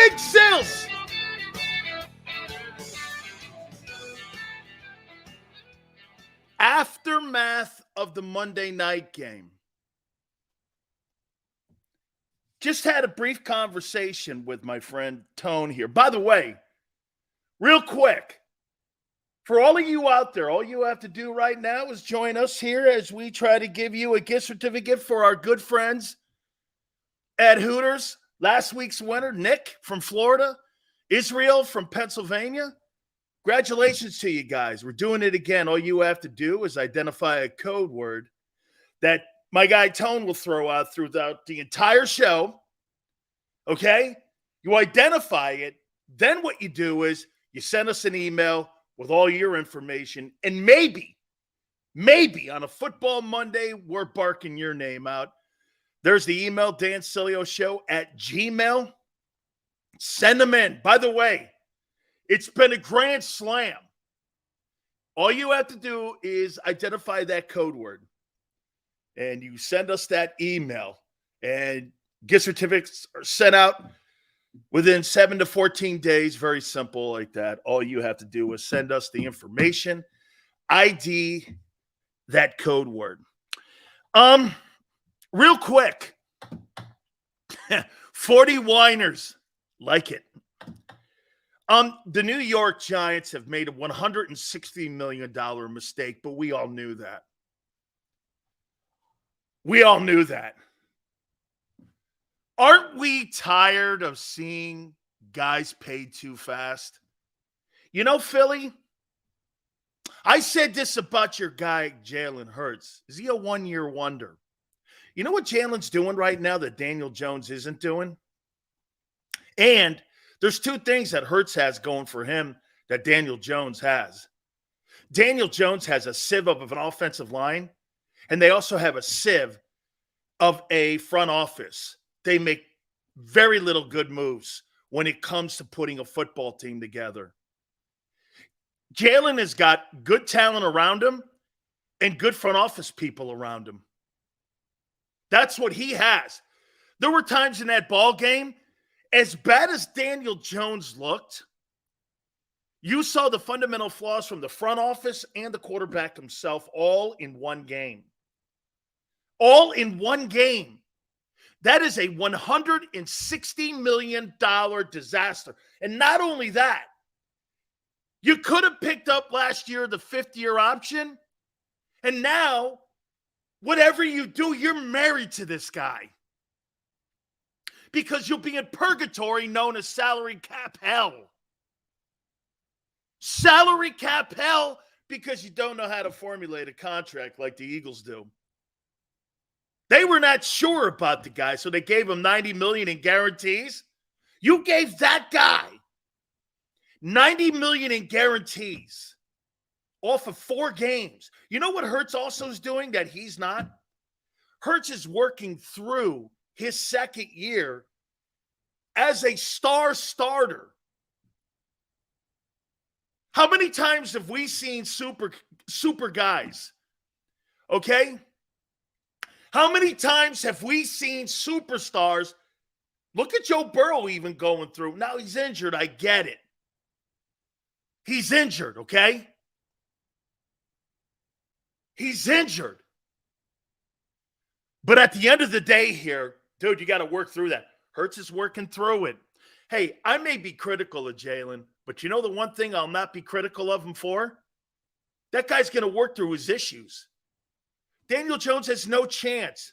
Big Sales. Aftermath of the Monday night game. Just had a brief conversation with my friend Tone here. By the way, real quick, for all of you out there, all you have to do right now is join us here as we try to give you a gift certificate for our good friends at Hooters. Last week's winner, Nick from Florida, Israel from Pennsylvania. Congratulations to you guys. We're doing it again. All you have to do is identify a code word that my guy Tone will throw out throughout the entire show. Okay? You identify it. Then what you do is you send us an email with all your information. And maybe on a football Monday, we're barking your name out. There's the email, Dan Sileo Show at Gmail. Send them in. By the way, it's been a grand slam. All you have to do is identify that code word. And you send us that email. And gift certificates are sent out within 7 to 14 days. Very simple like that. All you have to do is send us the information. ID that code word. Real quick. 40 whiners. Like it. The New York Giants have made a $160 million mistake, but we all knew that. We all knew that. Aren't we tired of seeing guys paid too fast? You know, Philly, I said this about your guy, Jalen Hurts. Is he a one-year wonder? You know what Jalen's doing right now that Daniel Jones isn't doing? And there's two things that Hurts has going for him that Daniel Jones has. Daniel Jones has a sieve of an offensive line, and they also have a sieve of a front office. They make very little good moves when it comes to putting a football team together. Jalen has got good talent around him and good front office people around him. That's what he has. There were times in that ball game, as bad as Daniel Jones looked, you saw the fundamental flaws from the front office and the quarterback himself all in one game. All in one game. That is a $160 million disaster. And not only that, you could have picked up last year the fifth-year option, and now, whatever you do, you're married to this guy. Because you'll be in purgatory known as salary cap hell. Salary cap hell because you don't know how to formulate a contract like the Eagles do. They were not sure about the guy, so they gave him $90 million in guarantees. You gave that guy $90 million in guarantees off of 4 games. You know what Hurts also is doing that he's not? Hurts is working through his second year as a star starter. How many times have we seen super guys? Okay? How many times have we seen superstars? Look at Joe Burrow even going through. Now he's injured. I get it. He's injured, okay? He's injured. But at the end of the day here, dude, you got to work through that. Hurts is working through it. Hey, I may be critical of Jalen, but you know the one thing I'll not be critical of him for? That guy's going to work through his issues. Daniel Jones has no chance.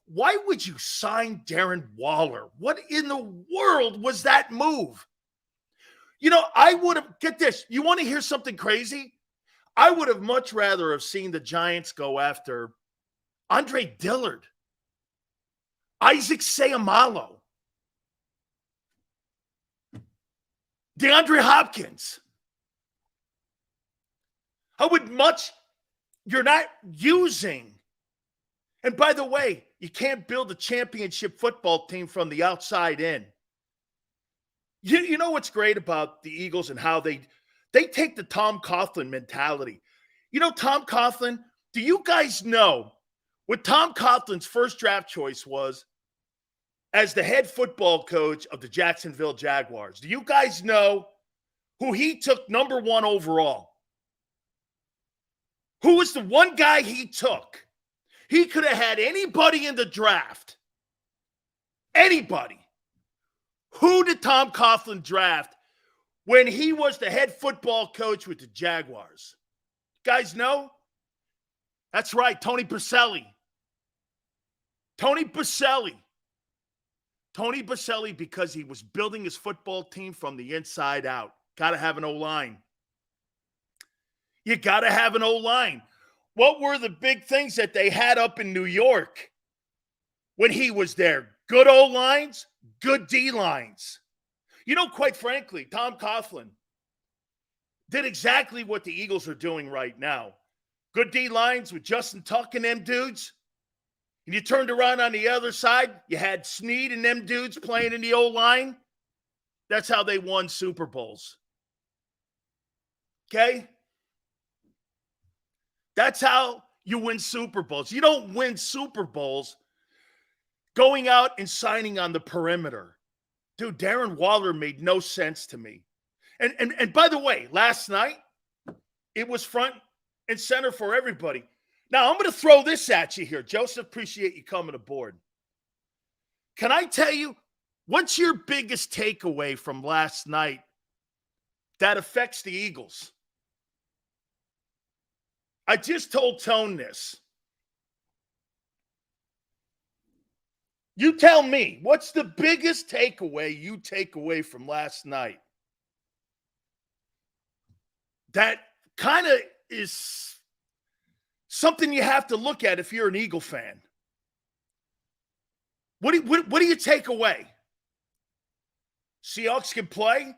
Why would you sign Darren Waller? What in the world was that move? You know, I would have, get this, you want to hear something crazy? I would have much rather have seen the Giants go after Andre Dillard, Isaac Seumalo, DeAndre Hopkins. You're not using. And by the way, you can't build a championship football team from the outside in. You know what's great about the Eagles and how they take the Tom Coughlin mentality. You know, Tom Coughlin, do you guys know what Tom Coughlin's first draft choice was? as the head football coach of the Jacksonville Jaguars. Do you guys know who he took number 1 overall? Who was the one guy he took? He could have had anybody in the draft. Anybody. Who did Tom Coughlin draft when he was the head football coach with the Jaguars? You guys know? That's right, Tony Baselli. Tony Baselli. Tony Baselli, because he was building his football team from the inside out. Got to have an O-line. You got to have an O-line. What were the big things that they had up in New York when he was there? Good O-lines, good D-lines. You know, quite frankly, Tom Coughlin did exactly what the Eagles are doing right now. Good D-lines with Justin Tuck and them dudes. And you turned around on the other side, you had Snead and them dudes playing in the O-line. That's how they won Super Bowls. Okay? That's how you win Super Bowls. You don't win Super Bowls going out and signing on the perimeter. Dude, Darren Waller made no sense to me. And by the way, last night, it was front and center for everybody. Now, I'm going to throw this at you here. Joseph, appreciate you coming aboard. Can I tell you, what's your biggest takeaway from last night that affects the Eagles? I just told Tone this. You tell me, what's the biggest takeaway you take away from last night? That kind of is something you have to look at if you're an Eagle fan. What do you take away? Seahawks can play?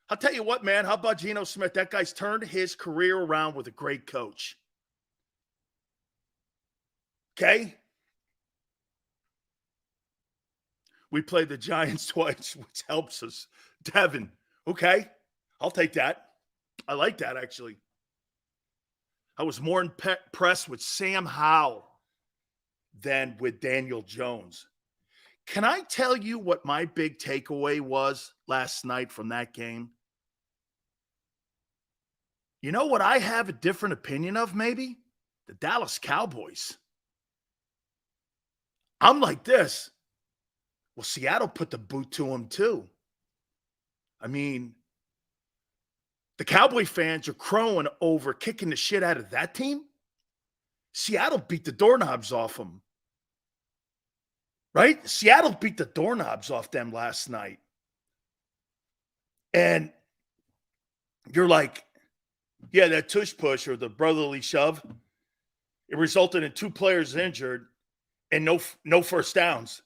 I'll tell you what, man. How about Geno Smith? That guy's turned his career around with a great coach. Okay? We played the Giants twice, which helps us. Devin, okay? I'll take that. I like that, actually. I was more impressed with Sam Howell than with Daniel Jones. Can I tell you what my big takeaway was last night from that game? You know what I have a different opinion of, maybe? The Dallas Cowboys. I'm like this. Well, Seattle put the boot to them too. I mean, the Cowboy fans are crowing over kicking the shit out of that team. Seattle beat the doorknobs off them. Right? Seattle beat the doorknobs off them last night. And you're like, yeah, that tush push or the brotherly shove, it resulted in 2 players injured and no first downs.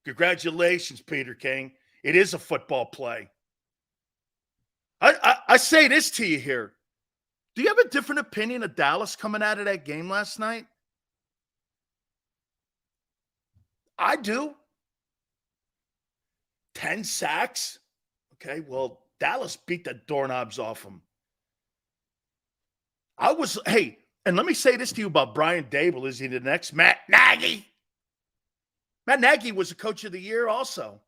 Congratulations, Peter King. It is a football play. I say this to you here. Do you have a different opinion of Dallas coming out of that game last night? I do. 10 sacks. Okay, well, Dallas beat the doorknobs off them. Hey, and let me say this to you about Brian Dable. Is he the next Matt Nagy? Matt Nagy was the coach of the year also.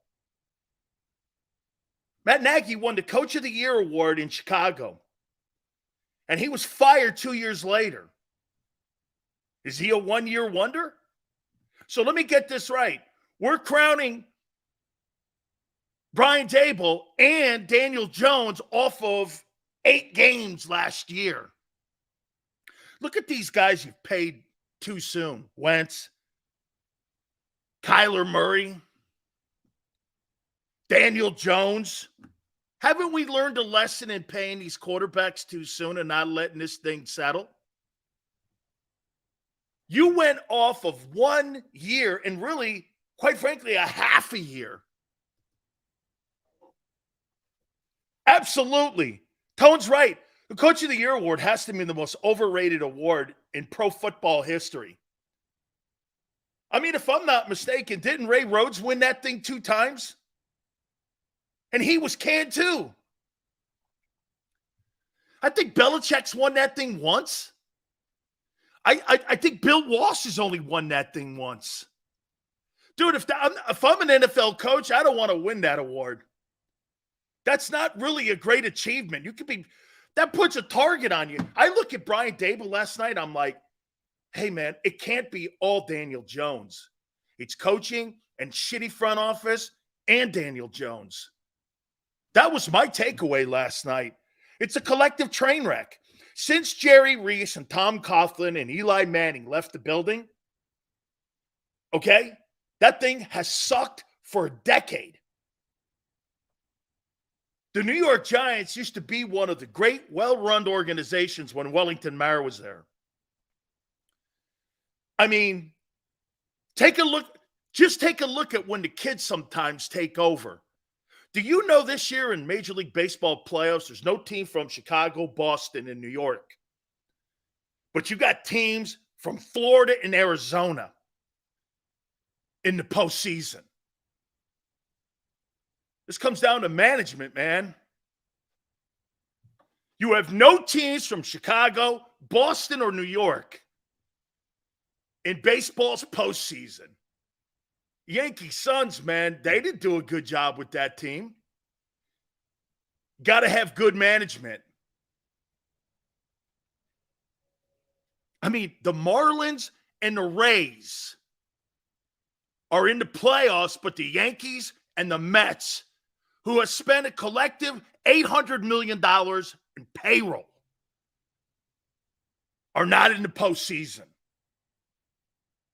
Matt Nagy won the Coach of the Year award in Chicago. And he was fired 2 years later. Is he a one-year wonder? So let me get this right. We're crowning Brian Dable and Daniel Jones off of 8 games last year. Look at these guys you've paid too soon. Wentz, Kyler Murray, Daniel Jones. Haven't we learned a lesson in paying these quarterbacks too soon and not letting this thing settle? You went off of 1 year and really, quite frankly, a half a year. Absolutely. Tone's right. The Coach of the Year award has to be the most overrated award in pro football history. I mean, if I'm not mistaken, didn't Ray Rhodes win that thing 2 times? And he was canned too. I think Belichick's won that thing once. I think Bill Walsh has only won that thing once. Dude, if I'm an NFL coach, I don't want to win that award. That's not really a great achievement. That puts a target on you. I look at Brian Daboll last night. I'm like, hey, man, it can't be all Daniel Jones. It's coaching and shitty front office and Daniel Jones. That was my takeaway last night. It's a collective train wreck. Since Jerry Reese and Tom Coughlin and Eli Manning left the building, okay, that thing has sucked for a decade. The New York Giants used to be one of the great, well-run organizations when Wellington Mara was there. I mean, take a look at when the kids sometimes take over. Do you know this year in Major League Baseball playoffs, there's no team from Chicago, Boston, and New York. But you got teams from Florida and Arizona in the postseason. This comes down to management, man. You have no teams from Chicago, Boston, or New York in baseball's postseason. Yankee Suns, man, they didn't do a good job with that team. Got to have good management. I mean, the Marlins and the Rays are in the playoffs, but the Yankees and the Mets, who have spent a collective $800 million in payroll, are not in the postseason.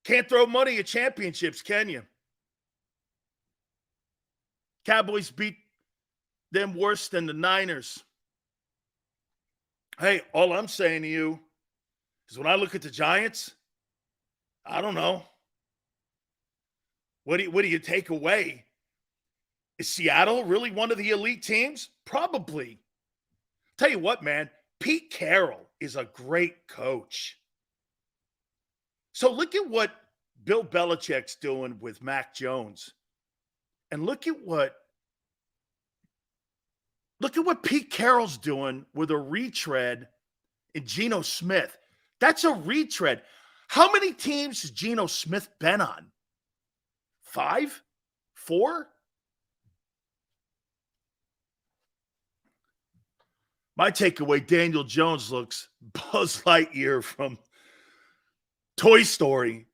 Can't throw money at championships, can you? Cowboys beat them worse than the Niners. Hey, all I'm saying to you is when I look at the Giants, I don't know. What do you take away? Is Seattle really one of the elite teams? Probably. Tell you what, man, Pete Carroll is a great coach. So look at what Bill Belichick's doing with Mac Jones. And look at what Pete Carroll's doing with a retread in Geno Smith. That's a retread. How many teams has Geno Smith been on? 5? 4? My takeaway, Daniel Jones looks Buzz Lightyear from Toy Story.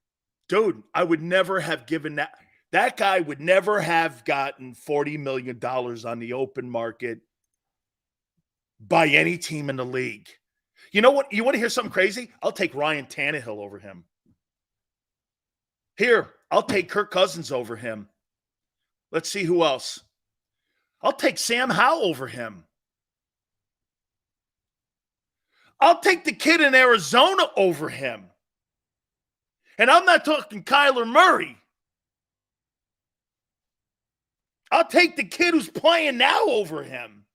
Dude, I would never have given that. That guy would never have gotten $40 million on the open market by any team in the league. You know what? You want to hear something crazy? I'll take Ryan Tannehill over him. Here, I'll take Kirk Cousins over him. Let's see who else. I'll take Sam Howell over him. I'll take the kid in Arizona over him. And I'm not talking Kyler Murray. I'll take the kid who's playing now over him.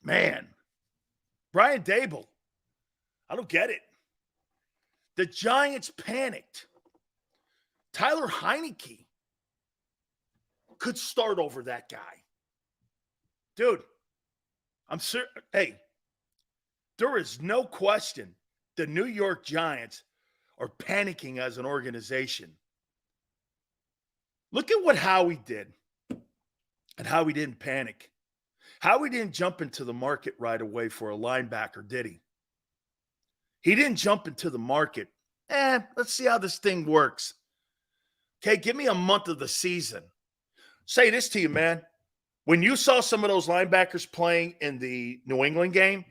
Man, Brian Daboll, I don't get it. The Giants panicked. Tyler Heineke could start over that guy. Dude, I'm sure. Hey, there is no question the New York Giants are panicking as an organization. Look at what Howie did and how he didn't panic. Howie didn't jump into the market right away for a linebacker, did he? He didn't jump into the market. Let's see how this thing works. Okay, give me a month of the season. Say this to you, man. When you saw some of those linebackers playing in the New England game,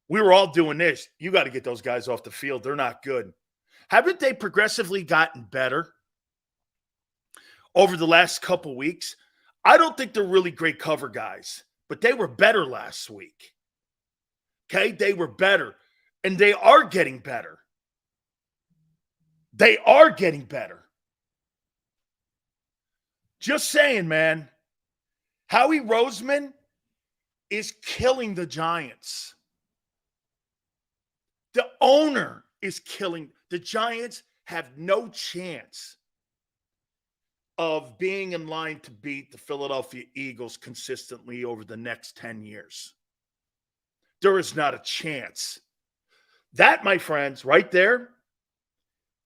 we were all doing this. You got to get those guys off the field. They're not good. Haven't they progressively gotten better over the last couple weeks? I don't think they're really great cover guys, but they were better last week. Okay, they were better, and they are getting better. They are getting better. Just saying, man. Howie Roseman is killing the Giants. The owner is killing. The Giants have no chance of being in line to beat the Philadelphia Eagles consistently over the next 10 years. There is not a chance. That, my friends, right there,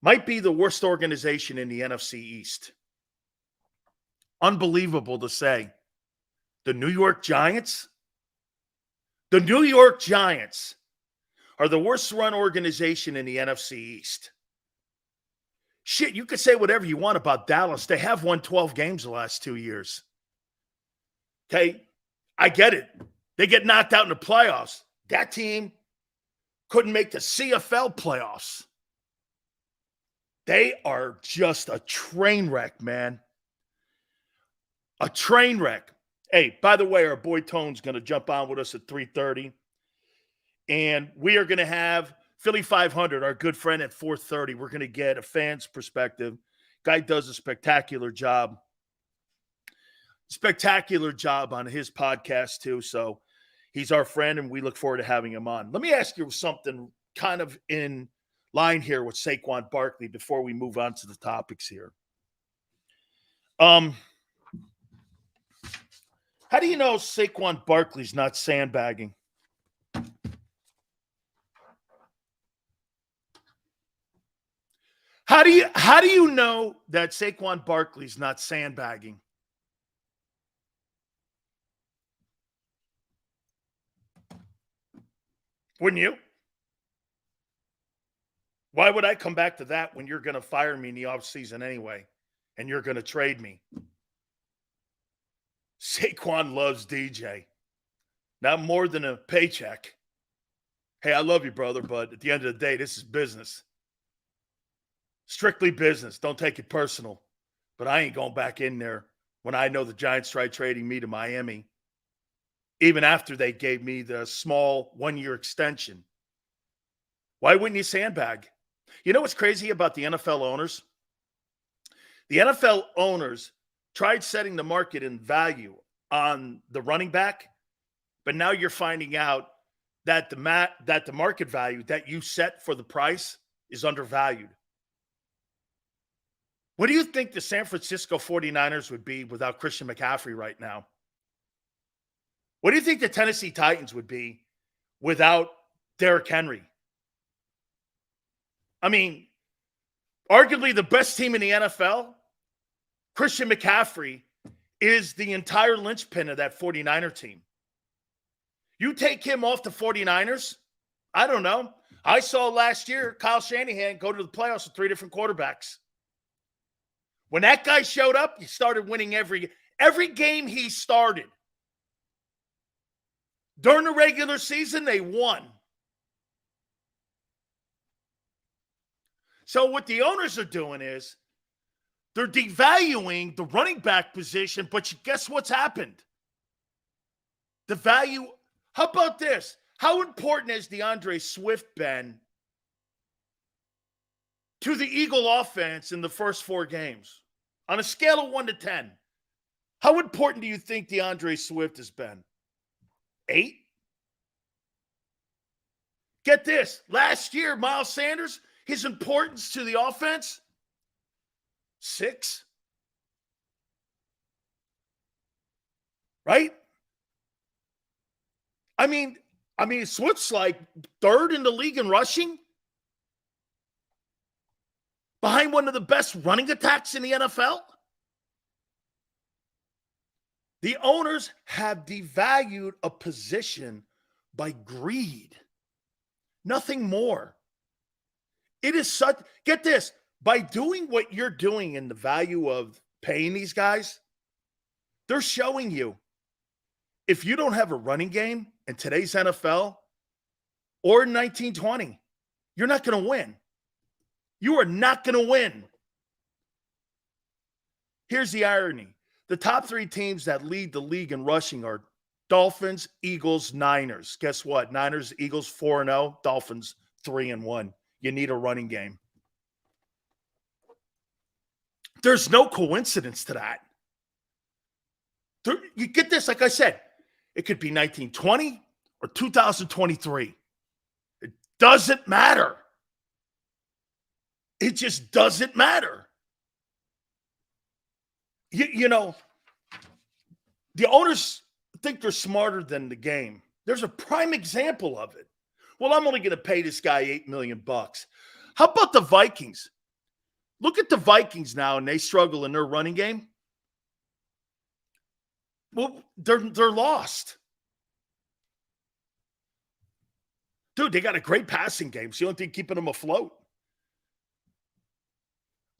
might be the worst organization in the NFC East. Unbelievable to say. The New York Giants? The New York Giants are the worst run organization in the NFC East. Shit, you could say whatever you want about Dallas. They have won 12 games the last 2 years. Okay, I get it. They get knocked out in the playoffs. That team couldn't make the CFL playoffs. They are just a train wreck, man. A train wreck. Hey, by the way, our boy Tone's going to jump on with us at 3:30. And we are going to have Philly 500, our good friend, at 4:30. We're going to get a fan's perspective. Guy does a spectacular job. Spectacular job on his podcast, too. So he's our friend, and we look forward to having him on. Let me ask you something kind of in line here with Saquon Barkley before we move on to the topics here. How do you know Saquon Barkley's not sandbagging? How do you know that Saquon Barkley's not sandbagging? Wouldn't you? Why would I come back to that when you're going to fire me in the offseason anyway and you're going to trade me? Saquon loves DJ. Not more than a paycheck. Hey, I love you, brother, but at the end of the day, this is business. Strictly business. Don't take it personal. But I ain't going back in there when I know the Giants tried trading me to Miami, even after they gave me the small one-year extension. Why wouldn't you sandbag? You know what's crazy about the NFL owners? The NFL owners tried setting the market in value on the running back, but now you're finding out that the market value that you set for the price is undervalued. What do you think the San Francisco 49ers would be without Christian McCaffrey right now? What do you think the Tennessee Titans would be without Derrick Henry? I mean, arguably the best team in the NFL, Christian McCaffrey is the entire linchpin of that 49er team. You take him off the 49ers, I don't know. I saw last year Kyle Shanahan go to the playoffs with 3 different quarterbacks. When that guy showed up, he started winning every game he started. During the regular season, they won. So what the owners are doing is they're devaluing the running back position, but guess what's happened? The value, how about this? How important has DeAndre Swift been to the Eagle offense in the first 4 games? On a scale of 1 to 10, how important do you think DeAndre Swift has been? 8? Get this. Last year, Miles Sanders, his importance to the offense, 6. Right? I mean, Swift's like 3rd in the league in rushing. Behind one of the best running attacks in the NFL. The owners have devalued a position by greed. Nothing more. It is such, get this, by doing what you're doing in the value of paying these guys, they're showing you if you don't have a running game in today's NFL or in 1920, you're not going to win. You are not going to win. Here's the irony. The top 3 teams that lead the league in rushing are Dolphins, Eagles, Niners. Guess what? Niners, Eagles 4-0, Dolphins 3-1. You need a running game. There's no coincidence to that. You get this, like I said, it could be 1920 or 2023. It doesn't matter. It just doesn't matter. You know, the owners think they're smarter than the game. There's a prime example of it. Well, I'm only going to pay this guy $8 million. How about the Vikings? Look at the Vikings now, and they struggle in their running game. Well, they're lost. Dude, they got a great passing game. It's the only thing keeping them afloat.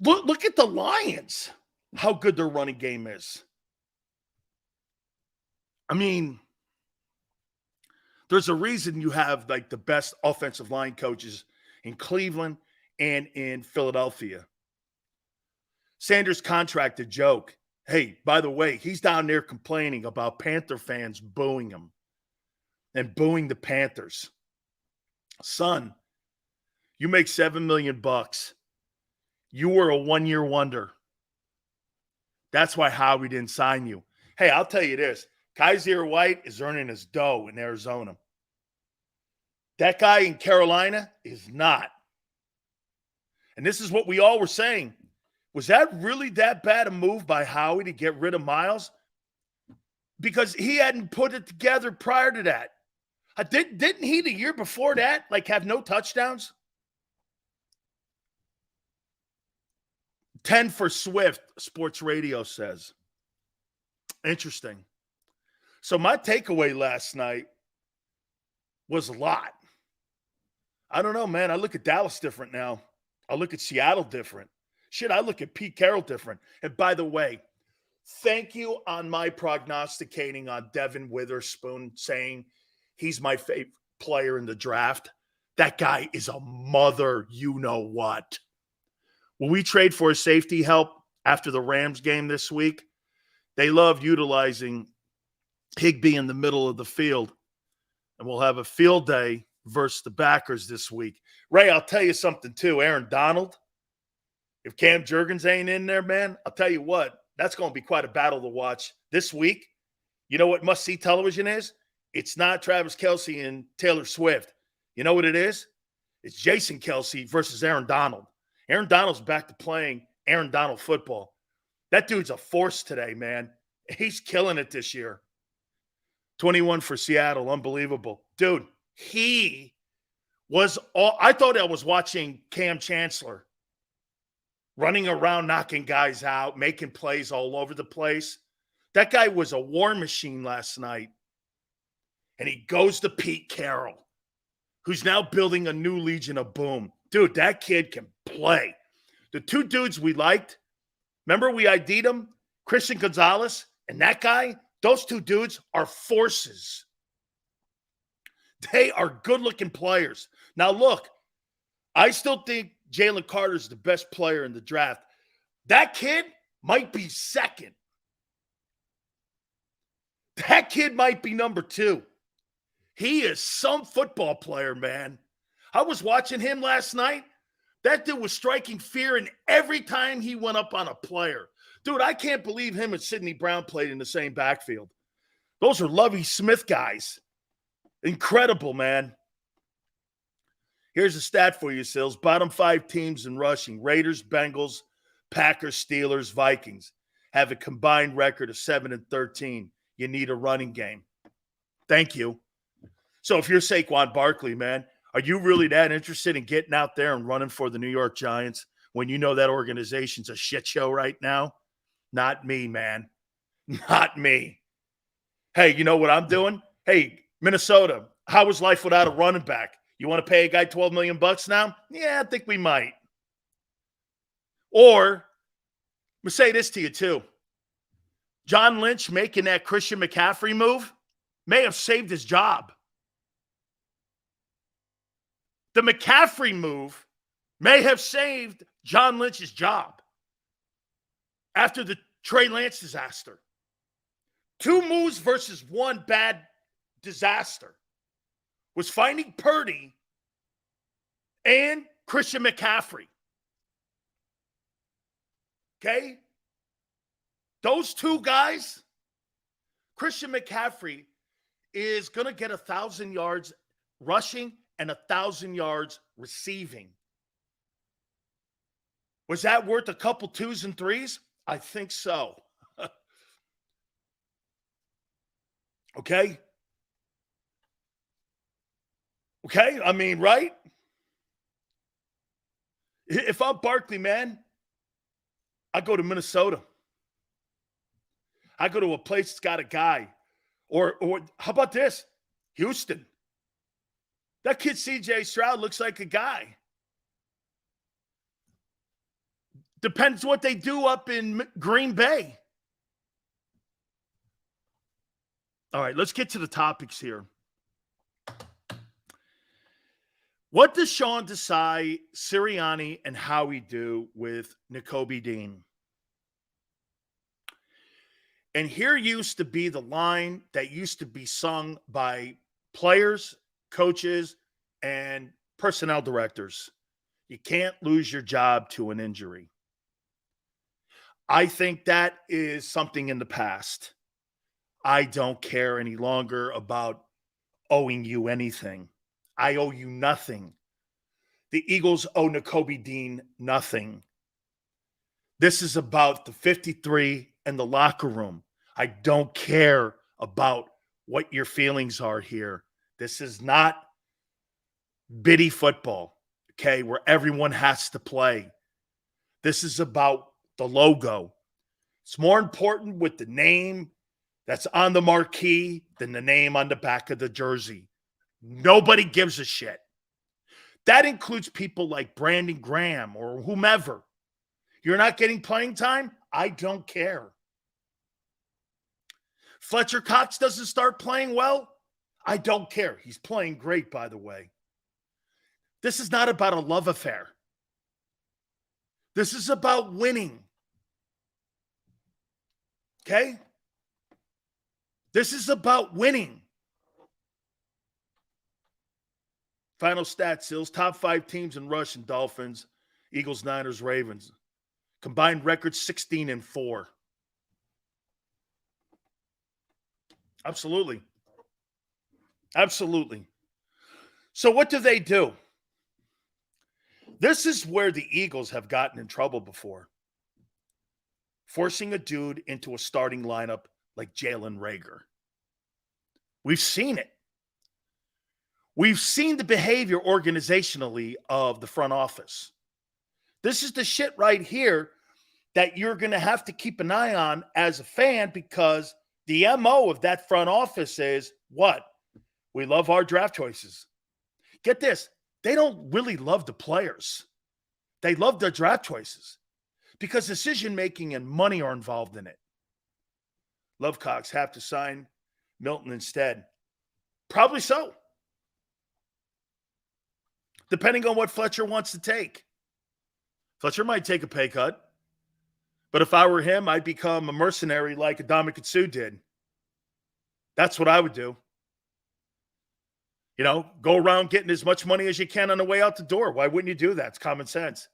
Look at the Lions, how good their running game is. I mean, there's a reason you have like the best offensive line coaches in Cleveland and in Philadelphia. Sanders' contract a joke. Hey, by the way, he's down there complaining about Panther fans booing him and booing the Panthers. Son, you make $7 million. You were a one-year wonder. That's why Howie didn't sign you. Hey, I'll tell you this. Kaiser White is earning his dough in Arizona. That guy in Carolina is not. And this is what we all were saying. Was that really that bad a move by Howie to get rid of Miles? Because he hadn't put it together prior to that. Didn't he the year before that, like, have no touchdowns? 10 for Swift, Sports Radio says. Interesting. So my takeaway last night was a lot. I don't know, man. I look at Dallas different now. I look at Seattle different. Shit, I look at Pete Carroll different. And by the way, thank you on my prognosticating on Devin Witherspoon saying he's my favorite player in the draft. That guy is a mother you-know-what. Will we trade for a safety help after the Rams game this week? They love utilizing Higbee in the middle of the field. And we'll have a field day versus the backers this week. Ray, I'll tell you something too. Aaron Donald, if Cam Jurgens ain't in there, man, I'll tell you what, that's going to be quite a battle to watch this week. You know what must-see television is? It's not Travis Kelce and Taylor Swift. You know what it is? It's Jason Kelce versus Aaron Donald. Aaron Donald's back to playing Aaron Donald football. That dude's a force today, man. He's killing it this year. 21 for Seattle. Unbelievable. Dude, he was all – I thought I was watching Cam Chancellor running around, knocking guys out, making plays all over the place. That guy was a war machine last night. And he goes to Pete Carroll, who's now building a new Legion of Boom. Dude, that kid can play. The two dudes we liked, remember we ID'd them? Christian Gonzalez and that guy, those two dudes are forces. They are good-looking players. Now, look, I still think Jalen Carter's the best player in the draft. That kid might be second. That kid might be number 2. He is some football player, man. I was watching him last night. That dude was striking fear in every time he went up on a player. Dude, I can't believe him and Sidney Brown played in the same backfield. Those are Lovie Smith guys. Incredible, man. Here's a stat for you, Sills. Bottom 5 teams in rushing. Raiders, Bengals, Packers, Steelers, Vikings have a combined record of 7-13. You need a running game. Thank you. So if you're Saquon Barkley, man, are you really that interested in getting out there and running for the New York Giants when you know that organization's a shit show right now? Not me, man. Not me. Hey, you know what I'm doing? Hey, Minnesota, how was life without a running back? You want to pay a guy $12 million now? Yeah, I think we might. Or, I'm going to say this to you too. John Lynch making that Christian McCaffrey move may have saved his job. The McCaffrey move may have saved John Lynch's job after the Trey Lance disaster. 2 moves versus 1 bad disaster was finding Purdy and Christian McCaffrey. Okay? Those 2 guys, Christian McCaffrey is going to get 1,000 yards rushing and 1,000 yards receiving. Was that worth a couple 2s and 3s? I think so. Okay? Okay? I mean, right? If I'm Barkley, man, I go to Minnesota. I go to a place that's got a guy. Or how about this? Houston. That kid CJ Stroud looks like a guy. Depends what they do up in Green Bay. All right, let's get to the topics here. What does Sean Desai, Sirianni, and Howie do with Nakobe Dean? And here used to be the line that used to be sung by players, coaches, and personnel directors. You can't lose your job to an injury. I think that is something in the past. I don't care any longer about owing you anything. I owe you nothing. The Eagles owe Nakobe Dean nothing. This is about the 53 and the locker room. I don't care about what your feelings are here. This is not bitty football, okay, where everyone has to play. This is about the logo. It's more important with the name that's on the marquee than the name on the back of the jersey. Nobody gives a shit. That includes people like Brandon Graham or whomever. You're not getting playing time? I don't care. Fletcher Cox doesn't start playing well? I don't care. He's playing great, by the way. This is not about a love affair. This is about winning. Okay? This is about winning. Final stats, Sills. Top 5 teams in rush and Dolphins, Eagles, Niners, Ravens. Combined record 16-4. Absolutely. Absolutely. So what do they do? This is where the Eagles have gotten in trouble before. Forcing a dude into a starting lineup like Jalen Reagor. We've seen it. We've seen the behavior organizationally of the front office. This is the shit right here that you're going to have to keep an eye on as a fan, because the MO of that front office is what? We love our draft choices. Get this. They don't really love the players. They love their draft choices because decision-making and money are involved in it. Lovecox have to sign Milton instead. Probably so. Depending on what Fletcher wants to take. Fletcher might take a pay cut. But if I were him, I'd become a mercenary like Adama Sue did. That's what I would do. You know, go around getting as much money as you can on the way out the door. Why wouldn't you do that? It's common sense.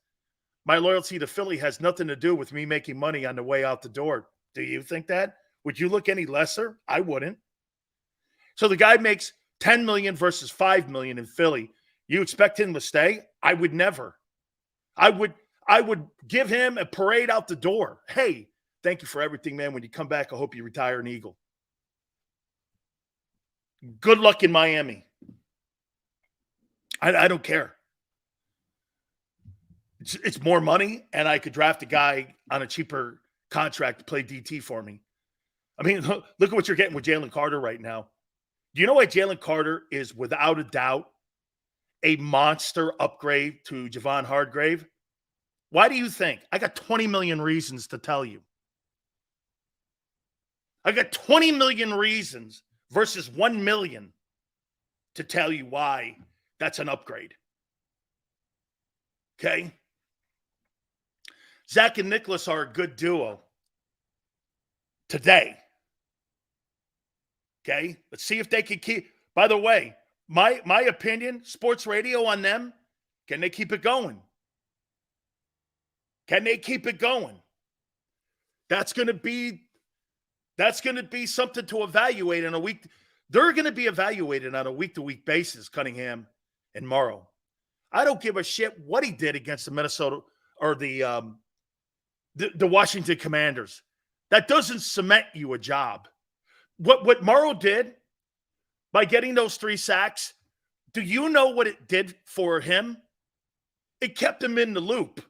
My loyalty to Philly has nothing to do with me making money on the way out the door. Do you think that? Would you look any lesser? I wouldn't. So the guy makes $10 million versus $5 million in Philly. You expect him to stay? I would never. I would give him a parade out the door. Hey, thank you for everything, man. When you come back, I hope you retire an Eagle. Good luck in Miami. I don't care. It's more money, and I could draft a guy on a cheaper contract to play DT for me. I mean, look at what you're getting with Jalen Carter right now. Do you know why Jalen Carter is, without a doubt, a monster upgrade to Javon Hargrave? Why do you think? I got 20 million reasons to tell you. I got 20 million reasons versus 1 million to tell you why that's an upgrade. Okay? Zach and Nicholas are a good duo today. Okay? Let's see if they can keep. By the way, my opinion, sports radio on them, can they keep it going? Can they keep it going? That's going to be something to evaluate in a week. They're going to be evaluated on a week-to-week basis, Cunningham and Morrow. I don't give a shit what he did against the Minnesota or the Washington Commanders. That doesn't cement you a job. What Morrow did by getting those 3 sacks, do you know what it did for him? It kept him in the loop.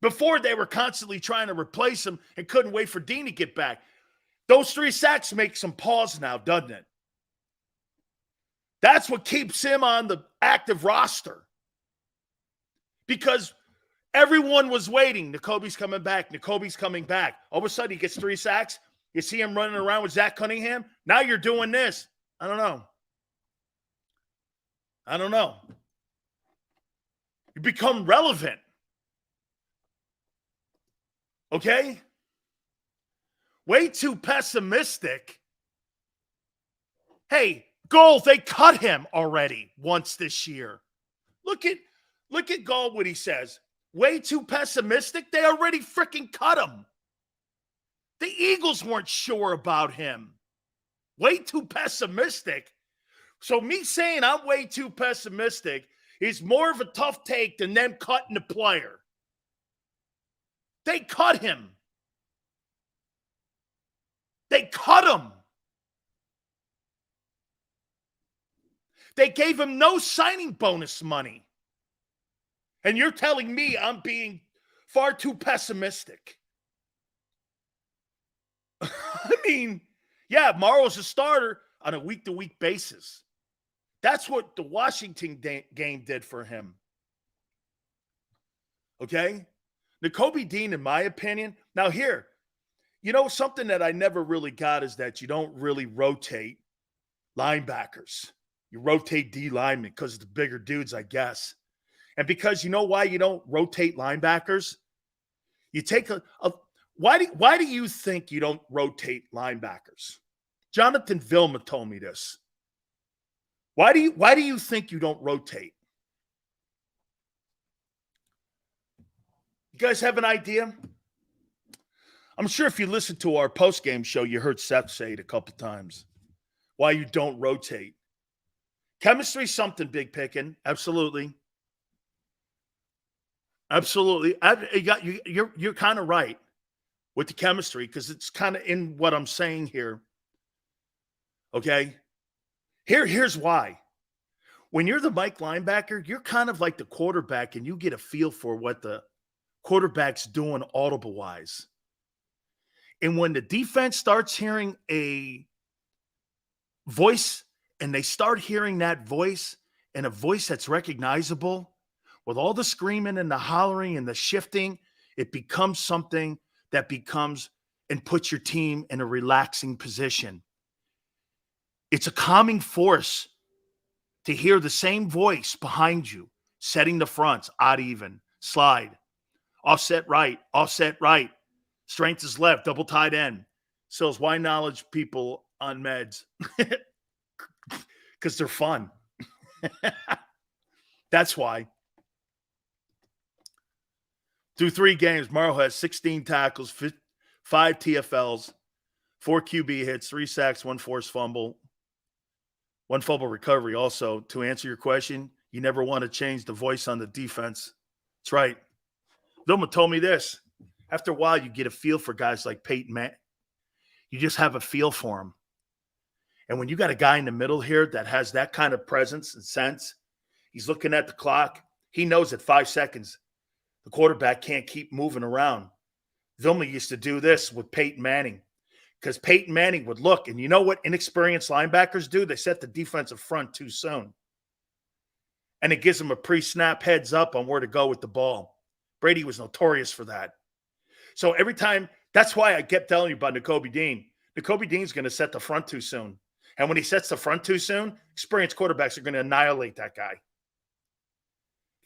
Before, they were constantly trying to replace him and couldn't wait for Dean to get back. Those 3 sacks make some pause now, doesn't it? That's what keeps him on the active roster. Because everyone was waiting. Nakobe's coming back. Nakobe's coming back. All of a sudden, he gets 3 sacks. You see him running around with Zach Cunningham. Now you're doing this. I don't know. You become relevant. Okay? Way too pessimistic. Hey, Gold, they cut him already once this year. Look at Gold, what he says. Way too pessimistic? They already freaking cut him. The Eagles weren't sure about him. Way too pessimistic. So me saying I'm way too pessimistic is more of a tough take than them cutting the player. They cut him. They cut him. They gave him no signing bonus money. And you're telling me I'm being far too pessimistic. I mean, yeah, Morrow's a starter on a week-to-week basis. That's what the Washington game did for him. Okay? Nakobe Dean, in my opinion, now here, something that I never really got is that you don't really rotate linebackers. You rotate D linemen because the bigger dudes, I guess. And because you know why you don't rotate linebackers? You take why do you think you don't rotate linebackers? Jonathan Vilma told me this. Why do you think you don't rotate? You guys have an idea? I'm sure if you listen to our post-game show, you heard Seth say it a couple times. Why you don't rotate. Chemistry is something big picking. Absolutely. Absolutely. You're kind of right with the chemistry because it's kind of in what I'm saying here. Okay? Here's why. When you're the Mike linebacker, you're kind of like the quarterback and you get a feel for what the quarterback's doing audible-wise. And when the defense starts hearing a voice and they start hearing that voice and a voice that's recognizable, with all the screaming and the hollering and the shifting, it becomes something that becomes and puts your team in a relaxing position. It's a calming force to hear the same voice behind you, setting the fronts, odd even, slide, offset right, strength is left, double tight end. So why knowledge people on meds? Because they're fun. That's why. Through 3 games, Morrow has 16 tackles, 5 TFLs, 4 QB hits, 3 sacks, 1 forced fumble, 1 fumble recovery. Also, to answer your question, you never want to change the voice on the defense. That's right. Vilma told me this. After a while, you get a feel for guys like Peyton Manning. You just have a feel for him. And when you got a guy in the middle here that has that kind of presence and sense, he's looking at the clock. He knows that 5 seconds, the quarterback can't keep moving around. Vilma used to do this with Peyton Manning because Peyton Manning would look, and you know what inexperienced linebackers do? They set the defensive front too soon. And it gives them a pre-snap heads up on where to go with the ball. Brady was notorious for that. So every time, that's why I kept telling you about Nakobe Dean. Nakobe Dean's going to set the front too soon. And when he sets the front too soon, experienced quarterbacks are going to annihilate that guy.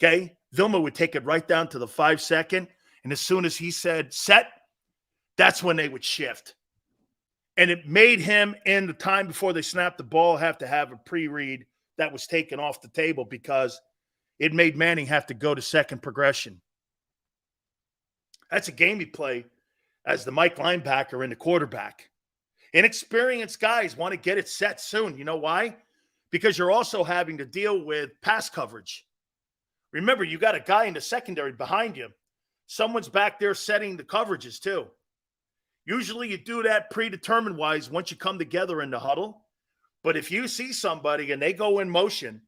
Okay? Vilma would take it right down to the 5 second. And as soon as he said set, that's when they would shift. And it made him, in the time before they snapped the ball, have to have a pre-read that was taken off the table because it made Manning have to go to second progression. That's a game he played as the Mike linebacker and the quarterback. Inexperienced guys want to get it set soon. You know why? Because you're also having to deal with pass coverage. Remember, you got a guy in the secondary behind you. Someone's back there setting the coverages too. Usually you do that predetermined wise once you come together in the huddle. But if you see somebody and they go in motion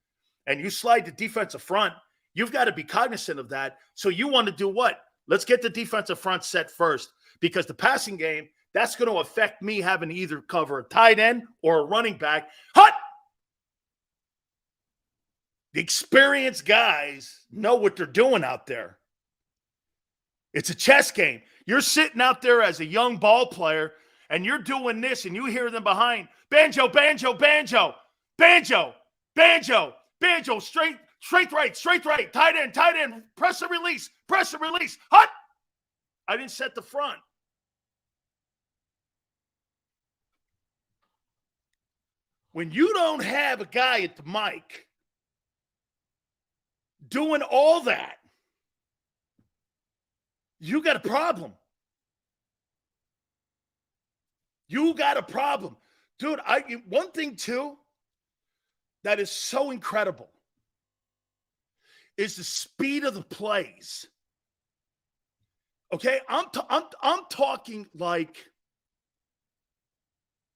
and you slide the defensive front, you've got to be cognizant of that. So you want to do what? Let's get the defensive front set first, because the passing game, that's going to affect me having to either cover a tight end or a running back. Hut! The experienced guys know what they're doing out there. It's a chess game. You're sitting out there as a young ball player, and you're doing this, and you hear them behind. Banjo, banjo, banjo, banjo, banjo, banjo, straight right, tight end, press and release, hut! I didn't set the front. When you don't have a guy at the mic doing all that, you got a problem. You got a problem. Dude, one thing, too, that is so incredible is the speed of the plays. Okay? I'm talking like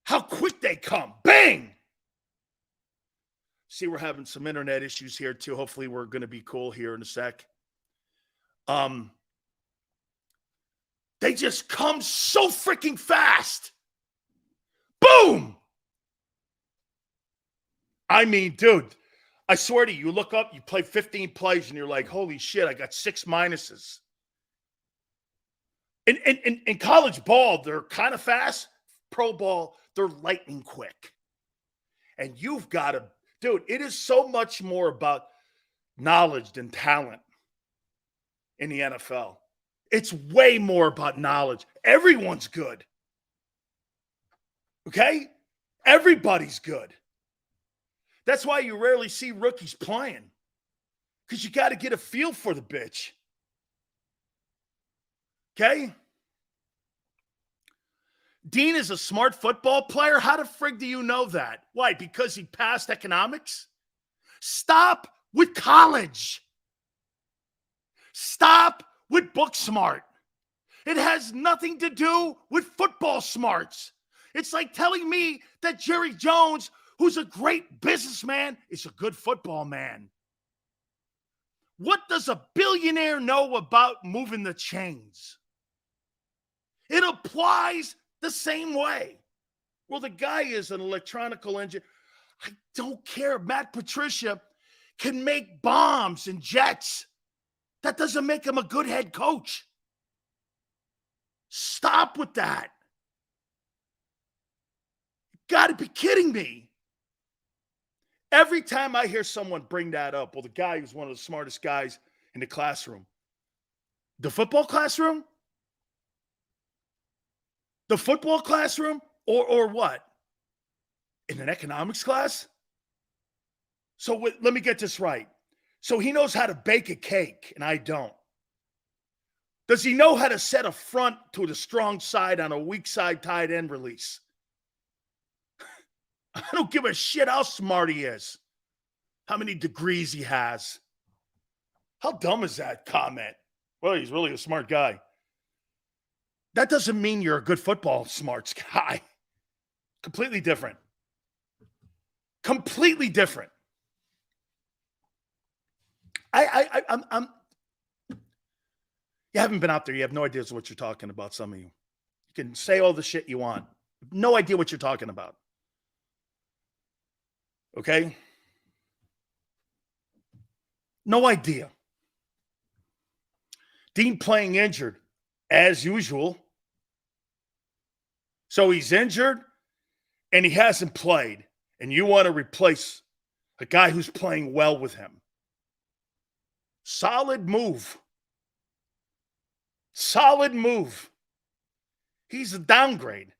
how quick they come. Bang! See, we're having some internet issues here, too. Hopefully, we're going to be cool here in a sec. They just come so freaking fast. Boom! I mean, dude, I swear to you, you look up, you play 15 plays, and you're like, holy shit, I got 6 minuses. In college ball, they're kind of fast. Pro ball, they're lightning quick. And you've got to, dude, it is so much more about knowledge than talent in the NFL. It's way more about knowledge. Everyone's good. Okay? Everybody's good. That's why you rarely see rookies playing. Because you got to get a feel for the bitch. Okay? Dean is a smart football player. How the frig do you know that? Why? Because he passed economics? Stop with college. Stop with book smart. It has nothing to do with football smarts. It's like telling me that Jerry Jones, who's a great businessman, is a good football man. What does a billionaire know about moving the chains? It applies the same way. Well, the guy is an electronical engineer. I don't care. Matt Patricia can make bombs and jets. That doesn't make him a good head coach. Stop with that. You got to be kidding me. Every time I hear someone bring that up, well, the guy who's one of the smartest guys in the classroom. The football classroom? The football classroom? Or what? In an economics class? So let me get this right. So he knows how to bake a cake, and I don't. Does he know how to set a front to the strong side on a weak side tight end release? I don't give a shit how smart he is, how many degrees he has. How dumb is that comment? Well, he's really a smart guy. That doesn't mean you're a good football smarts guy. Completely different. Completely different. I'm you haven't been out there. You have no idea what you're talking about, some of you. You can say all the shit you want. No idea what you're talking about. Okay? No idea. Dean playing injured, as usual. So he's injured, and he hasn't played. And you want to replace a guy who's playing well with him. Solid move. Solid move. He's a downgrade,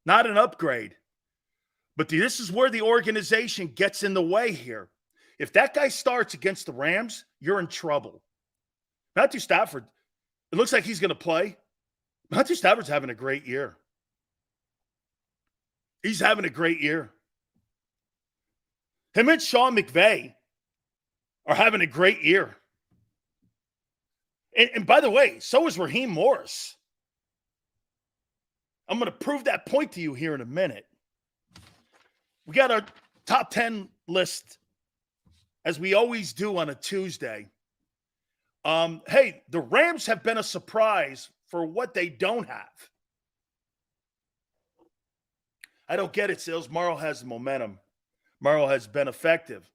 not an upgrade. But this is where the organization gets in the way here. If that guy starts against the Rams, you're in trouble. Matthew Stafford, it looks like he's going to play. Matthew Stafford's having a great year. He's having a great year. Him and Sean McVay are having a great year. And by the way, so is Raheem Morris. I'm going to prove that point to you here in a minute. We got our top 10 list, as we always do on a Tuesday. Hey, the Rams have been a surprise for what they don't have. I don't get it, Sills. Morrow has the momentum. Morrow has been effective.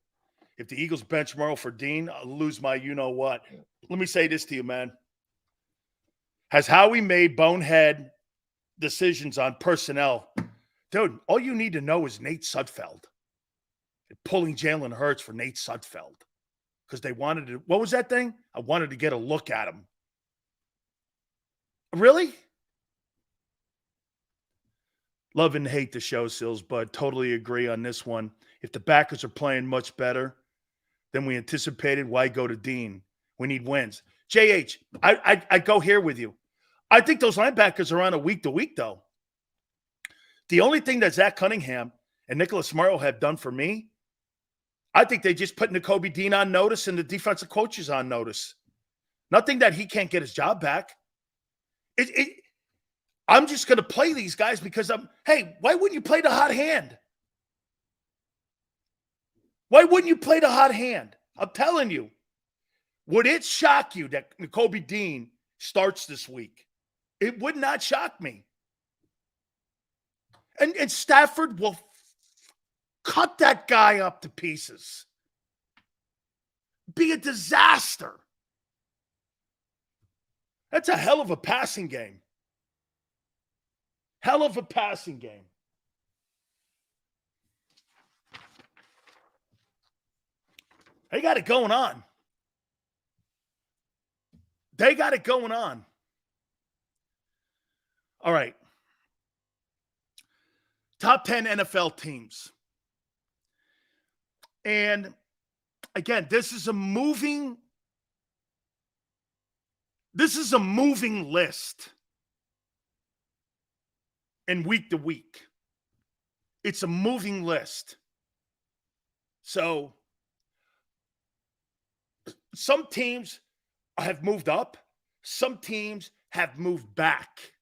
If the Eagles bench Morrow for Dean, I'll lose my you-know-what. Let me say this to you, man. Has Howie made bonehead decisions on personnel? Dude, all you need to know is Nate Sudfeld. Pulling Jalen Hurts for Nate Sudfeld. Because they wanted to, what was that thing? I wanted to get a look at him. Really? Love and hate the show, Sills, but totally agree on this one. If the backers are playing much better than we anticipated, why go to Dean? We need wins. JH, I go here with you. I think those linebackers are on a week-to-week, though. The only thing that Zach Cunningham and Nicholas Morrow have done for me, I think they just put Nakobe Dean on notice and the defensive coaches on notice. Nothing that he can't get his job back. I'm just going to play these guys because hey, why wouldn't you play the hot hand? Why wouldn't you play the hot hand? I'm telling you. Would it shock you that Nakobe Dean starts this week? It would not shock me. And Stafford will cut that guy up to pieces. Be a disaster. That's a hell of a passing game. Hell of a passing game. They got it going on. They got it going on. All right. Top 10 NFL teams. And again, this is a moving list. And week to week. It's a moving list. So some teams have moved up. Some teams have moved back.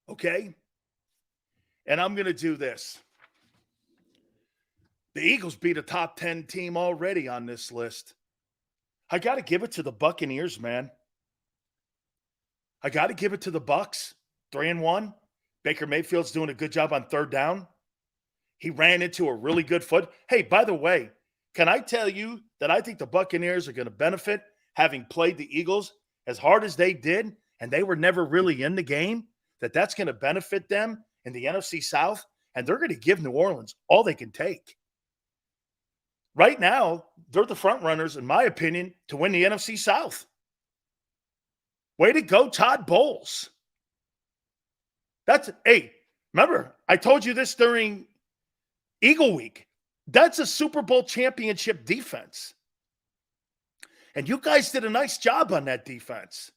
Okay? And I'm going to do this. The Eagles beat a top 10 team already on this list. I got to give it to the Buccaneers, man. I got to give it to the Bucs. 3-1. Baker Mayfield's doing a good job on third down. He ran into a really good foot. Hey, by the way, can I tell you that I think the Buccaneers are going to benefit having played the Eagles as hard as they did, and they were never really in the game, that's going to benefit them in the NFC South, and they're going to give New Orleans all they can take. Right now, they're the front runners, in my opinion, to win the NFC South. Way to go, Todd Bowles. Hey, remember, I told you this during Eagle Week. That's a Super Bowl championship defense. And you guys did a nice job on that defense.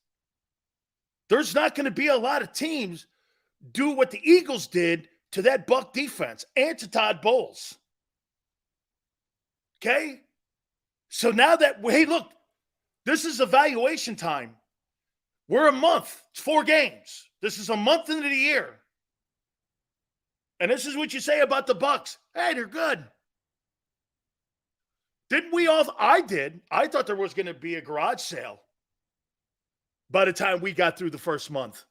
There's not going to be a lot of teams do what the Eagles did to that Buck defense and to Todd Bowles. Okay? So now that, hey, look, this is evaluation time. We're a month. It's 4 games. This is a month into the year. And this is what you say about the Bucs. Hey, they're good. Didn't we all? I did. I thought there was going to be a garage sale by the time we got through the first month.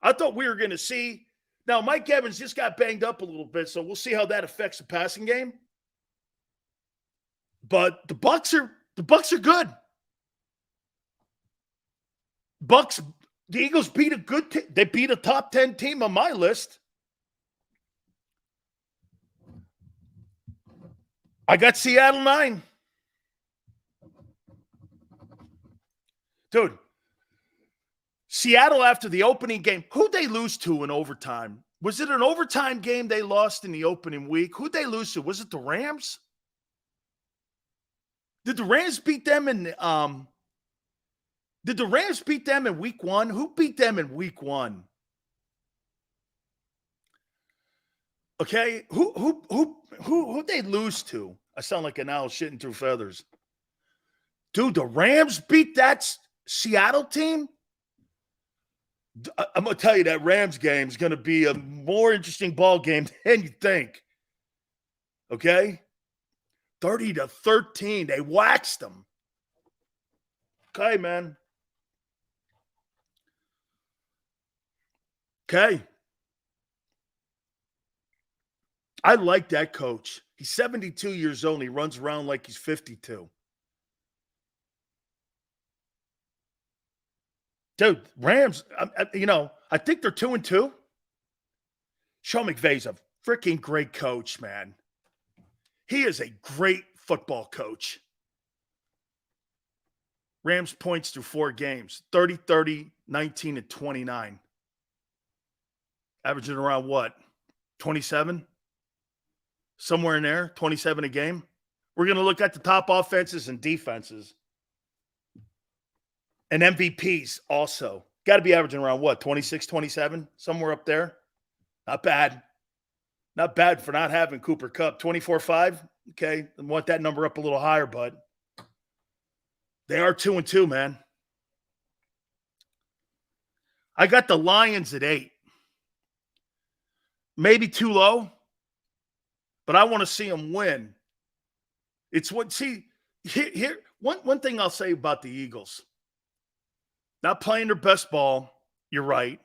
I thought we were going to see. Now, Mike Evans just got banged up a little bit, so we'll see how that affects the passing game. But the Bucs are good. The Eagles beat a good team. They beat a top 10 team on my list. I got Seattle 9. Dude, Seattle after the opening game, who'd they lose to in overtime? Was it an overtime game they lost in the opening week? Who'd they lose to? Was it the Rams? Did the Rams beat them in week 1? Who beat them in week 1? Okay, who'd they lose to? I sound like an owl shitting through feathers. Dude, the Rams beat that Seattle team? I'm going to tell you that Rams game is going to be a more interesting ball game than you think. Okay? 30-13. They waxed them. Okay, man. Okay. I like that coach. He's 72 years old. He runs around like he's 52. Dude, Rams, I think they're 2-2. Sean McVay's a freaking great coach, man. He is a great football coach. Rams points through 4 games, 30, 19, and 29. Averaging around what? 27? Somewhere in there, 27 a game. We're going to look at the top offenses and defenses. And MVPs also. Got to be averaging around what? 26, 27? Somewhere up there. Not bad. Not bad for not having Cooper Kupp. 24-5. Okay. I want that number up a little higher, bud. They are 2-2, man. I got the Lions at 8. Maybe too low, but I want to see them win. It's what, see, here one thing I'll say about the Eagles. Not playing their best ball, you're right.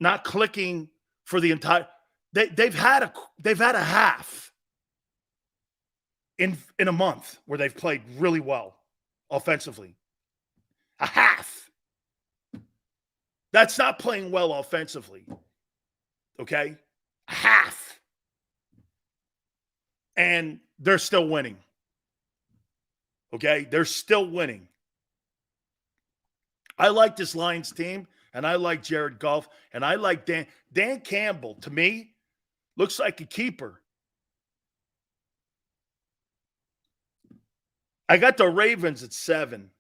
Not clicking for the entire they've had a half in a month where they've played really well offensively. A half. That's not playing well offensively. Okay? A half. And they're still winning. Okay? They're still winning. I like this Lions team, and I like Jared Goff, and I like Dan Campbell. To me, looks like a keeper. I got the Ravens at 7.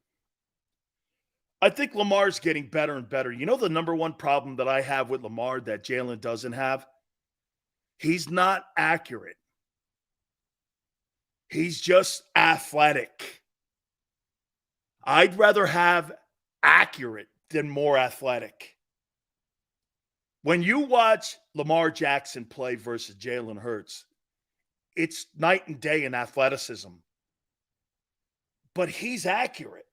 I think Lamar's getting better and better. You know the number one problem that I have with Lamar that Jalen doesn't have? He's not accurate. He's just athletic. I'd rather have accurate than more athletic. When you watch Lamar Jackson play versus Jalen Hurts, it's night and day in athleticism. But he's accurate.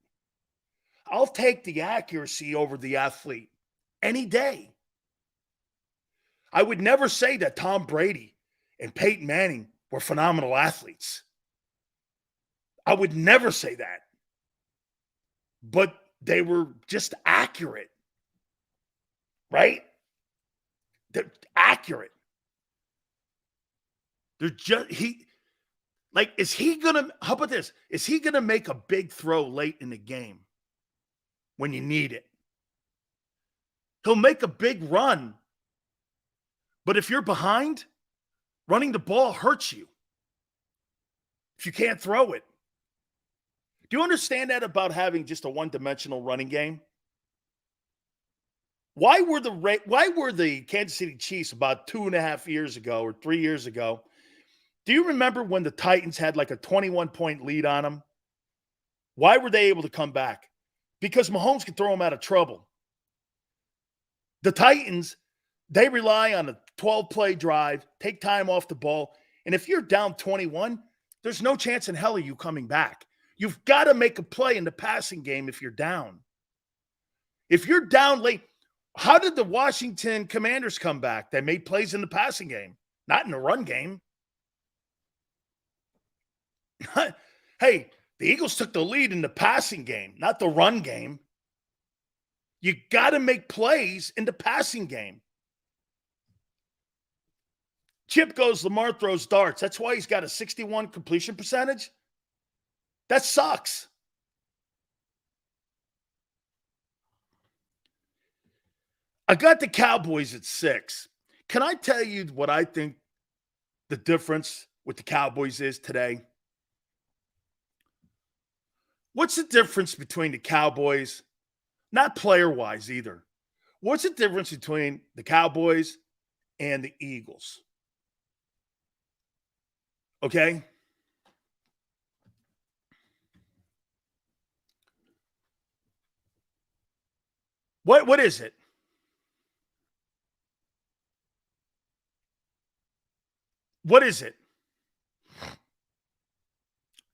I'll take the accuracy over the athlete any day. I would never say that Tom Brady and Peyton Manning were phenomenal athletes. I would never say that. But they were just accurate. Right? They're accurate. They're just, how about this? Is he going to make a big throw late in the game when you need it? He'll make a big run. But if you're behind, running the ball hurts you if you can't throw it. Do you understand that about having just a one-dimensional running game? Why were the Kansas City Chiefs about 2.5 years ago or 3 years ago? Do you remember when the Titans had like a 21-point lead on them? Why were they able to come back? Because Mahomes could throw them out of trouble. The Titans, they rely on a 12-play drive, take time off the ball, and if you're down 21, there's no chance in hell of you coming back. You've got to make a play in the passing game if you're down. If you're down late, how did the Washington Commanders come back? They made plays in the passing game, not in the run game. Hey, the Eagles took the lead in the passing game, not the run game. You got to make plays in the passing game. Chip goes, Lamar throws darts. That's why he's got a 61 completion percentage. That sucks. I got the Cowboys at 6. Can I tell you what I think the difference with the Cowboys is today? What's the difference between the Cowboys? Not player-wise either. What's the difference between the Cowboys and the Eagles? Okay? What is it? What is it?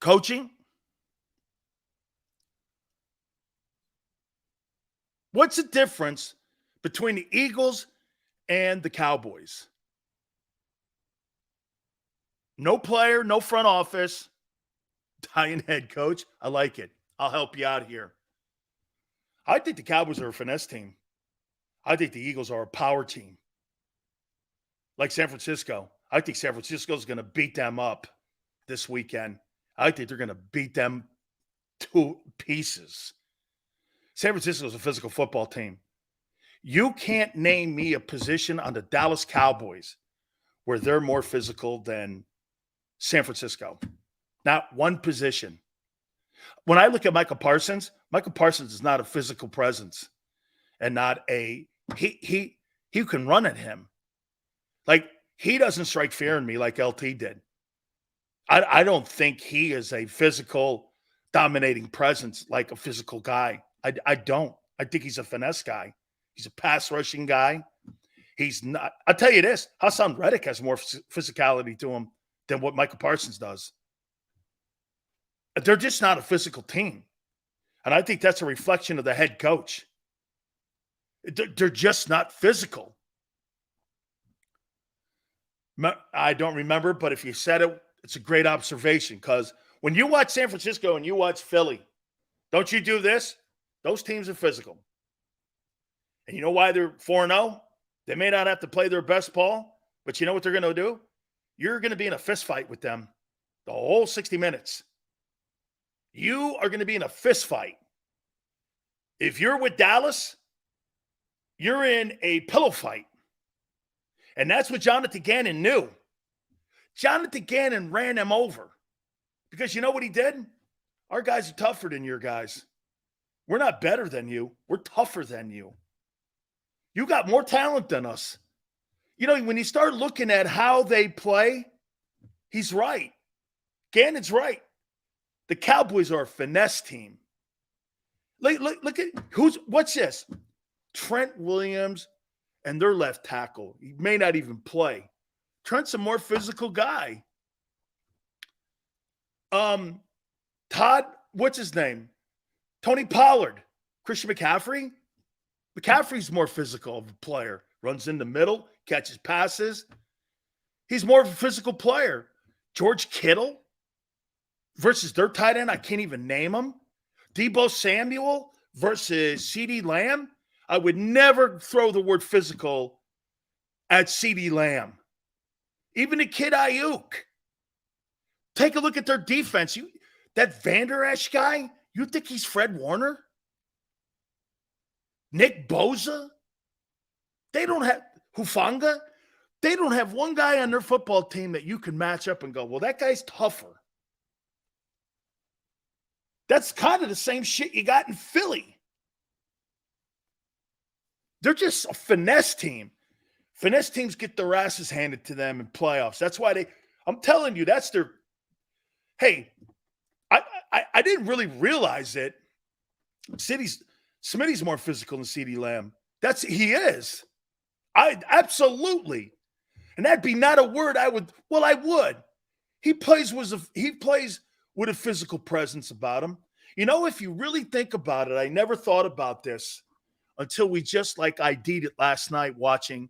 Coaching? What's the difference between the Eagles and the Cowboys? No player, no front office, dying head coach. I like it. I'll help you out here. I think the Cowboys are a finesse team. I think the Eagles are a power team. Like San Francisco. I think San Francisco is going to beat them up this weekend. I think they're going to beat them to pieces. San Francisco is a physical football team. You can't name me a position on the Dallas Cowboys where they're more physical than San Francisco. Not one position. When I look at Michael Parsons is not a physical presence and not a he can run at him. Like, he doesn't strike fear in me like LT did. I don't think he is a physical dominating presence like a physical guy. I don't. I think he's a finesse guy. He's a pass rushing guy. He's not. I'll tell you this. Hassan Reddick has more physicality to him than what Michael Parsons does. They're just not a physical team. And I think that's a reflection of the head coach. They're just not physical. I don't remember, but if you said it, it's a great observation, because when you watch San Francisco and you watch Philly, don't you do this? Those teams are physical. And you know why they're 4-0? They may not have to play their best ball, but you know what they're going to do? You're going to be in a fist fight with them the whole 60 minutes. You are going to be in a fist fight. If you're with Dallas, you're in a pillow fight. And that's what Jonathan Gannon knew. Jonathan Gannon ran him over. Because you know what he did? Our guys are tougher than your guys. We're not better than you. We're tougher than you. You got more talent than us. You know, when you start looking at how they play, he's right. Gannon's right. The Cowboys are a finesse team. Look at what's this? Trent Williams and their left tackle. He may not even play. Trent's a more physical guy. Todd, what's his name? Tony Pollard. Christian McCaffrey. McCaffrey's more physical of a player. Runs in the middle, catches passes. He's more of a physical player. George Kittle versus their tight end, I can't even name him. Deebo Samuel versus CeeDee Lamb. I would never throw the word physical at CeeDee Lamb. Even the kid Ayuk. Take a look at their defense. That Vander Esch guy, you think he's Fred Warner? Nick Bosa? They don't have Hufanga. They don't have one guy on their football team that you can match up and go, well, that guy's tougher. That's kind of the same shit you got in Philly. They're just a finesse team. Finesse teams get their asses handed to them in playoffs. That's why I'm telling you, that's their, hey, I didn't really realize it. Smitty's more physical than CeeDee Lamb. He is. Absolutely. And that'd be not a word I would. He plays with a physical presence about him. You know, if you really think about it, I never thought about this until we just like ID'd it last night watching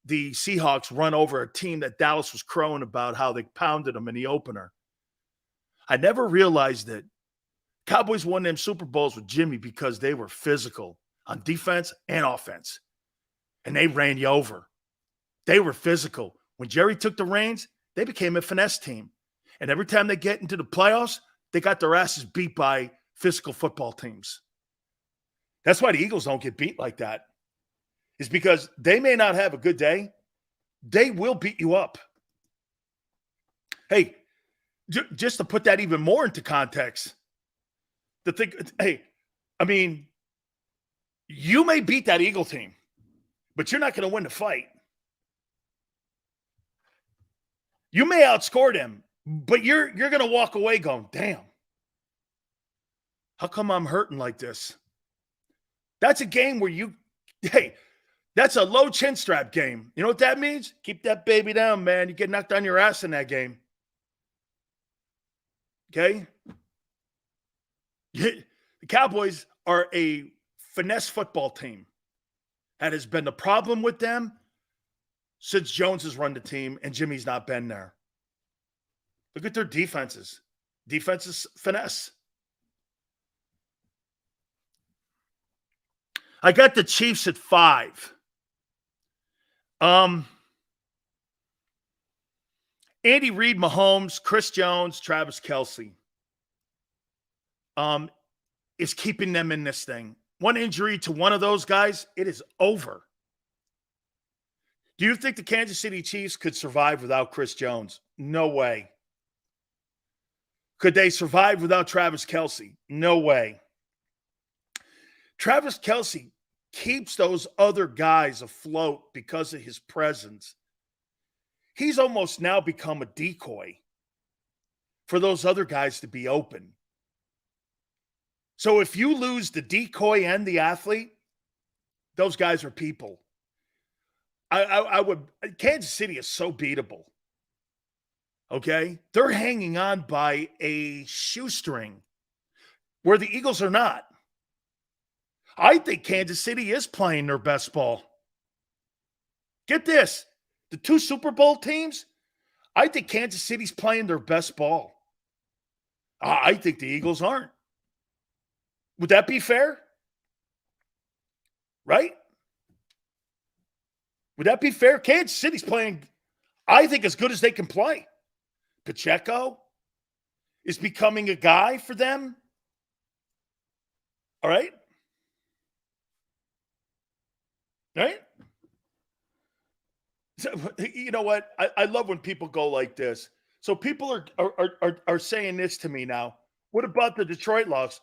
the Seahawks run over a team that Dallas was crowing about how they pounded them in the opener. I never realized that Cowboys won them Super Bowls with Jimmy because they were physical on defense and offense. And they ran you over. They were physical. When Jerry took the reins, they became a finesse team. And every time they get into the playoffs, they got their asses beat by physical football teams. That's why the Eagles don't get beat like that. Is because they may not have a good day. They will beat you up. Hey, just to put that even more into context, you may beat that Eagle team, but you're not going to win the fight. You may outscore them, but you're going to walk away going, damn, how come I'm hurting like this? That's a game where that's a low chin strap game. You know what that means? Keep that baby down, man. You get knocked on your ass in that game. Okay? The Cowboys are a finesse football team. That has been the problem with them since Jones has run the team and Jimmy's not been there. Look at their defenses. Defenses finesse. I got the Chiefs at 5. Andy Reid, Mahomes, Chris Jones, Travis Kelce is keeping them in this thing. One injury to one of those guys, it is over. Do you think the Kansas City Chiefs could survive without Chris Jones? No way. Could they survive without Travis Kelce? No way. Travis Kelce keeps those other guys afloat because of his presence. He's almost now become a decoy for those other guys to be open. So if you lose the decoy and the athlete, those guys are people. I would. Kansas City is so beatable. Okay? They're hanging on by a shoestring where the Eagles are not. I think Kansas City is playing their best ball. Get this. The 2 Super Bowl teams, I think Kansas City's playing their best ball. I think the Eagles aren't. Would that be fair? Right? Would that be fair? Kansas City's playing, I think, as good as they can play. Pacheco is becoming a guy for them. All right? Right? So, you know what? I love when people go like this. So people are saying this to me now. What about the Detroit loss?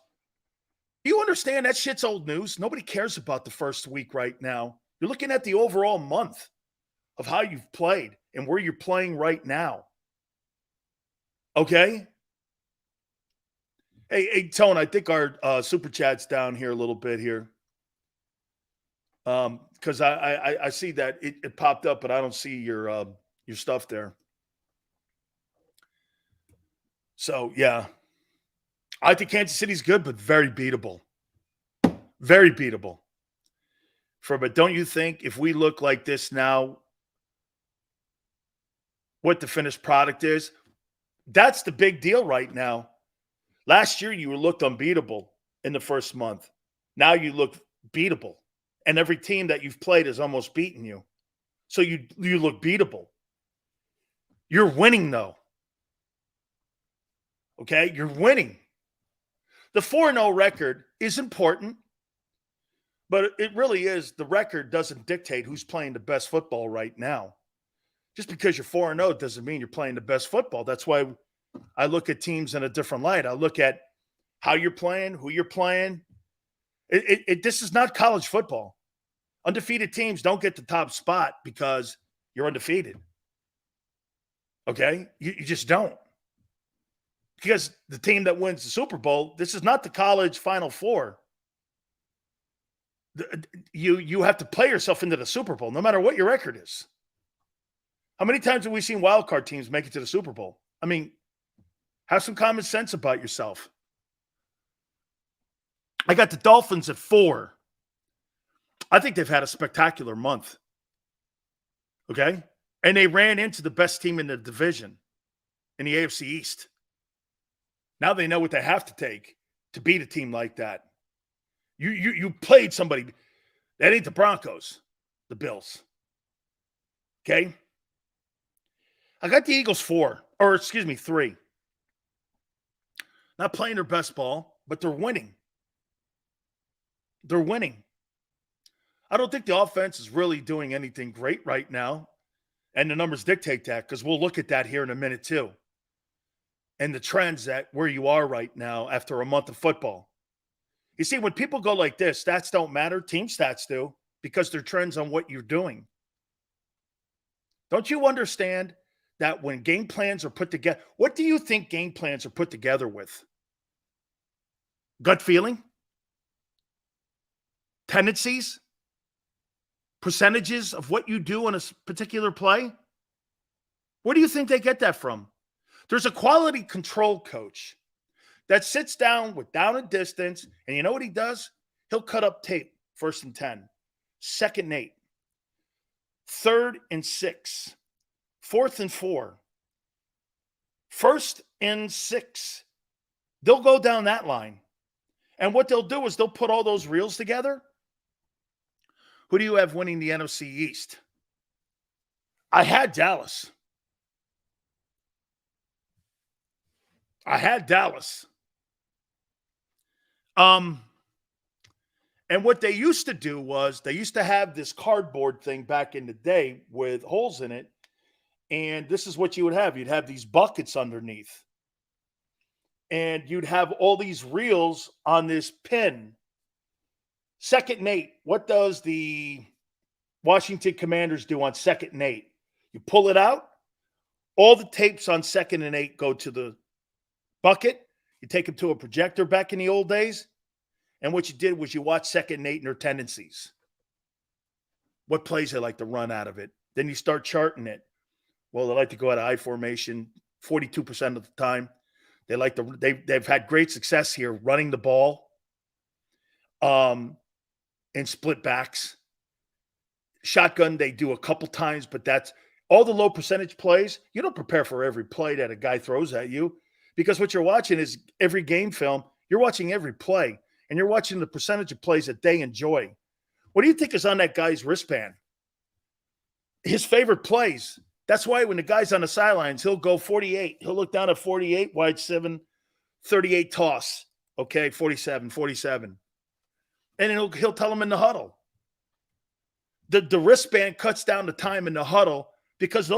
Do you understand that shit's old news? Nobody cares about the first week right now. You're looking at the overall month of how you've played and where you're playing right now. Okay? Hey, Tone, I think our super chat's down here a little bit here. Because I see that it popped up, but I don't see your stuff there. So, yeah. I think Kansas City's good, but very beatable. Very beatable. But don't you think if we look like this now, what the finished product is? That's the big deal right now. Last year, you looked unbeatable in the first month. Now you look beatable. And every team that you've played has almost beaten you. So you look beatable. You're winning, though. Okay? You're winning. The 4-0 record is important, but it really is. The record doesn't dictate who's playing the best football right now. Just because you're 4-0 doesn't mean you're playing the best football. That's why I look at teams in a different light. I look at how you're playing, who you're playing. This is not college football. Undefeated teams don't get the top spot because you're undefeated. Okay? You just don't. Because the team that wins the Super Bowl, this is not the college Final Four. You have to play yourself into the Super Bowl, no matter what your record is. How many times have we seen wildcard teams make it to the Super Bowl? I mean, have some common sense about yourself. I got the Dolphins at 4. I think they've had a spectacular month. Okay? And they ran into the best team in the division in the AFC East. Now they know what they have to take to beat a team like that. You played somebody. That ain't the Broncos, the Bills. Okay? I got the Eagles 3. Not playing their best ball, but they're winning. They're winning. I don't think the offense is really doing anything great right now. And the numbers dictate that because we'll look at that here in a minute too. And the trends at where you are right now after a month of football. You see, when people go like this, stats don't matter. Team stats do because they're trends on what you're doing. Don't you understand that when game plans are put together, what do you think game plans are put together with? Gut feeling? Tendencies? Percentages of what you do in a particular play? Where do you think they get that from? There's a quality control coach that sits down with down and distance, and you know what he does? He'll cut up tape, 1st and 10, 2nd and 8, 3rd and 6, 4th and 4, 1st and 6. They'll go down that line. And what they'll do is they'll put all those reels together. Who do you have winning the NFC East? I had Dallas. And what they used to do was they used to have this cardboard thing back in the day with holes in it. And this is what you would have. You'd have these buckets underneath. And you'd have all these reels on this pin. 2nd and 8. What does the Washington Commanders do on 2nd and 8? You pull it out. All the tapes on 2nd and 8 go to the bucket. You take them to a projector back in the old days. And what you did was you watch 2nd and 8 and their tendencies. What plays they like to run out of it. Then you start charting it. Well, they like to go out of I formation 42% of the time. They've had great success here running the ball in split backs. Shotgun, they do a couple times, but that's all the low percentage plays. You don't prepare for every play that a guy throws at you because what you're watching is every game film. You're watching every play, and you're watching the percentage of plays that they enjoy. What do you think is on that guy's wristband? His favorite plays. That's why when the guy's on the sidelines, he'll go 48. He'll look down at 48, wide 7, 38 toss. Okay, 47. And then he'll tell him in the huddle. The wristband cuts down the time in the huddle because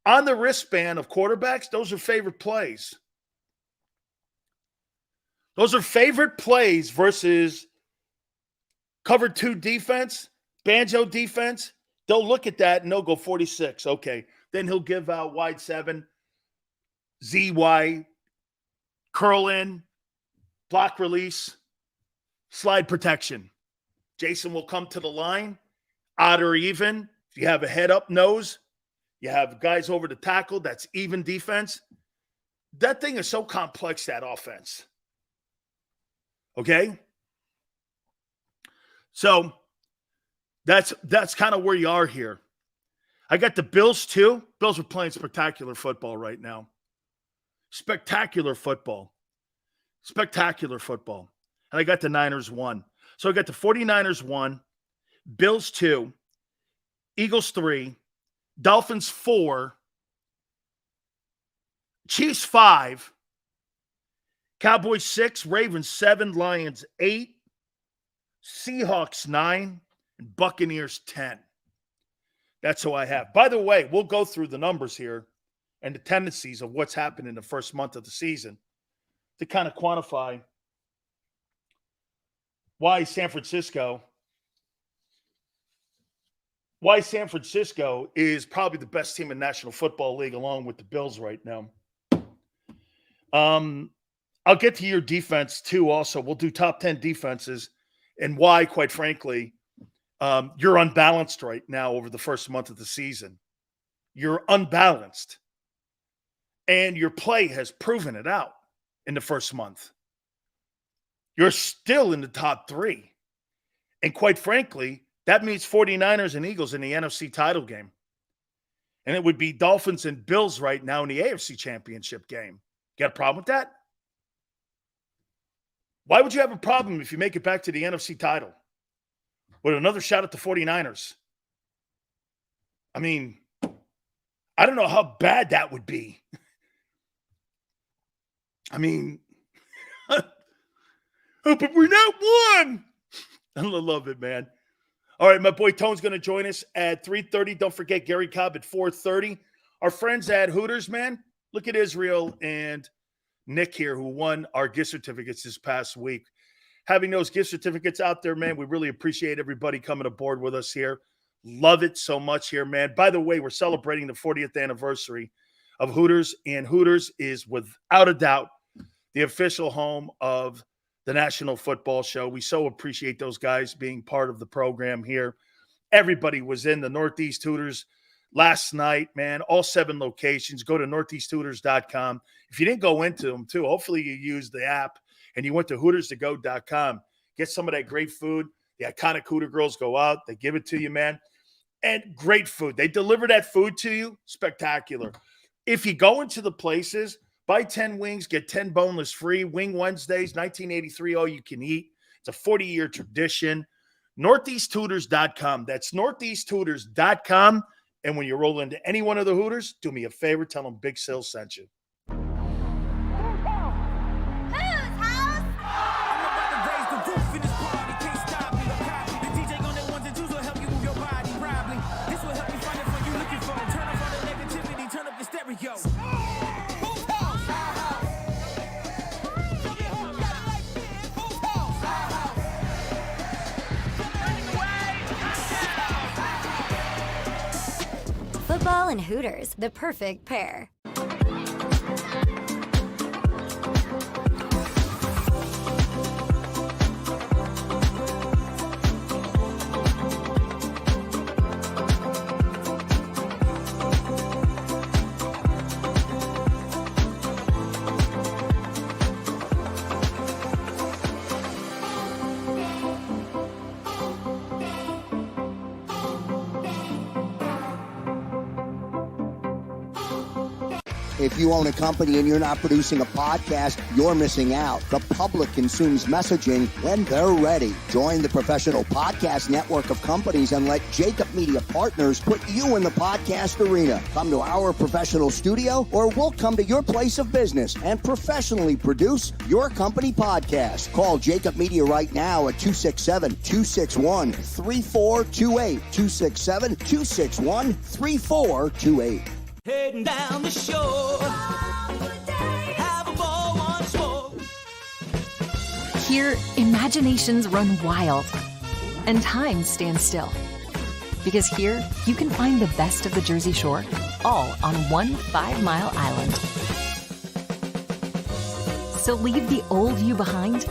on the wristband of quarterbacks, those are favorite plays. Those are favorite plays versus cover 2 defense, banjo defense. They'll look at that and they'll go 46. Okay. Then he'll give out wide 7, ZY, curl in, block release, slide protection. Jason will come to the line, odd or even. If you have a head up nose, you have guys over the tackle, that's even defense. That thing is so complex, that offense. Okay? So that's kind of where you are here. I got the Bills too. Bills are playing spectacular football right now. Spectacular football. And I got the Niners 1. So I got the 49ers 1, Bills 2, Eagles 3, Dolphins 4, Chiefs 5, Cowboys 6, Ravens 7, Lions 8, Seahawks 9, and Buccaneers 10. That's who I have. By the way, we'll go through the numbers here and the tendencies of what's happened in the first month of the season to kind of quantify why San Francisco is probably the best team in National Football League along with the Bills right now. I'll get to your defense too also. We'll do top 10 defenses and why, quite frankly, you're unbalanced right now over the first month of the season. You're unbalanced. And your play has proven it out in the first month. You're still in the top 3. And quite frankly, that means 49ers and Eagles in the NFC title game. And it would be Dolphins and Bills right now in the AFC championship game. Got a problem with that? Why would you have a problem if you make it back to the NFC title? With another shot at the 49ers. I mean, I don't know how bad that would be. I mean, but we're not one. I love it, man. All right, my boy Tone's going to join us at 3:30. Don't forget Gary Cobb at 4:30. Our friends at Hooters, man. Look at Israel and Nick here who won our gift certificates this past week. Having those gift certificates out there, man, we really appreciate everybody coming aboard with us here. Love it so much here, man. By the way, we're celebrating the 40th anniversary of Hooters, and Hooters is without a doubt the official home of the National Football Show. We so appreciate those guys being part of the program here. Everybody was in the Northeast Hooters last night, man. All 7 locations. Go to northeasthooters.com. If you didn't go into them, too, hopefully you used the app and you went to hooterstogo.com. get some of that great food. The iconic Hooter girls go out. They give it to you, man. And great food. They deliver that food to you. Spectacular. If you go into the places, buy 10 wings, get 10 boneless free. Wing Wednesdays, 1983, all you can eat. It's a 40-year tradition. NortheastHooters.com. That's NortheastHooters.com. And when you roll into any one of the Hooters, do me a favor, tell them Big Sil sent you. Football and Hooters, the perfect pair. If you own a company and you're not producing a podcast, you're missing out. The public consumes messaging when they're ready. Join the professional podcast network of companies and let JAKIB Media Partners put you in the podcast arena. Come to our professional studio or we'll come to your place of business and professionally produce your company podcast. Call JAKIB Media right now at 267-261-3428. 267-261-3428. Heading down the shore, have a ball once more. Here, imaginations run wild and time stands still. Because here, you can find the best of the Jersey Shore, all on one 5-mile island. So leave the old you behind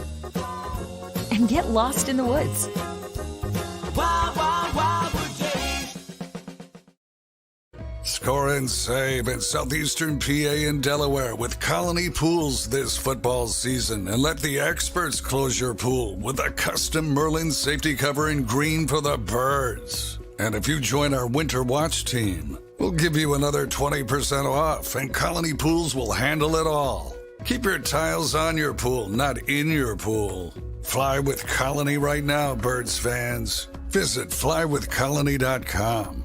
and get lost in the woods. Wild, wild, wildwood days. Score and save in southeastern PA and Delaware with Colony Pools this football season, and let the experts close your pool with a custom Merlin safety cover in green for the birds. And if you join our Winter Watch team, we'll give you another 20% off, and Colony Pools will handle it all. Keep your tiles on your pool, not in your pool. Fly with Colony right now, Birds fans. Visit flywithcolony.com.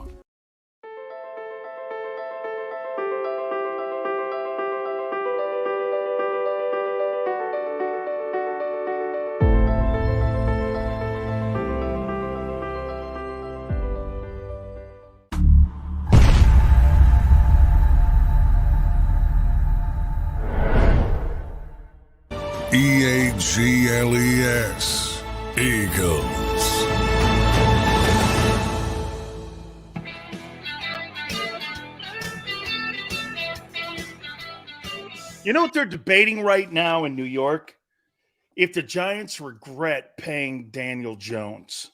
EAGLES, Eagles. You know what they're debating right now in New York? If the Giants regret paying Daniel Jones.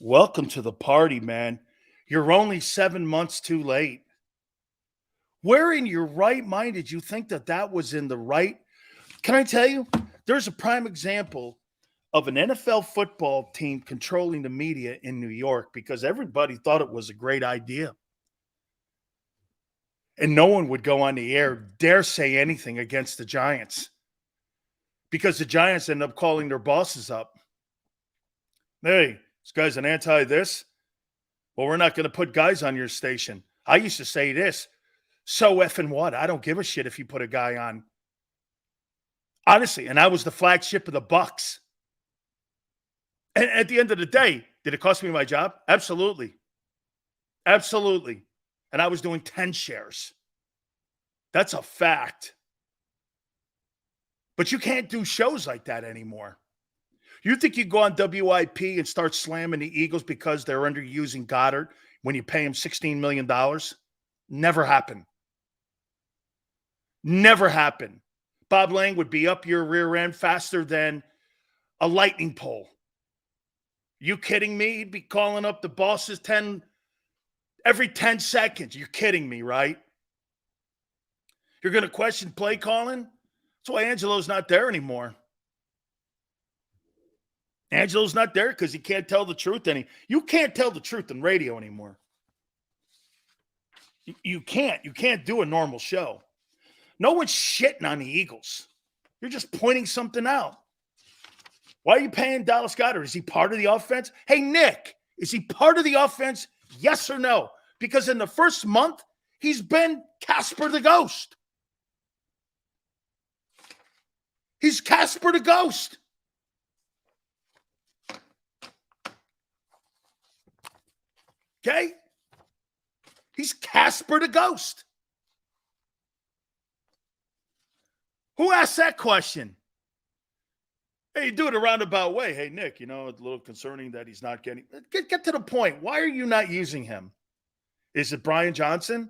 Welcome to the party, man. You're only 7 months too late. Where in your right mind did you think that was in the right? Can I tell you, there's a prime example of an NFL football team controlling the media in New York because everybody thought it was a great idea. And no one would go on the air, dare say anything against the Giants because the Giants end up calling their bosses up. Hey, this guy's an anti-this. Well, we're not going to put guys on your station. I used to say this. So effing what? I don't give a shit if you put a guy on. Honestly, and I was the flagship of the Bucs. And at the end of the day, did it cost me my job? Absolutely. Absolutely. And I was doing 10 shares. That's a fact. But you can't do shows like that anymore. You think you go on WIP and start slamming the Eagles because they're underusing Goddard when you pay him $16 million? Never happened. Never happened. Bob Lang would be up your rear end faster than a lightning pole. You kidding me? He'd be calling up the bosses every 10 seconds. You're kidding me, right? You're going to question play calling? That's why Angelo's not there anymore. Angelo's not there because he can't tell the truth. You can't tell the truth in radio anymore. You can't. You can't do a normal show. No one's shitting on the Eagles. You're just pointing something out. Why are you paying Dallas Goedert? Is he part of the offense? Hey, Nick, is he part of the offense? Yes or no? Because in the first month, he's been Casper the Ghost. He's Casper the Ghost. Okay? He's Casper the Ghost. Who asked that question? Hey, you do it a roundabout way. Hey, Nick, it's a little concerning that he's not getting – get to the point. Why are you not using him? Is it Brian Johnson?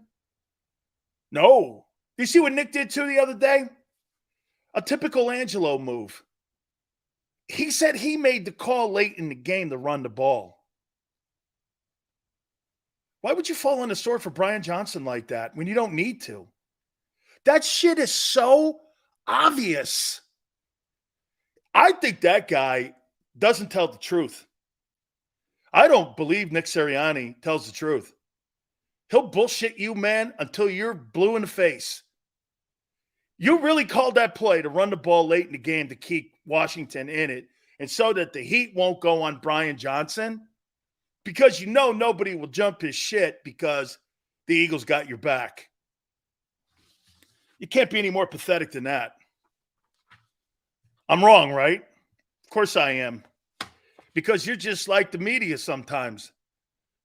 No. You see what Nick did too the other day? A typical Angelo move. He said he made the call late in the game to run the ball. Why would you fall on the sword for Brian Johnson like that when you don't need to? That shit is so obvious. I think that guy doesn't tell the truth. I don't believe Nick Sirianni tells the truth. He'll bullshit you, man, until you're blue in the face. You really called that play to run the ball late in the game to keep Washington in it and so that the heat won't go on Brian Johnson because nobody will jump his shit because the Eagles got your back. You can't be any more pathetic than that. I'm wrong, right? Of course I am. Because you're just like the media sometimes.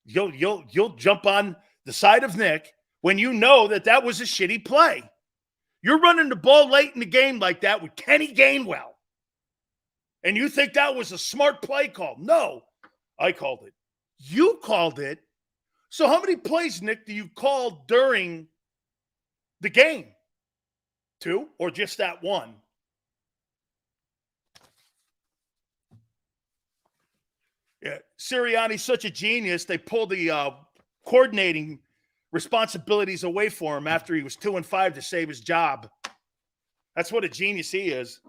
You'll jump on the side of Nick when you know that was a shitty play. You're running the ball late in the game like that with Kenny Gainwell. And you think that was a smart play call. No, I called it. You called it. So how many plays, Nick, do you call during the game? 2 or just that one? Yeah, Sirianni's such a genius. They pulled the coordinating responsibilities away for him after he was 2-5 to save his job. That's what a genius he is.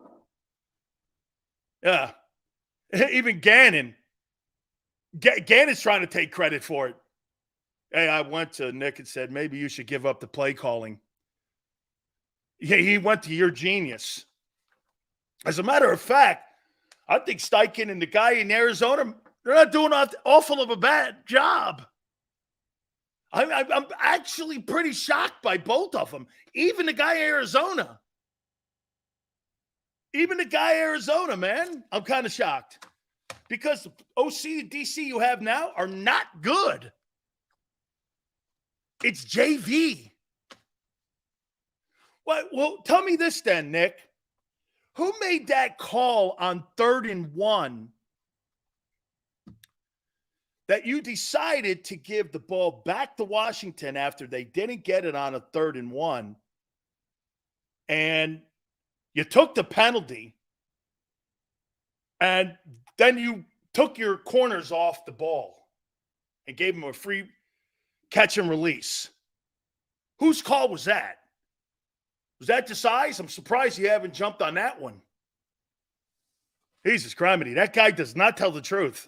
Yeah. Even Gannon. Gannon's trying to take credit for it. Hey, I went to Nick and said, maybe you should give up the play calling. Yeah, he went to your genius. As a matter of fact, I think Steichen and the guy in Arizona, they're not doing awful of a bad job. I'm actually pretty shocked by both of them. Even the guy in Arizona. Man. I'm kind of shocked. Because the OC and DC you have now are not good. It's JV. Well, tell me this then, Nick. Who made that call on 3rd and 1 that you decided to give the ball back to Washington after they didn't get it on a 3rd and 1, and you took the penalty, and then you took your corners off the ball and gave them a free catch and release? Whose call was that? Was that Desai's? I'm surprised you haven't jumped on that one. Jesus criminy. That guy does not tell the truth.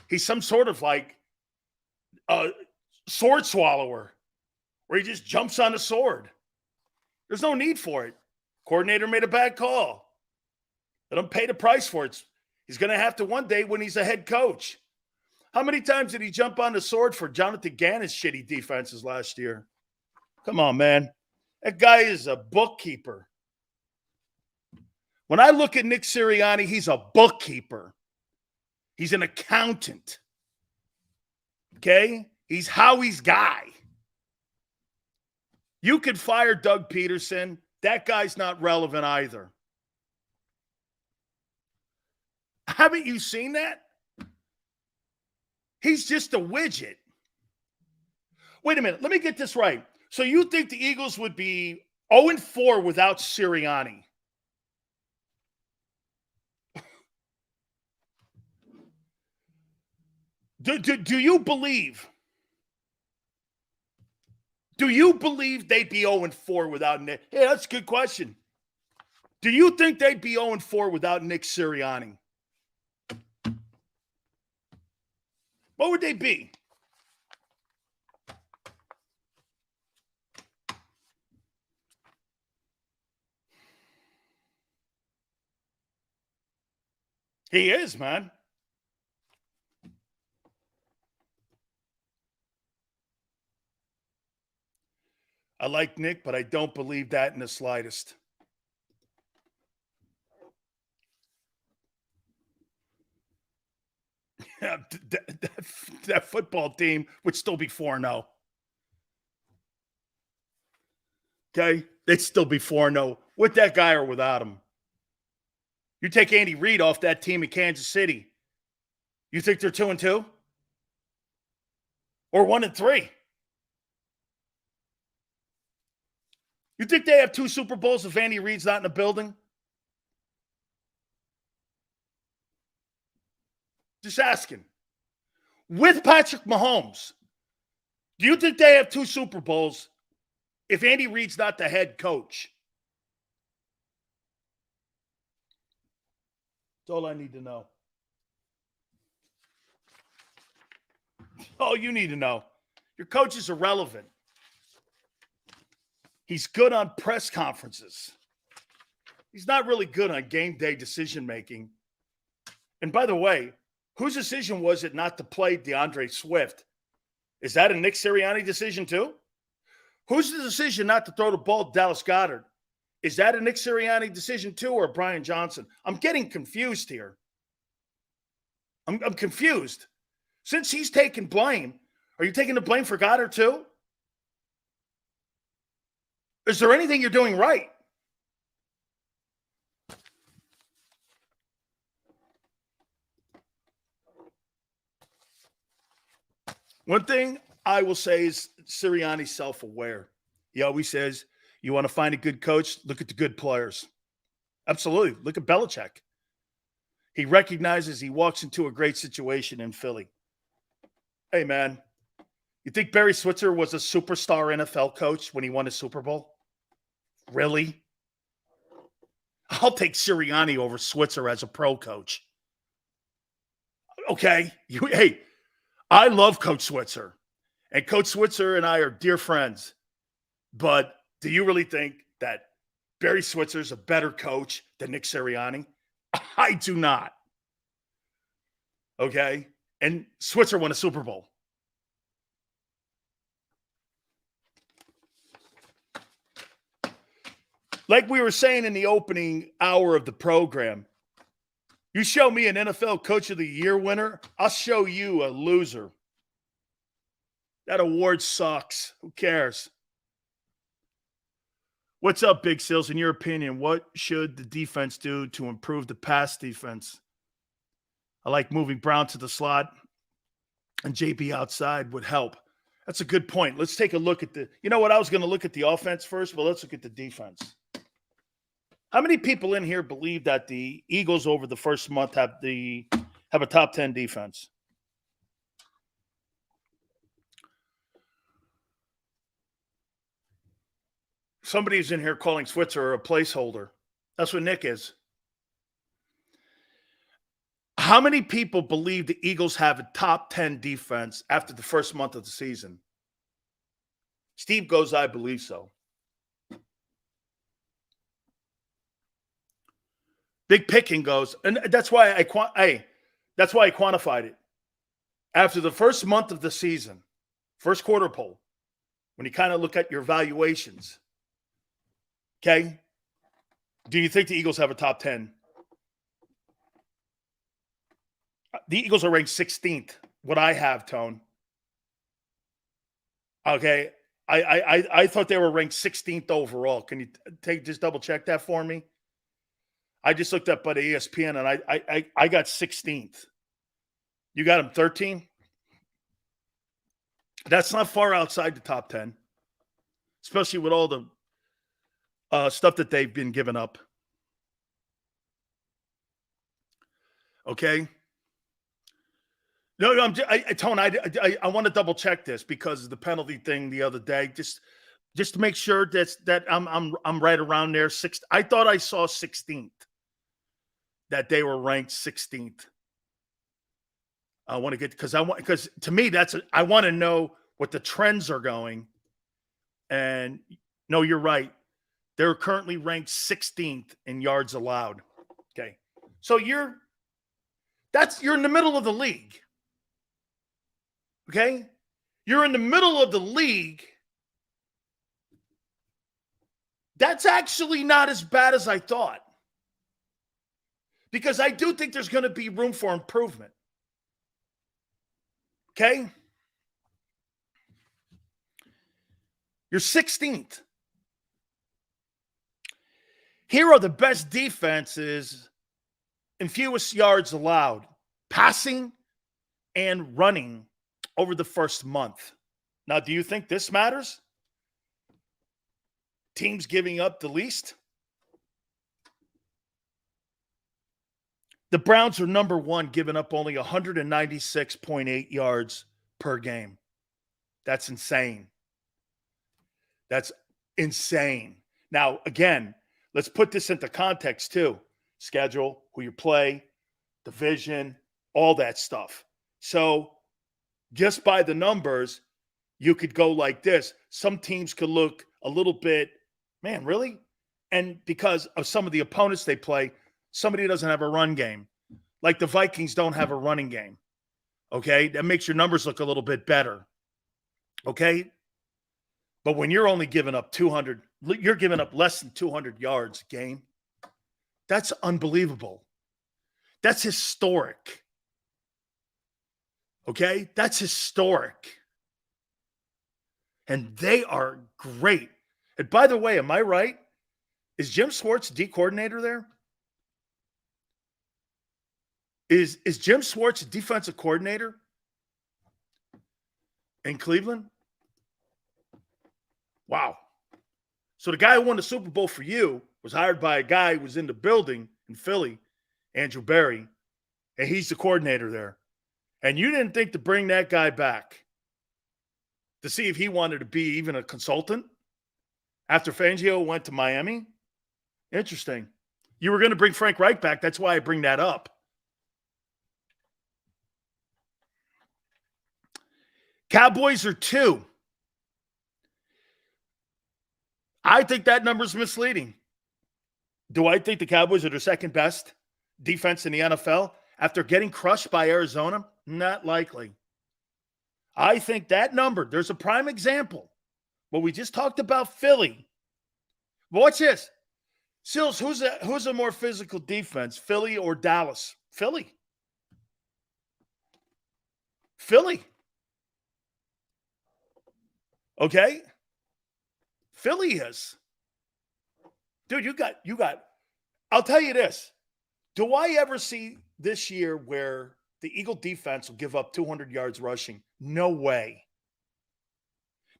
He's some sort of like sword swallower where he just jumps on a sword. There's no need for it. Coordinator made a bad call. Let him pay the price for it. He's going to have to one day when he's a head coach. How many times did he jump on the sword for Jonathan Gannon's shitty defenses last year? Come on, man. That guy is a bookkeeper. When I look at Nick Sirianni, he's a bookkeeper. He's an accountant. Okay? He's Howie's guy. You could fire Doug Peterson. That guy's not relevant either. Haven't you seen that? He's just a widget. Wait a minute. Let me get this right. So you think the Eagles would be 0-4 without Sirianni? Do you believe? Do you believe they'd be 0-4 without Nick? Yeah, that's a good question. Do you think they'd be 0-4 without Nick Sirianni? What would they be? He is, man. I like Nick, but I don't believe that in the slightest. that football team would still be 4-0. Okay? They'd still be 4-0 with that guy or without him. You take Andy Reid off that team in Kansas City, you think they're 2-2? Or 1-3? You think they have 2 Super Bowls if Andy Reid's not in the building? Just asking. With Patrick Mahomes, do you think they have 2 Super Bowls if Andy Reid's not the head coach? That's all I need to know. All you need to know. Your coach is irrelevant. He's good on press conferences. He's not really good on game day decision-making. And by the way, whose decision was it not to play DeAndre Swift? Is that a Nick Sirianni decision too? Who's the decision not to throw the ball to Dallas Goedert? Is that a Nick Sirianni decision too, or Brian Johnson? I'm getting confused here. I'm confused. Since he's taking blame, are you taking the blame for Goddard too? Is there anything you're doing right? One thing I will say is Sirianni's self-aware. He always says, you want to find a good coach, look at the good players. Absolutely. Look at Belichick. He recognizes he walks into a great situation in Philly. Hey, man, you think Barry Switzer was a superstar NFL coach when he won a Super Bowl? Really? I'll take Sirianni over Switzer as a pro coach. Okay. Hey, I love Coach Switzer. And Coach Switzer and I are dear friends. But do you really think that Barry Switzer's a better coach than Nick Sirianni? I do not. Okay? And Switzer won a Super Bowl. Like we were saying in the opening hour of the program, you show me an NFL Coach of the Year winner, I'll show you a loser. That award sucks. Who cares? What's up, Big Sills? In your opinion, what should the defense do to improve the pass defense? I like moving Brown to the slot and JB outside would help. That's a good point. Let's take a look at you know what? I was going to look at the offense first, but let's look at the defense. How many people in here believe that the Eagles over the first month have a top 10 defense? Somebody's in here calling Switzer a placeholder. That's what Nick is. How many people believe the Eagles have a top 10 defense after the first month of the season? Steve goes, I believe so. Big Picking goes, and that's why I quantified it. After the first month of the season, first quarter poll, when you kind of look at your valuations, okay, do you think the Eagles have a top 10? The Eagles are ranked 16th. What I have, Tone. Okay, I thought they were ranked 16th overall. Can you just double check that for me? I just looked up at ESPN and I got 16th. You got them 13? That's not far outside the top 10, especially with all the stuff that they've been giving up. Okay. No, Tone, I want to double check this because of the penalty thing the other day. Just to make sure that I'm right around there. I thought I saw 16th. That they were ranked 16th. I want to get because to me I want to know what the trends are going. And no, you're right. They're currently ranked 16th in yards allowed. Okay. So you're in the middle of the league. Okay? You're in the middle of the league. That's actually not as bad as I thought. Because I do think there's going to be room for improvement. Okay? You're 16th. Here are the best defenses in fewest yards allowed, passing and running over the first month. Now, do you think this matters? Teams giving up the least? The Browns are number one, giving up only 196.8 yards per game. That's insane. That's insane. Now, again, let's put this into context too. Schedule, who you play, division, all that stuff. So just by the numbers, you could go like this. Some teams could look a little bit, man, really? And because of some of the opponents they play, somebody doesn't have a run game. Like the Vikings don't have a running game. Okay? That makes your numbers look a little bit better. Okay? But when you're only giving up 200, you're giving up less than 200 yards a game. That's unbelievable. That's historic. Okay? That's historic. And they are great. And by the way, am I right? Is Jim Schwartz D coordinator there? Is Jim Schwartz a defensive coordinator in Cleveland? Wow. So the guy who won the Super Bowl for you was hired by a guy who was in the building in Philly, Andrew Berry, and he's the coordinator there. And you didn't think to bring that guy back to see if he wanted to be even a consultant after Fangio went to Miami? Interesting. You were going to bring Frank Reich back. That's why I bring that up. Cowboys are 2. I think that number's misleading. Do I think the Cowboys are the second best defense in the NFL after getting crushed by Arizona? Not likely. I think that number, there's a prime example. Well, we just talked about Philly. Watch this. Sills, who's a more physical defense, Philly or Dallas? Philly. Philly. Okay? Philly is. Dude, you got, I'll tell you this. Do I ever see this year where the Eagle defense will give up 200 yards rushing? No way.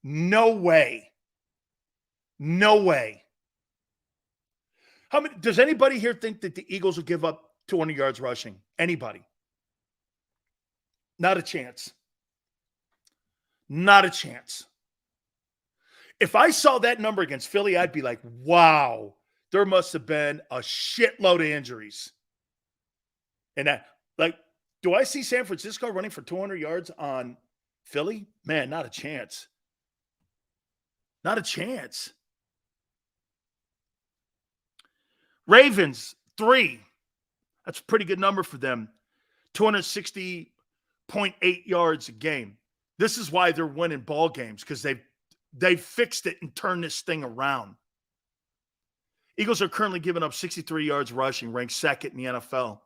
No way. No way. How many, does anybody here think that the Eagles will give up 200 yards rushing? Anybody? Not a chance. Not a chance. If I saw that number against Philly, I'd be like, wow, there must have been a shitload of injuries. And that, like, do I see San Francisco running for 200 yards on Philly? Man, not a chance. Not a chance. Ravens, 3. That's a pretty good number for them. 260.8 yards a game. This is why they're winning ball games, because they've fixed it and turned this thing around. Eagles are currently giving up 63 yards rushing, ranked second in the NFL.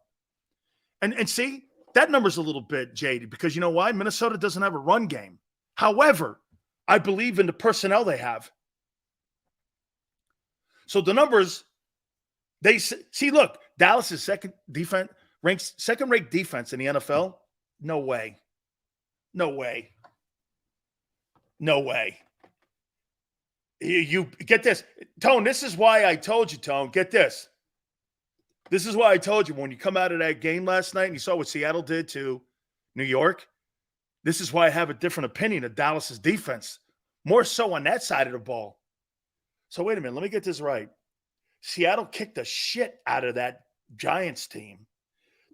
And see, that number's a little bit jaded because you know why? Minnesota doesn't have a run game. However, I believe in the personnel they have. So the numbers, they see, look, Dallas is ranks second-rate defense in the NFL. No way. No way. No way. You get this. Tone, this is why I told you, Tone, get this. This is why I told you when you come out of that game last night and you saw what Seattle did to New York, this is why I have a different opinion of Dallas's defense, more so on that side of the ball. So wait a minute, let me get this right. Seattle kicked the shit out of that Giants team.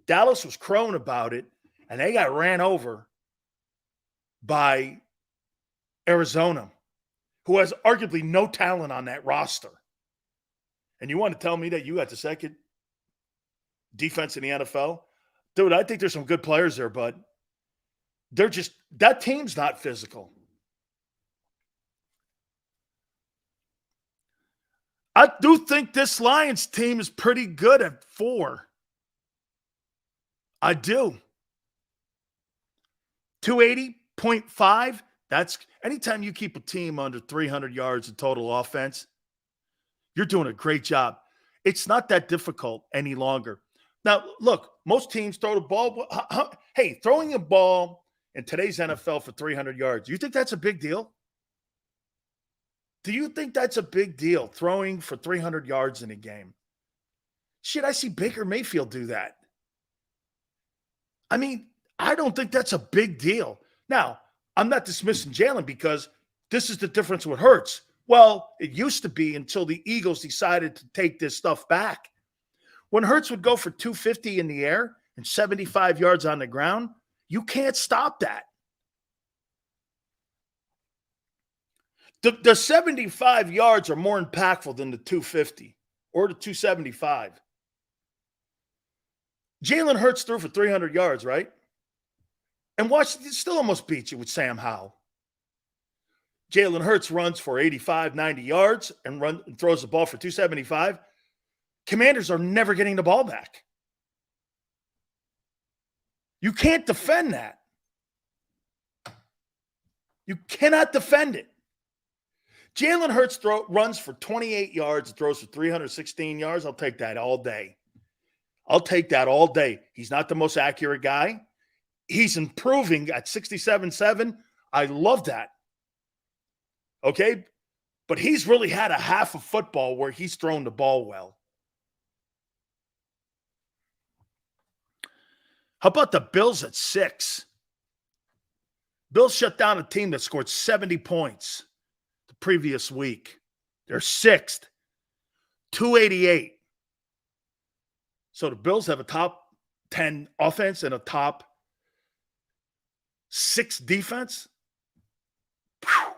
Dallas was crowing about it, and they got ran over by Arizona, who has arguably no talent on that roster. And you want to tell me that you got the second defense in the NFL? Dude, I think there's some good players there, but they're just – that team's not physical. I do think this Lions team is pretty good at 4. I do. 280.5, that's – anytime you keep a team under 300 yards of total offense, you're doing a great job. It's not that difficult any longer. Now, look, most teams throw the ball. Hey, throwing a ball in today's NFL for 300 yards, do you think that's a big deal? Do you think that's a big deal, throwing for 300 yards in a game? Shit, I see Baker Mayfield do that. I mean, I don't think that's a big deal. Now, I'm not dismissing Jalen because this is the difference with Hurts. Well, it used to be until the Eagles decided to take this stuff back. When Hurts would go for 250 in the air and 75 yards on the ground, you can't stop that. The 75 yards are more impactful than the 250 or the 275. Jalen Hurts threw for 300 yards, right? And Washington still almost beat you with Sam Howell. Jalen Hurts runs for 85, 90 yards and throws the ball for 275. Commanders are never getting the ball back. You can't defend that. You cannot defend it. Jalen Hurts runs for 28 yards, throws for 316 yards. I'll take that all day. I'll take that all day. He's not the most accurate guy. He's improving at 67.7. I love that. Okay? But he's really had a half of football where he's thrown the ball well. How about the Bills at 6? Bills shut down a team that scored 70 points the previous week. They're 6th, 288. So the Bills have a top 10 offense and a top 6 defense. Whew.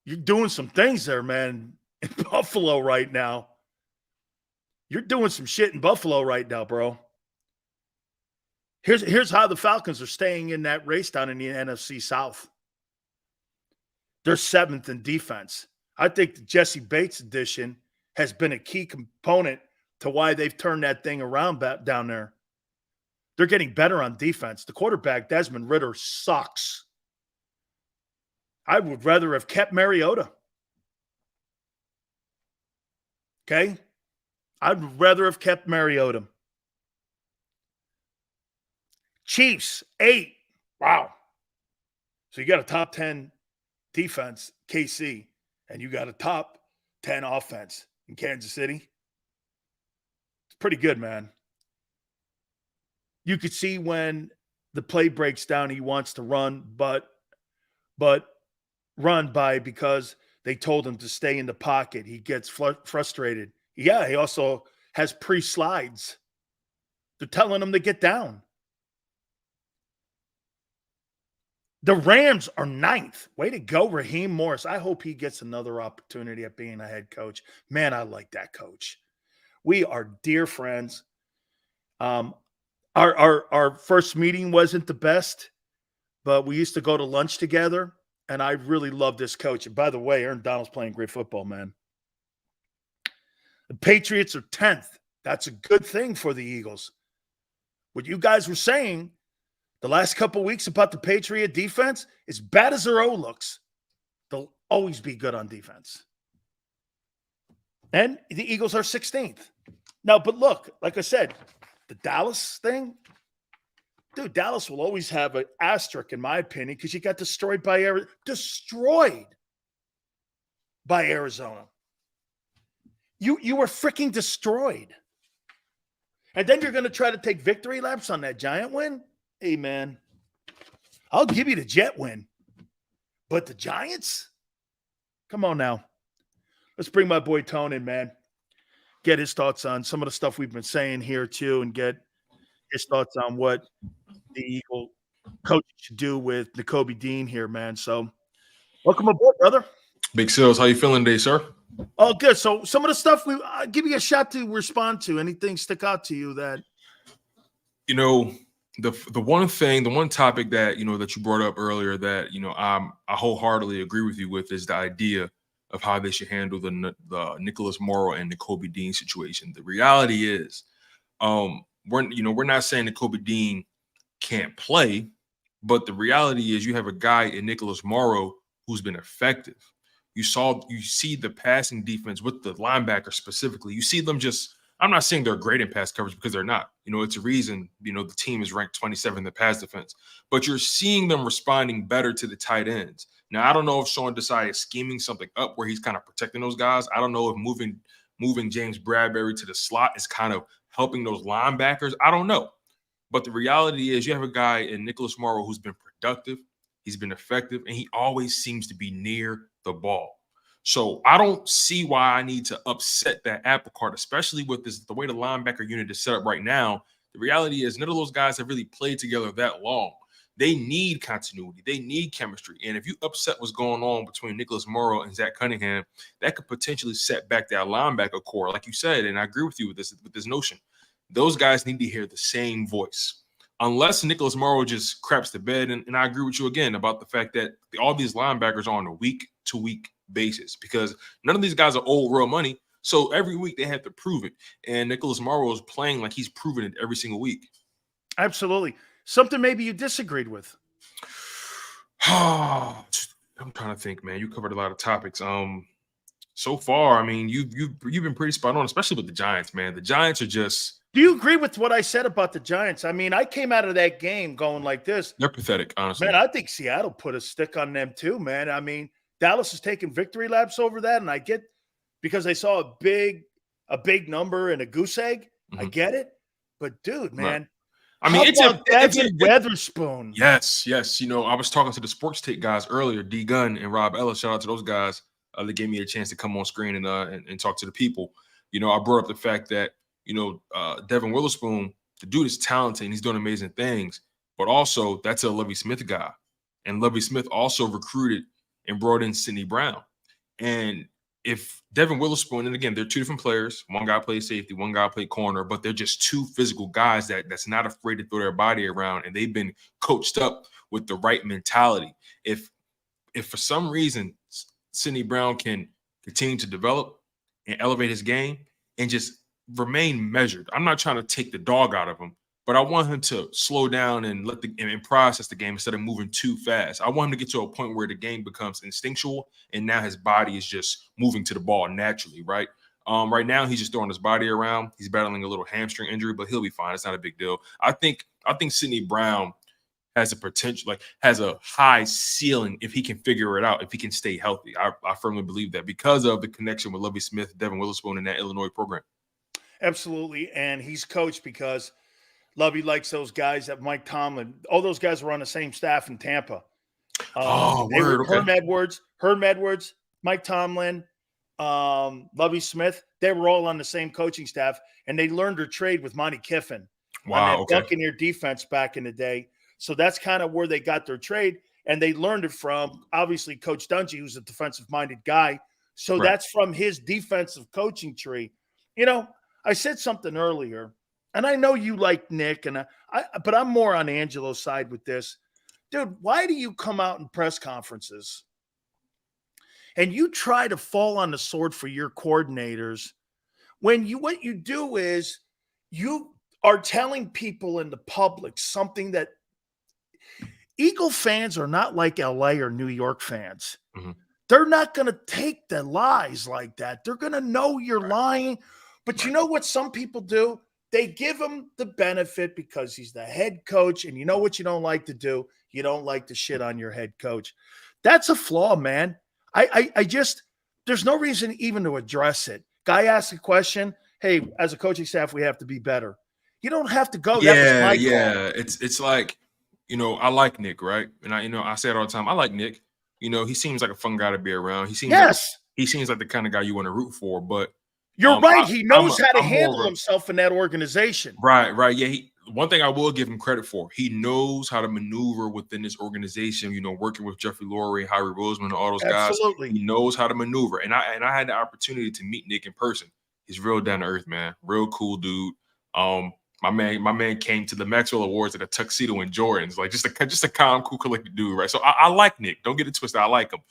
You're doing some things there, man, in Buffalo right now. You're doing some shit in Buffalo right now, bro. Here's how the Falcons are staying in that race down in the NFC South. They're 7th in defense. I think the Jesse Bates addition has been a key component to why they've turned that thing around down there. They're getting better on defense. The quarterback, Desmond Ridder, sucks. I would rather have kept Mariota. Okay? I'd rather have kept Mariota. Chiefs, 8. Wow. So you got a top 10 defense, KC, and you got a top 10 offense in Kansas City. It's pretty good, man. You could see when the play breaks down, he wants to run, but run by because they told him to stay in the pocket. He gets frustrated. Yeah, he also has pre-slides. They're telling him to get down. The Rams are 9th. Way to go, Raheem Morris. I hope he gets another opportunity at being a head coach. Man, I like that coach. We are dear friends. Our first meeting wasn't the best, but we used to go to lunch together, and I really love this coach. And by the way, Aaron Donald's playing great football, man. The Patriots are 10th. That's a good thing for the Eagles. What you guys were saying the last couple of weeks about the Patriot defense, as bad as their O looks, they'll always be good on defense. And the Eagles are 16th. Now, but look, like I said, the Dallas thing, dude, Dallas will always have an asterisk, in my opinion, because you got destroyed by Arizona. You were freaking destroyed. And then you're going to try to take victory laps on that Giant win? Hey, man, I'll give you the Jet win. But the Giants? Come on now. Let's bring my boy Tone in, man. Get his thoughts on some of the stuff we've been saying here, too, and get his thoughts on what the Eagle coach should do with Nakobe Dean here, man. So welcome aboard, brother. Big Sales, how you feeling today, sir? Oh, good. So some of the stuff give you a shot to respond to. Anything stick out to you that the one topic that that you brought up earlier that I wholeheartly agree with you with is the idea of how they should handle the Nicholas Morrow and Nakobe Dean situation. The reality is, we're not saying Nakobe Dean can't play, but the reality is you have a guy in Nicholas Morrow who's been effective. You see the passing defense with the linebacker specifically. You see them just. I'm not saying they're great in pass coverage because they're not. It's a reason, the team is ranked 27 in the pass defense. But you're seeing them responding better to the tight ends. Now, I don't know if Sean Desai is scheming something up where he's kind of protecting those guys. I don't know if moving James Bradbury to the slot is kind of helping those linebackers. I don't know. But the reality is you have a guy in Nicholas Morrow who's been productive, he's been effective, and he always seems to be near the ball. So I don't see why I need to upset that apple cart, especially with the way the linebacker unit is set up right now. The reality is none of those guys have really played together that long. They need continuity. They need chemistry. And if you upset what's going on between Nicholas Morrow and Zach Cunningham, that could potentially set back that linebacker core, like you said. And I agree with you with this notion. Those guys need to hear the same voice. Unless Nicholas Morrow just craps the bed. And I agree with you again about the fact that all these linebackers are on a week-to-week basis because none of these guys are old real money. So every week they have to prove it. And Nicholas Morrow is playing like he's proven it every single week. Absolutely. Something maybe you disagreed with. I'm trying to think, man. You covered a lot of topics. So far, I mean, you've been pretty spot on, especially with the Giants, man. The Giants are just. Do you agree with what I said about the Giants? I mean, I came out of that game going like this. They're pathetic, honestly. Man, I think Seattle put a stick on them too, man. I mean, Dallas is taking victory laps over that, and I get because they saw a big number and a goose egg. I get it, but dude, man, right. I mean, it's a Weatherspoon. Yes. I was talking to the Sports Take guys earlier, D Gunn and Rob Ellis. Shout out to those guys. They gave me a chance to come on screen and talk to the people. I brought up the fact that Devin Witherspoon, the dude is talented and he's doing amazing things, but also that's a Lovie Smith guy, and Lovie Smith also recruited and brought in Sidney Brown. And if Devin Witherspoon, and again, they're two different players. One guy plays safety, one guy played corner, but they're just two physical guys that's not afraid to throw their body around, and they've been coached up with the right mentality. If for some reason Sidney Brown can continue to develop and elevate his game and just remain measured, I'm not trying to take the dog out of him, but I want him to slow down and and process the game instead of moving too fast. I want him to get to a point where the game becomes instinctual, and now his body is just moving to the ball naturally, right? Right now, he's just throwing his body around. He's battling a little hamstring injury, but he'll be fine. It's not a big deal. I think Sidney Brown has a potential, has a high ceiling if he can figure it out, if he can stay healthy. I firmly believe that because of the connection with Lovie Smith, Devin Witherspoon, and that Illinois program. Absolutely, and he's coached because Lovey likes those guys that Mike Tomlin. All those guys were on the same staff in Tampa. Word, okay. Herm Edwards, Mike Tomlin, Lovie Smith. They were all on the same coaching staff, and they learned their trade with Monty Kiffin on that Buccaneer defense back in the day. So that's kind of where they got their trade, and they learned it from, obviously, Coach Dungy, who's a defensive-minded guy. So That's from his defensive coaching tree. I said something earlier, and I know you like Nick, but I'm more on Angelo's side with this. Dude, why do you come out in press conferences and you try to fall on the sword for your coordinators when what you do is you are telling people in the public something that Eagle fans are not like LA or New York fans. Mm-hmm. They're not going to take the lies like that. They're going to know you're lying. But you know what some people do? They give him the benefit because he's the head coach. And you know what you don't like to do? You don't like to shit on your head coach. That's a flaw, man. I just, there's no reason even to address it. Guy asks a question. Hey, as a coaching staff, we have to be better. You don't have to go. Call. It's like, I like Nick, right? And I say it all the time. I like Nick. He seems like a fun guy to be around. He seems like the kind of guy you want to root for, but you're right. He knows how to handle himself in that organization. Right. Yeah. one thing I will give him credit for, he knows how to maneuver within this organization, working with Jeffrey Lurie, Howie Roseman, and all those guys. Absolutely. He knows how to maneuver. And I had the opportunity to meet Nick in person. He's real down to earth, man. Real cool dude. My man came to the Maxwell Awards in a tuxedo and Jordans, like just a calm, cool, collected dude, right? So I like Nick. Don't get it twisted. I like him.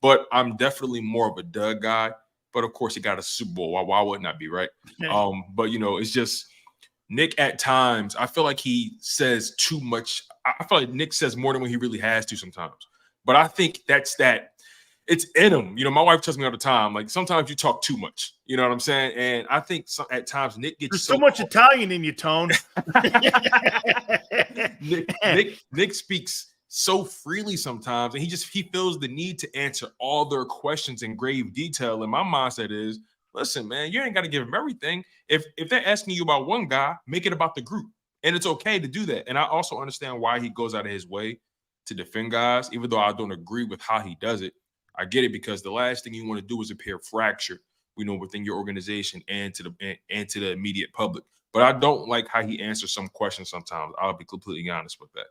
But I'm definitely more of a Doug guy. But of course, he got a Super Bowl. Why wouldn't I be, right? Yeah. But it's just Nick at times, I feel like he says too much. I feel like Nick says more than when he really has to sometimes. But I think it's in him. My wife tells me all the time, like, sometimes you talk too much. You know what I'm saying? And I think at times Nick gets There's so much Italian in your tone. Nick speaks so freely sometimes, and he feels the need to answer all their questions in grave detail. And my mindset is, listen, man, you ain't got to give them everything. If they're asking you about one guy, make it about the group. And it's okay to do that. And I also understand why he goes out of his way to defend guys, even though I don't agree with how he does it. I get it, because the last thing you want to do is appear fractured, within your organization and to the immediate public. But I don't like how he answers some questions sometimes. I'll be completely honest with that.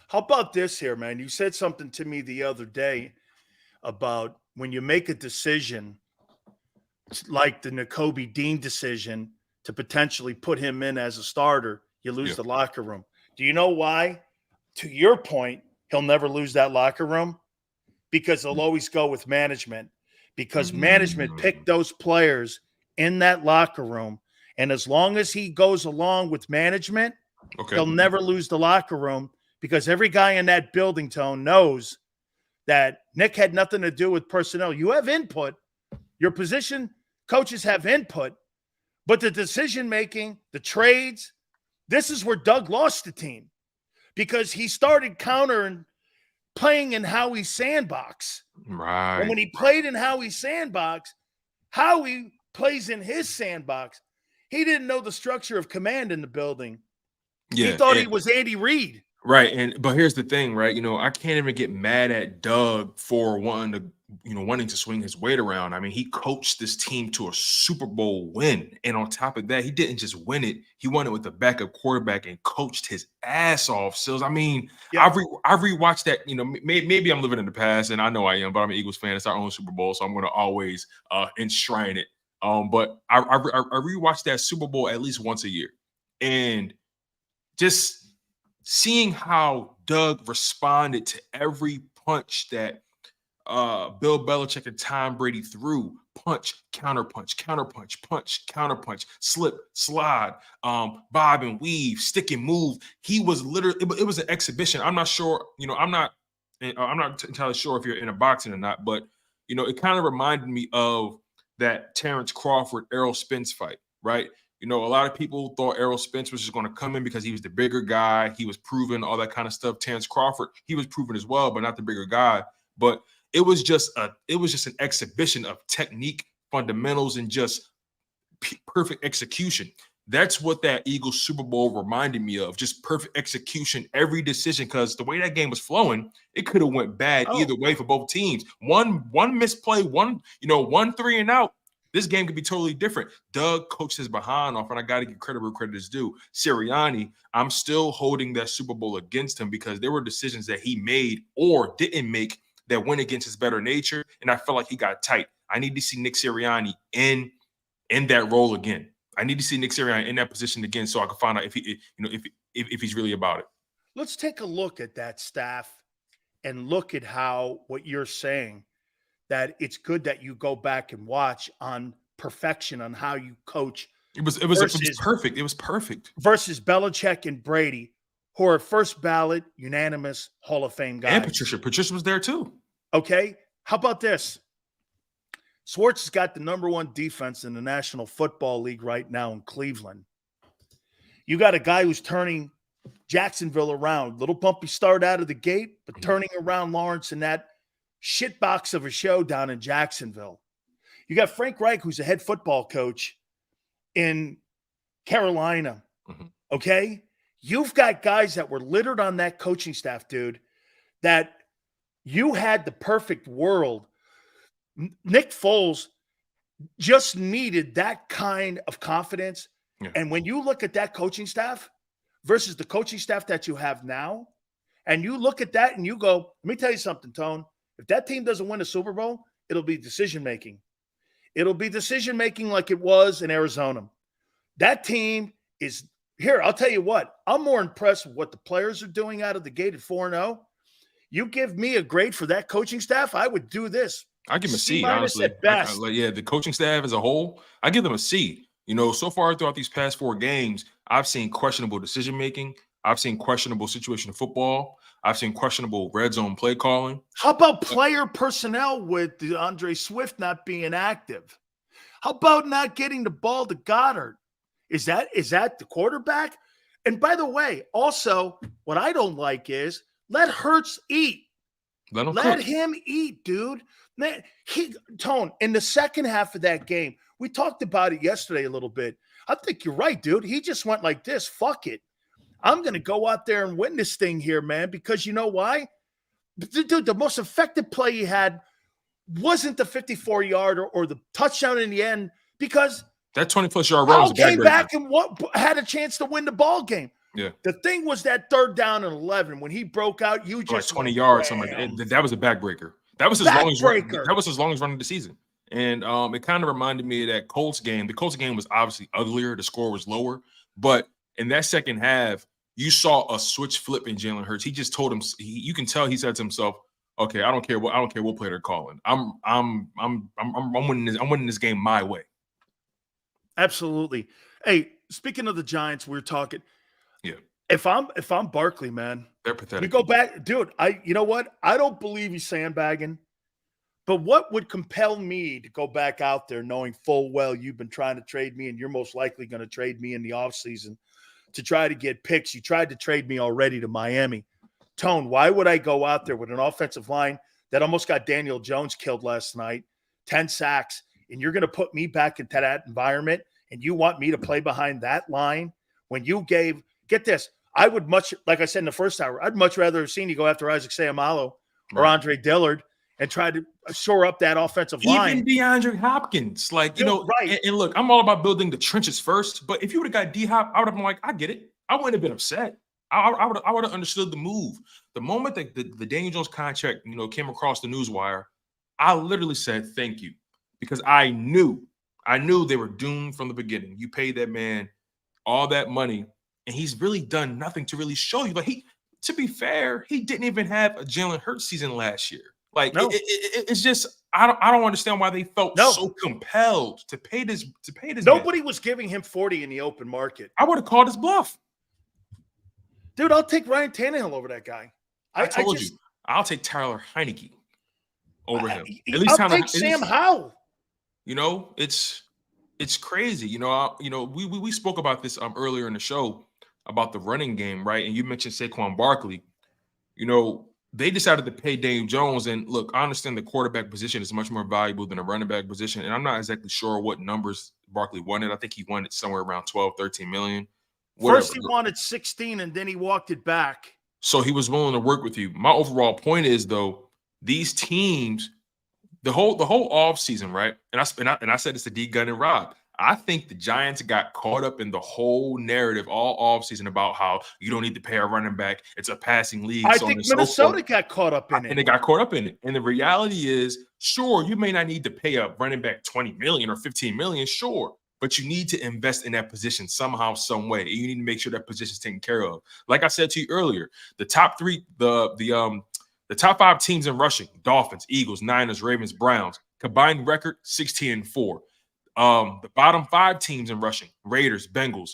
How about this here, man? You said something to me the other day about when you make a decision like the Nakobe Dean decision to potentially put him in as a starter, you lose the locker room. Do you know why? To your point, he'll never lose that locker room, because they'll always go with management, because management picked those players in that locker room. And as long as he goes along with management, he'll never lose the locker room, because every guy in that building, Tone, knows that Nick had nothing to do with personnel. You have input. Your position coaches have input, but the decision-making, the trades, this is where Doug lost the team, because he started countering playing in Howie's sandbox. Right. And when he played in Howie's sandbox, Howie plays in his sandbox. He didn't know the structure of command in the building. Yeah, he thought he was Andy Reid. Right. But here's the thing, right? I can't even get mad at Doug for wanting to swing his weight around. I mean, he coached this team to a Super Bowl win. And on top of that, he didn't just win it. He won it with a backup quarterback and coached his ass off. Sills, I mean, I rewatched that. Maybe I'm living in the past, and I know I am, but I'm an Eagles fan. It's our own Super Bowl, so I'm going to always enshrine it. But I rewatched that Super Bowl at least once a year. And just seeing how Doug responded to every punch that Bill Belichick and Tom Brady threw, punch, counterpunch, counterpunch, punch, counterpunch, slip, slide, bob and weave, stick and move. He was literally, it was an exhibition. I'm not sure, I'm not entirely sure if you're in a boxing or not, but, it kind of reminded me of that Terrence Crawford, Errol Spence fight, right? A lot of people thought Errol Spence was just going to come in because he was the bigger guy. He was proven, all that kind of stuff. Terrence Crawford, he was proven as well, but not the bigger guy. But it was just an exhibition of technique, fundamentals, and just perfect execution. That's what that Eagles Super Bowl reminded me of, just perfect execution, every decision, because the way that game was flowing, it could have went bad either way for both teams. One misplay, one 3 and out, this game could be totally different. Doug coached his behind off, and I got to give credit where credit is due. Sirianni, I'm still holding that Super Bowl against him, because there were decisions that he made or didn't make that went against his better nature, and I felt like he got tight. I need to see Nick Sirianni in that role again. I need to see Nick Sirianni in that position again, so I can find out if he's really about it. Let's take a look at that staff and look at how what you're saying, that it's good that you go back and watch on perfection on how you coach. It was perfect. It was perfect. Versus Belichick and Brady, who are first ballot, unanimous Hall of Fame guys. And Patricia. Patricia was there too. Okay. How about this? Schwartz has got the #1 defense in the National Football League right now in Cleveland. You got a guy who's turning Jacksonville around. Little bumpy start out of the gate, but turning around Lawrence in that shitbox of a show down in Jacksonville. You got Frank Reich, who's a head football coach in Carolina. Okay? You've got guys that were littered on that coaching staff, dude, that you had the perfect world. Nick Foles just needed that kind of confidence. Yeah. And when you look at that coaching staff, versus the coaching staff that you have now, and you look at that and you go, let me tell you something, Tone. If that team doesn't win a Super Bowl, it'll be decision-making. It'll be decision-making like it was in Arizona. That team is – here, I'll tell you what. I'm more impressed with what the players are doing out of the gate at 4-0. You give me a grade for that coaching staff, I would do this. I give them a C, C-minus honestly. at best. The coaching staff as a whole, I give them a C. You know, so far throughout these past 4 games, I've seen questionable decision-making. I've seen questionable situational football. I've seen questionable red zone play calling. How about player personnel with DeAndre Swift not being active? How about not getting the ball to Goddard? Is that the quarterback? And by the way, also, what I don't like is let Hurts eat. Let him eat, dude. Man, Tone, in the second half of that game, we talked about it yesterday a little bit. I think you're right, dude. He just went like this. Fuck it. I'm going to go out there and win this thing here, man, because you know why? Dude, the most effective play he had wasn't the 54-yard or the touchdown in the end, because that 20-plus yard run was a came back and had a chance to win the ball game. Yeah. The thing was that 3rd down and 11 when he broke out, you just like 20 yards. That was a backbreaker. That was as long as running the season. And it kind of reminded me of that Colts game. The Colts game was obviously uglier. The score was lower. But in that second half, you saw a switch flip in Jalen Hurts. He just told him, you can tell he said to himself, okay, I don't care what play they're calling. I'm winning this game my way. Absolutely. Hey, speaking of the Giants, we're talking. Yeah. If I'm Barkley, man, they're pathetic. You go back, dude. You know what? I don't believe he's sandbagging. But what would compel me to go back out there knowing full well you've been trying to trade me and you're most likely going to trade me in the offseason to try to get picks? You tried to trade me already to Miami. Tone, why would I go out there with an offensive line that almost got Daniel Jones killed last night, 10 sacks, and you're going to put me back into that environment and you want me to play behind that line when you gave – get this, I would much – like I said in the first hour, I'd much rather have seen you go after Isaac Seumalo or Andre Dillard and try to shore up that offensive line. Even DeAndre Hopkins. Like, you know, right. And look, I'm all about building the trenches first, but if you would have got D-Hop, I would have been like, I get it. I wouldn't have been upset. I would have understood the move. The moment that the Daniel Jones contract, you know, came across the news wire, I literally said, thank you, because I knew they were doomed from the beginning. You paid that man all that money, and he's really done nothing to really show you. Like, to be fair, he didn't even have a Jalen Hurts season last year. Like, no. It's just I don't understand why they felt so compelled to pay this. Nobody was giving him 40 in the open market. I would have called his bluff. Dude, I'll take Ryan Tannehill over that guy. I told you, I'll take Tyler Heineke over him. At least I'll take Sam Howell. You know, it's crazy. You know, we spoke about this earlier in the show about the running game, right? And you mentioned Saquon Barkley. You know, they decided to pay Daniel Jones. And look, I understand the quarterback position is much more valuable than a running back position. And I'm not exactly sure what numbers Barkley wanted. I think he wanted somewhere around 12, 13 million. Whatever. First he wanted 16 and then he walked it back. So he was willing to work with you. My overall point is, though, these teams, the whole offseason, right? And I said this to D Gunn and Rob. I think the Giants got caught up in the whole narrative all offseason about how you don't need to pay a running back. It's a passing league. I think Minnesota got caught up in it. And they got caught up in it. And the reality is, sure, you may not need to pay a running back $20 million or $15 million, sure. But you need to invest in that position somehow, some way. You need to make sure that position is taken care of. Like I said to you earlier, the top three, the top 5 teams in rushing: Dolphins, Eagles, Niners, Ravens, Browns. Combined record 16-4. The bottom 5 teams in rushing: Raiders, Bengals,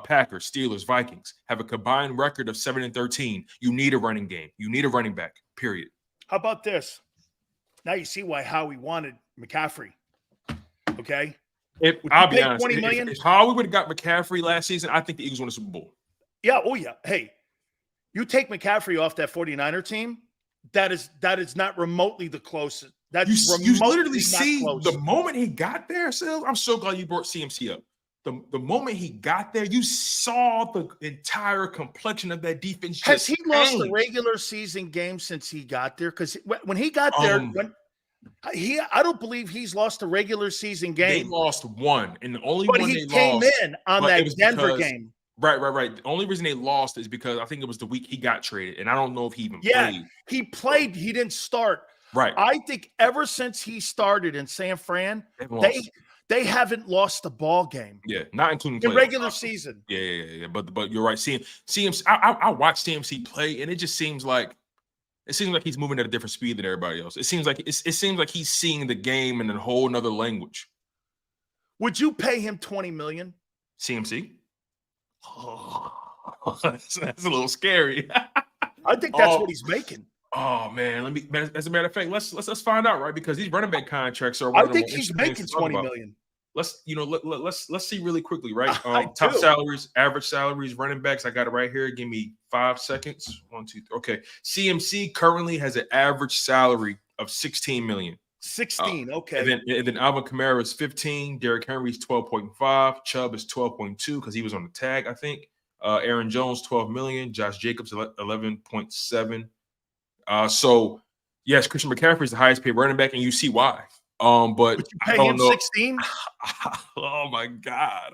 Packers, Steelers, Vikings, have a combined record of 7-13. You need a running game. You need a running back. Period. How about this? Now you see why Howie wanted McCaffrey. Okay. I'll be honest. If Howie would have got McCaffrey last season, I think the Eagles won the Super Bowl. Yeah. Oh, yeah. Hey, you take McCaffrey off that 49er team, that is not remotely the closest. You literally see the moment he got there, Sil, I'm so glad you brought CMC up. The moment he got there, you saw the entire complexion of that defense. Has he lost a regular season game since he got there? Because when he got there, I don't believe he's lost a regular season game. They lost one, and the only one they he came lost, in on that Denver game. Right. The only reason they lost is because I think it was the week he got traded, and I don't know if he even played. He played. He didn't start. Right. I think ever since he started in San Fran, they haven't lost a ball game. Yeah, not including the regular season. Yeah. But you're right. CMC, I watched CMC play, and it just seems like he's moving at a different speed than everybody else. It seems like he's seeing the game in a whole nother language. Would you pay him $20 million? CMC? Oh, that's a little scary. I think that's what he's making. Oh man, as a matter of fact, let's find out, right? Because these running back contracts are. I think he's making $20 million. Let's see really quickly, right? Top salaries, average salaries, running backs. I got it right here. Give me 5 seconds. 1, 2, 3. Okay. CMC currently has an average salary of $16 million. 16. Okay. And then Alvin Kamara is 15. Derrick Henry's 12.5. Chubb is 12.2 because he was on the tag, I think. Aaron Jones 12 million. Josh Jacobs 11.7. So yes, Christian McCaffrey is the highest paid running back, and you see why. But would you pay him 16? Oh my God.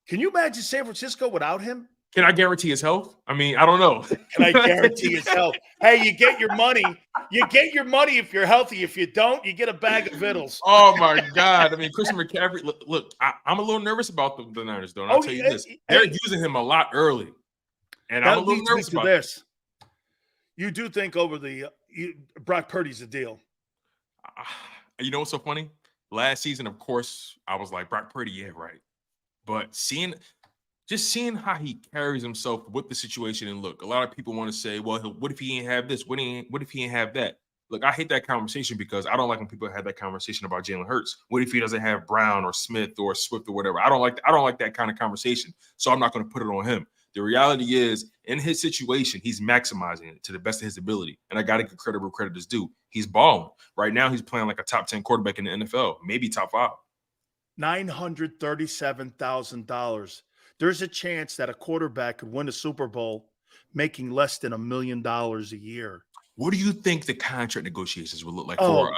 Can you imagine San Francisco without him? Can I guarantee his health? I mean, I don't know. Can I guarantee his health? Hey, you get your money. You get your money if you're healthy. If you don't, you get a bag of vittles. Oh my God. I mean, Christian McCaffrey, look, I'm a little nervous about the Niners, though. And I'll tell you this. They're using him a lot early. And I'm a little nervous about this. You do think over Brock Purdy's a deal. You know what's so funny? Last season, of course, I was like, Brock Purdy, yeah, right. But seeing how he carries himself with the situation, and look, a lot of people want to say, well, what if he ain't have this? What if he ain't have that? Look, I hate that conversation because I don't like when people have that conversation about Jalen Hurts. What if he doesn't have Brown or Smith or Swift or whatever? I don't like that kind of conversation. So I'm not going to put it on him. The reality is, in his situation, he's maximizing it to the best of his ability. And I got to give credit where credit is due. He's balling. Right now, he's playing like a top 10 quarterback in the NFL, maybe top 5. $937,000. There's a chance that a quarterback could win a Super Bowl making less than $1 million a year. What do you think the contract negotiations would look like for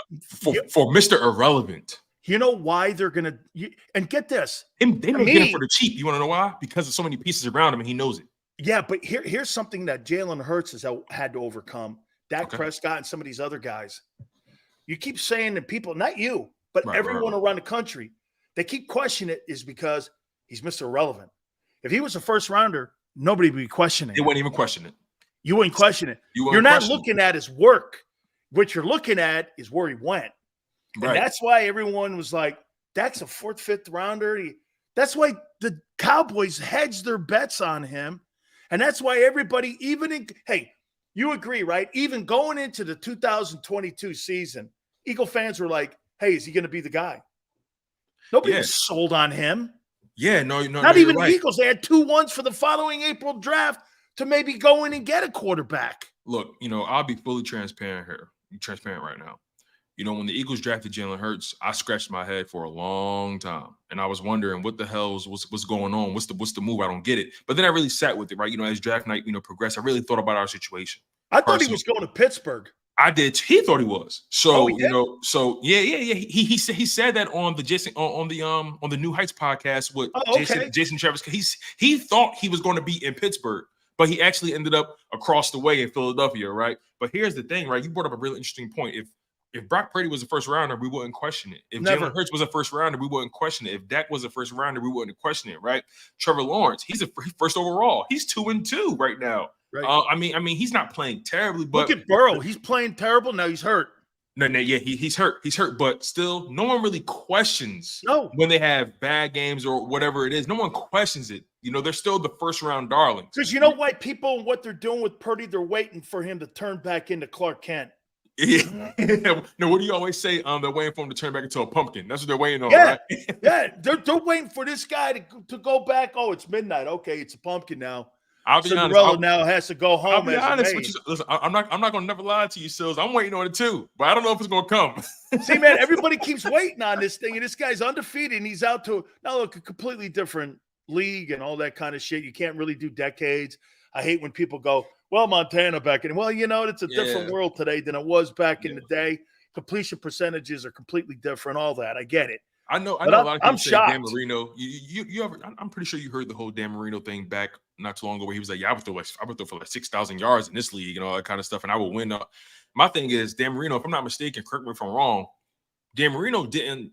Mr. Irrelevant? You know why they're going to – and get this. They may get him for the cheap. You want to know why? Because of so many pieces around him, and he knows it. Yeah, but here's something that Jalen Hurts has had to overcome. Dak Prescott and some of these other guys. You keep saying that people – not you, but everyone around the country – they keep questioning it is because he's Mr. Irrelevant. If he was a first rounder, nobody would be questioning it. They wouldn't even question it. You wouldn't question it. You're not looking at his work. What you're looking at is where he went. And that's why everyone was like, Dak's a 4th, 5th rounder. That's why the Cowboys hedged their bets on him. And that's why everybody, hey, you agree, right? Even going into the 2022 season, Eagle fans were like, hey, is he going to be the guy? Nobody was sold on him. Yeah, no. Not even the Eagles. They had 2 1s for the following April draft to maybe go in and get a quarterback. Look, I'll be fully transparent here. I'm transparent right now. When the Eagles drafted Jalen Hurts, I scratched my head for a long time, and I was wondering what the hell what's going on. What's the move? I don't get it. But then I really sat with it, right? As draft night, progressed, I really thought about our situation. I thought he was going to Pittsburgh. I did. He thought he was. So yeah. He said that on the New Heights podcast with Jason Travis. He thought he was going to be in Pittsburgh, but he actually ended up across the way in Philadelphia, right? But here's the thing, right? You brought up a really interesting point. If Brock Purdy was a first rounder, we wouldn't question it. If Jalen Hurts was a first rounder, we wouldn't question it. If Dak was a first rounder, we wouldn't question it, right? Trevor Lawrence, he's a first overall. He's 2-2 right now. Right. I mean, he's not playing terribly. But look at Burrow. He's playing terrible. Now he's hurt. No, he's hurt. He's hurt. But still, no one really questions when they have bad games or whatever it is. No one questions it. They're still the first-round darlings. Because you know why people, what they're doing with Purdy, they're waiting for him to turn back into Clark Kent. Yeah. No, what do you always say? They're waiting for him to turn back into a pumpkin. That's what they're waiting on, right? Yeah. They're waiting for this guy to go back. Oh, it's midnight. Okay, it's a pumpkin now. I'll be honest. Cinderella now has to go home. I'll be honest with you. Listen, I'm not gonna never lie to you, Sills. I'm waiting on it too, but I don't know if it's gonna come. See, man, everybody keeps waiting on this thing, and this guy's undefeated, and he's out to now look a completely different league and all that kind of shit. You can't really do decades. I hate when people go, well, Montana back in. Well, it's a different world today than it was back in the day. Completion percentages are completely different. All that, I get it. I know a But lot of people I'm say Dan shocked. Marino. You ever? I'm pretty sure you heard the whole Dan Marino thing back not too long ago, where he was like, "Yeah, I would throw for like 6,000 yards in this league, and all that kind of stuff, and I will win." My thing is Dan Marino. If I'm not mistaken, correct me if I'm wrong. Dan Marino didn't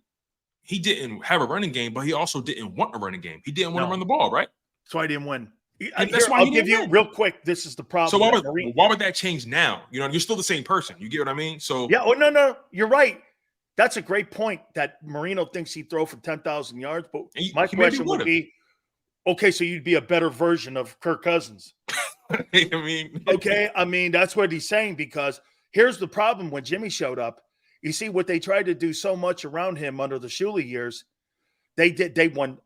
have a running game, but he also didn't want a running game. He didn't want to run the ball, right? So I didn't win. And that's why I'll he give didn't you win. real quick. This is the problem. So why would that change now? You know, you're still the same person. You get what I mean? So yeah. Oh no, you're right. That's a great point. That Marino thinks he'd throw for 10,000 yards. But my question would be, okay, so you'd be a better version of Kirk Cousins. I mean, that's what he's saying, because here's the problem. When Jimmy showed up, you see what they tried to do so much around him under the Shuley years. They won.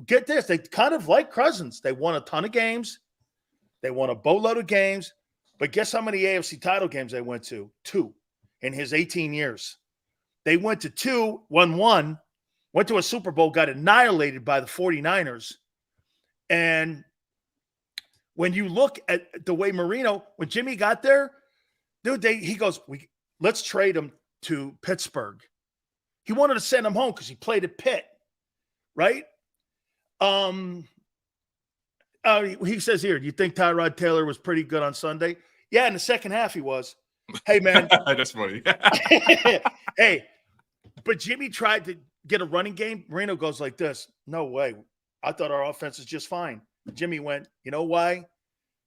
Get this. They kind of like Cousins. They won a ton of games. They won a boatload of games. But guess how many AFC title games they went to? 2 in his 18 years. They went to 2, won 1, went to a Super Bowl, got annihilated by the 49ers. And when you look at the way Marino, when Jimmy got there, dude, he goes, let's trade him to Pittsburgh. He wanted to send him home because he played at Pitt, right? He says here, do you think Tyrod Taylor was pretty good on Sunday? Yeah, in the second half he was. Hey, man. That's funny. Hey, but Jimmy tried to get a running game. Marino goes like this. No way. I thought our offense is just fine. Jimmy went, you know why?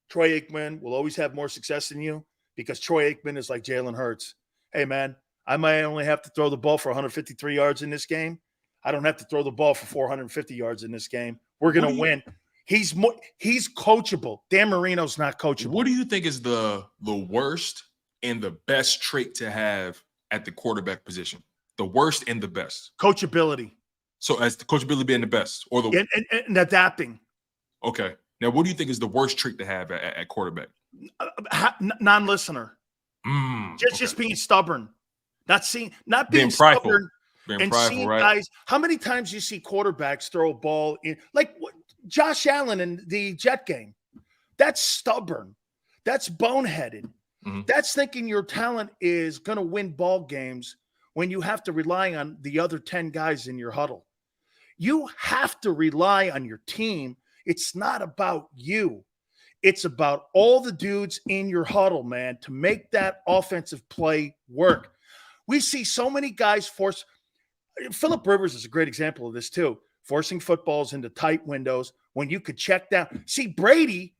Troy Aikman will always have more success than you, because Troy Aikman is like Jalen Hurts. Hey, man, I might only have to throw the ball for 153 yards in this game. I don't have to throw the ball for 450 yards in this game. We're going to win. He's coachable. Dan Marino's not coachable. What do you think is the worst and the best trait to have at the quarterback position? The worst and the best. Coachability. So as the coachability being the best, or the and adapting. Okay. Now, what do you think is the worst trait to have at quarterback? Non-listener. Just being stubborn. Not being stubborn. Being prideful, seeing right? Guys, how many times you see quarterbacks throw a ball in, like Josh Allen in the Jet game? That's stubborn. That's boneheaded. Mm-hmm. That's thinking your talent is going to win ball games when you have to rely on the other 10 guys in your huddle. You have to rely on your team. It's not about you. It's about all the dudes in your huddle, man, to make that offensive play work. We see so many guys force. Phillip Rivers is a great example of this too, forcing footballs into tight windows when you could check down. See, Brady,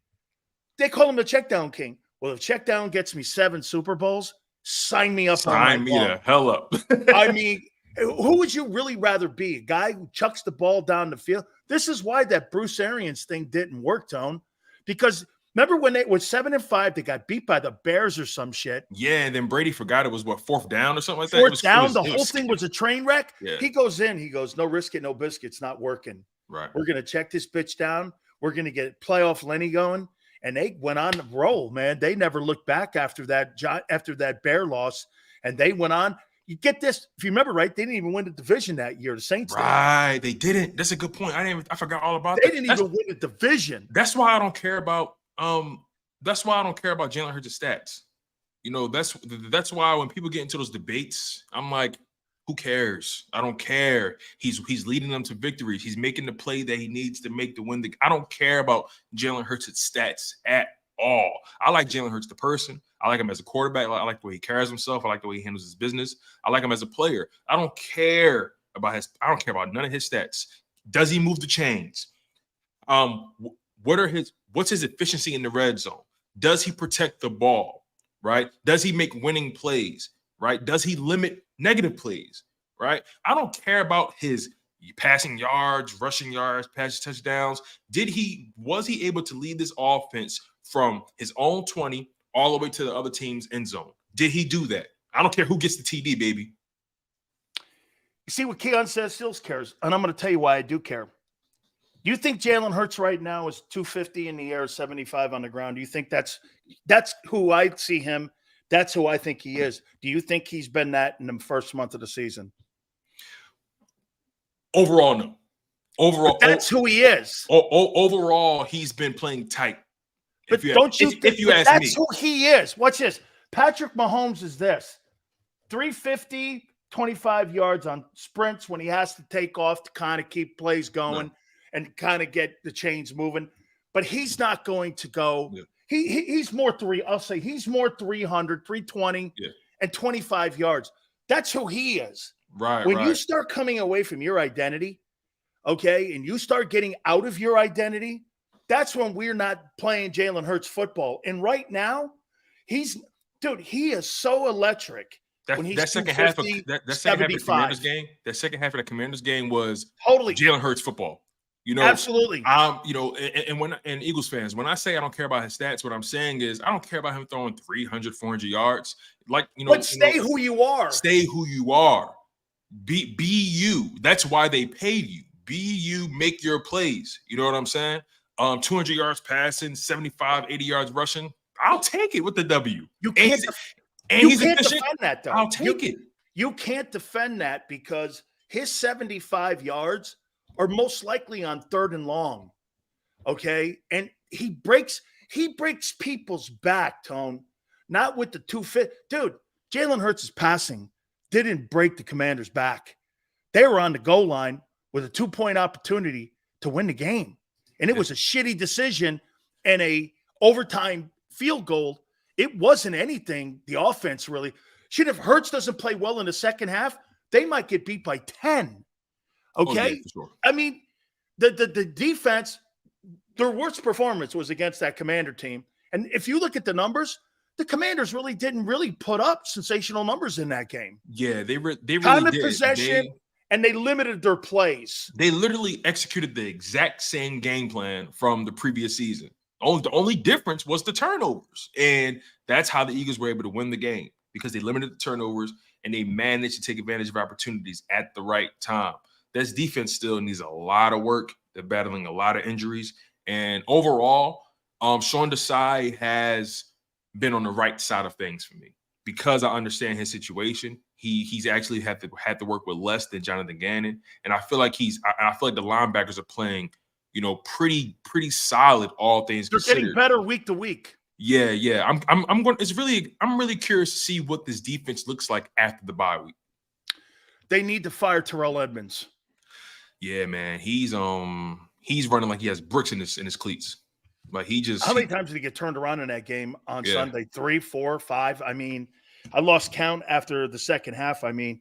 they call him the check down king. Well, if check down gets me 7 Super Bowls, sign me up. Sign me the hell up. I mean, who would you really rather be? A guy who chucks the ball down the field? This is why that Bruce Arians thing didn't work, Tone. Because remember when they were 7-5, they got beat by the Bears or some shit. Yeah, and then Brady forgot it was what, 4th down or something like that. Fourth down, the whole thing was a train wreck. Yeah. He goes in, he goes, no risk it, no biscuits, not working. Right. We're gonna check this bitch down. We're gonna get playoff Lenny going. And they went on the roll, man. They never looked back after that Bear loss, and they went on. You get this, if you remember right, they didn't even win the division that year. The Saints did. Right, they didn't. That's a good point. I forgot all about that. They didn't even win the division. That's why I don't care about Jalen Hurts' stats. You know, that's why when people get into those debates, I'm like, who cares? I don't care. He's leading them to victories. He's making the play that he needs to make to win. I don't care about Jalen Hurts' stats at all. I like Jalen Hurts the person. I like him as a quarterback. I like the way he carries himself. I like the way he handles his business. I like him as a player. I don't care about none of his stats. Does he move the chains? What's his efficiency in the red zone? Does he protect the ball? Right? Does he make winning plays? Right? Does he limit negative plays? Right? I don't care about his passing yards, rushing yards, passing touchdowns. Was he able to lead this offense from his own 20 all the way to the other team's end zone? Did he do that? I don't care who gets the TD, baby. You see what Keon says, still cares, and I'm going to tell you why I do care. Do you think Jalen Hurts right now is 250 in the air, 75 on the ground? Do you think that's who I see him? That's who I think he is. Do you think he's been that in the first month of the season? Overall, no. Overall, but that's who he is. Overall, he's been playing tight. But if you ask me, that's who he is. Watch this. Patrick Mahomes is this 350, 25 yards on sprints when he has to take off to kind of keep plays going and kind of get the chains moving. But he's not going to go. Yeah. He's more he's more 300, 320, and 25 yards. That's who he is. Right. When you start coming away from your identity, okay, and you start getting out of your identity, that's when we're not playing Jalen Hurts football. And right now, he is so electric. That second half of the Commanders game, that second half of the Commanders game was totally Jalen Hurts football. You know, absolutely. And Eagles fans, when I say I don't care about his stats, what I'm saying is I don't care about him throwing 300, 400 yards. Like, but stay who you are. Stay who you are. Be you. That's why they paid you. Be you, make your plays. You know what I'm saying? 200 yards passing, 75, 80 yards rushing. I'll take it with the W. You can't defend that, though. I'll take it. You can't defend that because his 75 yards are most likely on 3rd and long. Okay? And he breaks people's back, Tone. Not with the 2-5. Dude, Jalen Hurts' passing didn't break the Commanders' back. They were on the goal line with a 2-point opportunity to win the game. And it was a shitty decision and a overtime field goal. It wasn't anything. The offense really should. If Hurts doesn't play well in the second half, they might get beat by 10. Okay. Oh, yeah, for sure. I mean, the defense, their worst performance was against that Commander team. And if you look at the numbers, the Commanders really didn't put up sensational numbers in that game. Yeah, they really time of did. possession, and they limited their plays. They literally executed the exact same game plan from the previous season. The only difference was the turnovers. And that's how the Eagles were able to win the game, because they limited the turnovers and they managed to take advantage of opportunities at the right time. This defense still needs a lot of work. They're battling a lot of injuries. And overall, Sean Desai has been on the right side of things for me, because I understand his situation. He's actually had to work with less than Jonathan Gannon, and I feel like the linebackers are playing, pretty solid, all things considered. They're getting better week to week. Yeah. I'm really curious to see what this defense looks like after the bye week. They need to fire Terrell Edmonds. Yeah, man, he's running like he has bricks in his cleats. Like how many times did he get turned around in that game on Sunday? 3, 4, 5. I mean, I lost count after the second half. I mean,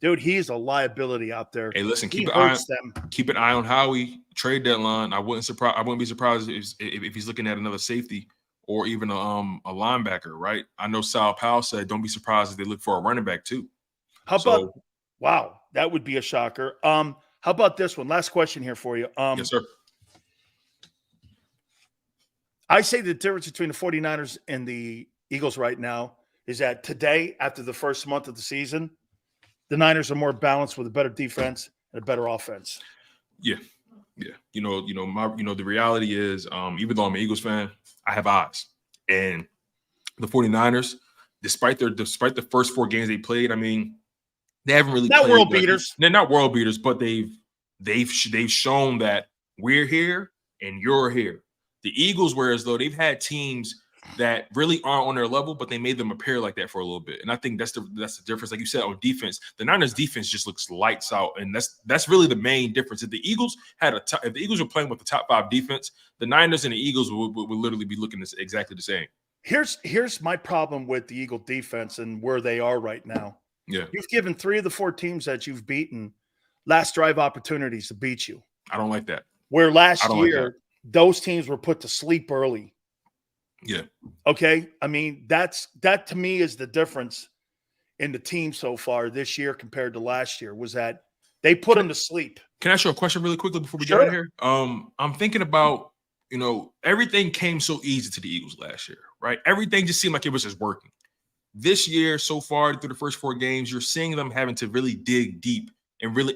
dude, he's a liability out there. Hey, listen, keep an eye on Howie trade deadline. I wouldn't be surprised if he's looking at another safety or even a linebacker, right? I know Sal Powell said don't be surprised if they look for a running back too. Wow, that would be a shocker. How about this one? Last question here for you. Yes, sir. I say the difference between the 49ers and the Eagles right now is that today, after the first month of the season, the Niners are more balanced with a better defense and a better offense. Yeah. The reality is, even though I'm an Eagles fan, I have eyes. And the 49ers, despite the first 4 games they played, I mean, they haven't really not played world beaters. They're not world beaters, but they've shown that we're here and you're here. The Eagles were as though they've had teams that really aren't on their level, but they made them appear like that for a little bit. And I think that's the difference. Like you said, on defense, the Niners defense just looks lights out. And that's really the main difference. If the Eagles if the Eagles were playing with the top 5 defense, the Niners and the Eagles would literally be looking exactly the same. Here's my problem with the Eagle defense and where they are right now. Yeah. You've given 3 of the 4 teams that you've beaten last drive opportunities to beat you. I don't like that. Where last year, those teams were put to sleep early. Yeah. Okay. I mean, that to me is the difference in the team so far this year compared to last year, was that they put them to sleep. Can I ask you a question really quickly before we get out of here? I'm thinking about, everything came so easy to the Eagles last year, right? Everything just seemed like it was just working. This year, so far through the first 4 games, you're seeing them having to really dig deep and really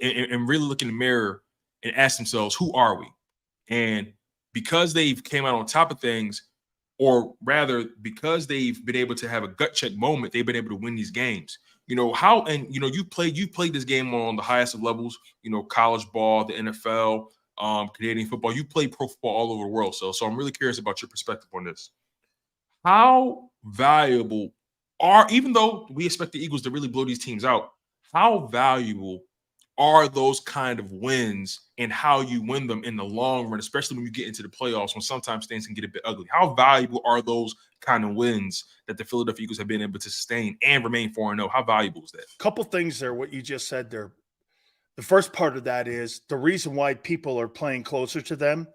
look in the mirror and ask themselves, who are we? And because they've came out on top of things, or rather because they've been able to have a gut check moment, they've been able to win these games. You played this game on the highest of levels, college ball, the NFL, Canadian football. You play pro football all over the world. So I'm really curious about your perspective on this. How valuable even though we expect the Eagles to really blow these teams out, how valuable are those kind of wins and how you win them in the long run, especially when you get into the playoffs when sometimes things can get a bit ugly? How valuable are those kind of wins that the Philadelphia Eagles have been able to sustain and remain 4-0? How valuable is that? Couple things there, what you just said there. The first part of that is the reason why people are playing closer to them,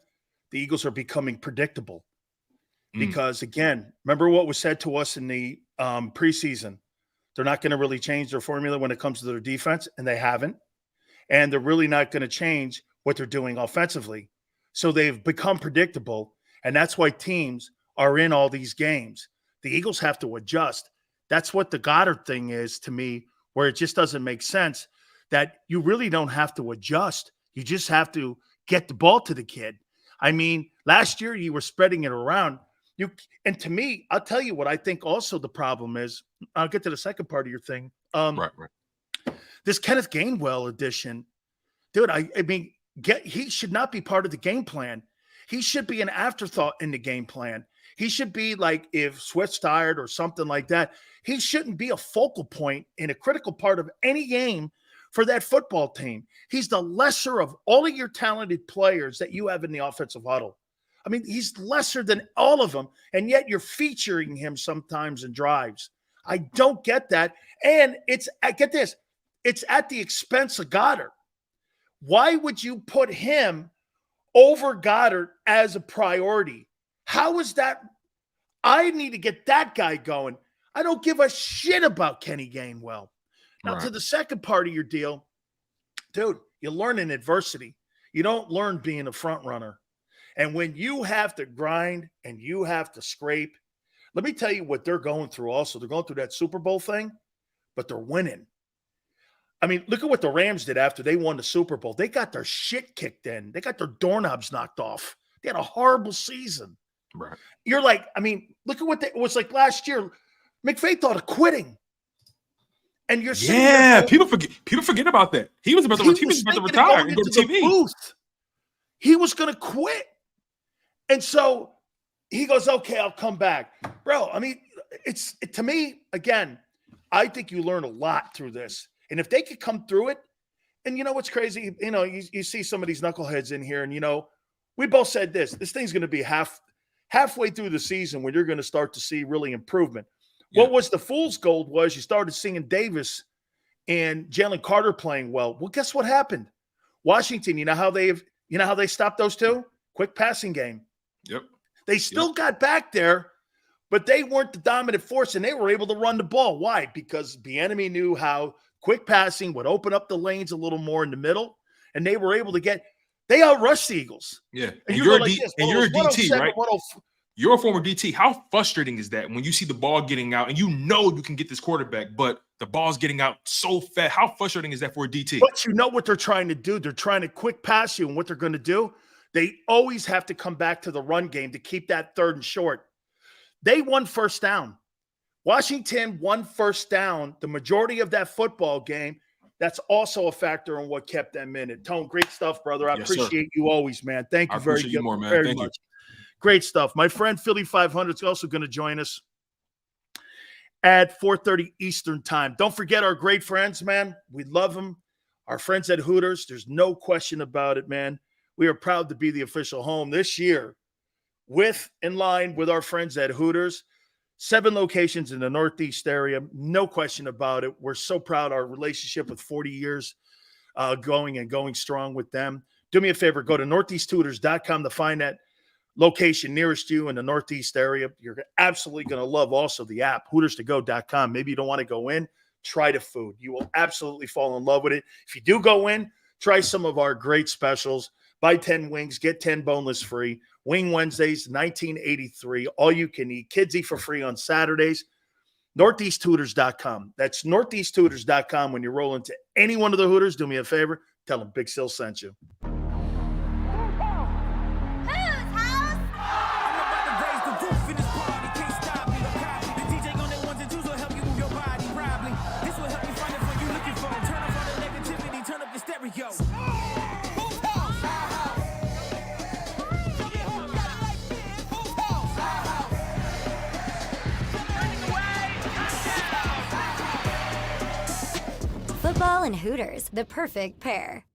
the Eagles are becoming predictable. Because, again, remember what was said to us in the preseason. They're not going to really change their formula when it comes to their defense, and they haven't. And they're really not going to change what they're doing offensively. So they've become predictable, and that's why teams are in all these games. The Eagles have to adjust. That's what the Goddard thing is to me, where it just doesn't make sense, that you really don't have to adjust. You just have to get the ball to the kid. I mean, last year you were spreading it around. And to me, I'll tell you what I think also the problem is. I'll get to the second part of your thing. Right. This Kenneth Gainwell edition, dude, I mean, he should not be part of the game plan. He should be an afterthought in the game plan. He should be like, if Swift's tired or something like that, he shouldn't be a focal point in a critical part of any game for that football team. He's the lesser of all of your talented players that you have in the offensive huddle. I mean, he's lesser than all of them, and yet you're featuring him sometimes in drives. I don't get that. And get this, it's at the expense of Goddard. Why would you put him over Goddard as a priority? How is that? I need to get that guy going. I don't give a shit about Kenny Gainwell. Now, to the second part of your deal, dude, you learn in adversity. You don't learn being a front runner. And when you have to grind and you have to scrape, let me tell you what they're going through also. They're going through that Super Bowl thing, but they're winning. I mean, look at what the Rams did after they won the Super Bowl. They got their shit kicked in. They got their doorknobs knocked off. They had a horrible season. Right. You're like, I mean, look at what it was like last year. McVay thought of quitting. And you're people forget about that. He was about to retire and go to TV. Booth. He was going to quit. And so he goes, okay, I'll come back. Bro, I mean, to me, again, I think you learn a lot through this. And if they could come through it, and you know what's crazy? You know, you see some of these knuckleheads in here, and, you know, we both said this thing's going to be halfway through the season when you're going to start to see really improvement. Yeah. What was the fool's gold was you started seeing Davis and Jalen Carter playing well. Well, guess what happened? Washington, you know how they stopped those two? Quick passing game. Yep. They still got back there, but they weren't the dominant force, and they were able to run the ball. Why? Because Bieniemy knew how quick passing would open up the lanes a little more in the middle, and they were able to they outrushed the Eagles. Yeah. And you're a DT, right? You're a former DT. How frustrating is that when you see the ball getting out and you know you can get this quarterback, but the ball's getting out so fast? How frustrating is that for a DT? But you know what they're trying to do? They're trying to quick pass you, and what they're going to do, they always have to come back to the run game to keep that third and short. They won first down. Washington won first down the majority of that football game. That's also a factor in what kept them in it. Tone, great stuff, brother. I appreciate you always, man. Thank you very much. Great stuff. My friend Philly 500 is also going to join us at 4:30 Eastern time. Don't forget our great friends, man. We love them. Our friends at Hooters. There's no question about it, man. We are proud to be the official home this year in line with our friends at Hooters. 7 locations in the Northeast area. No question about it. We're so proud. Our relationship with 40 years going strong with them. Do me a favor. Go to northeasthooters.com to find that location nearest you in the Northeast area. You're absolutely going to love also the app, HootersToGo.com. Maybe you don't want to go in. Try the food. You will absolutely fall in love with it. If you do go in, try some of our great specials. Buy 10 wings, get 10 boneless free. Wing Wednesdays, $19.83. All you can eat. Kids eat for free on Saturdays. NortheastHooters.com. That's NortheastHooters.com. When you roll into any one of the Hooters, do me a favor. Tell them Big Sil sent you. Football and Hooters, the perfect pair.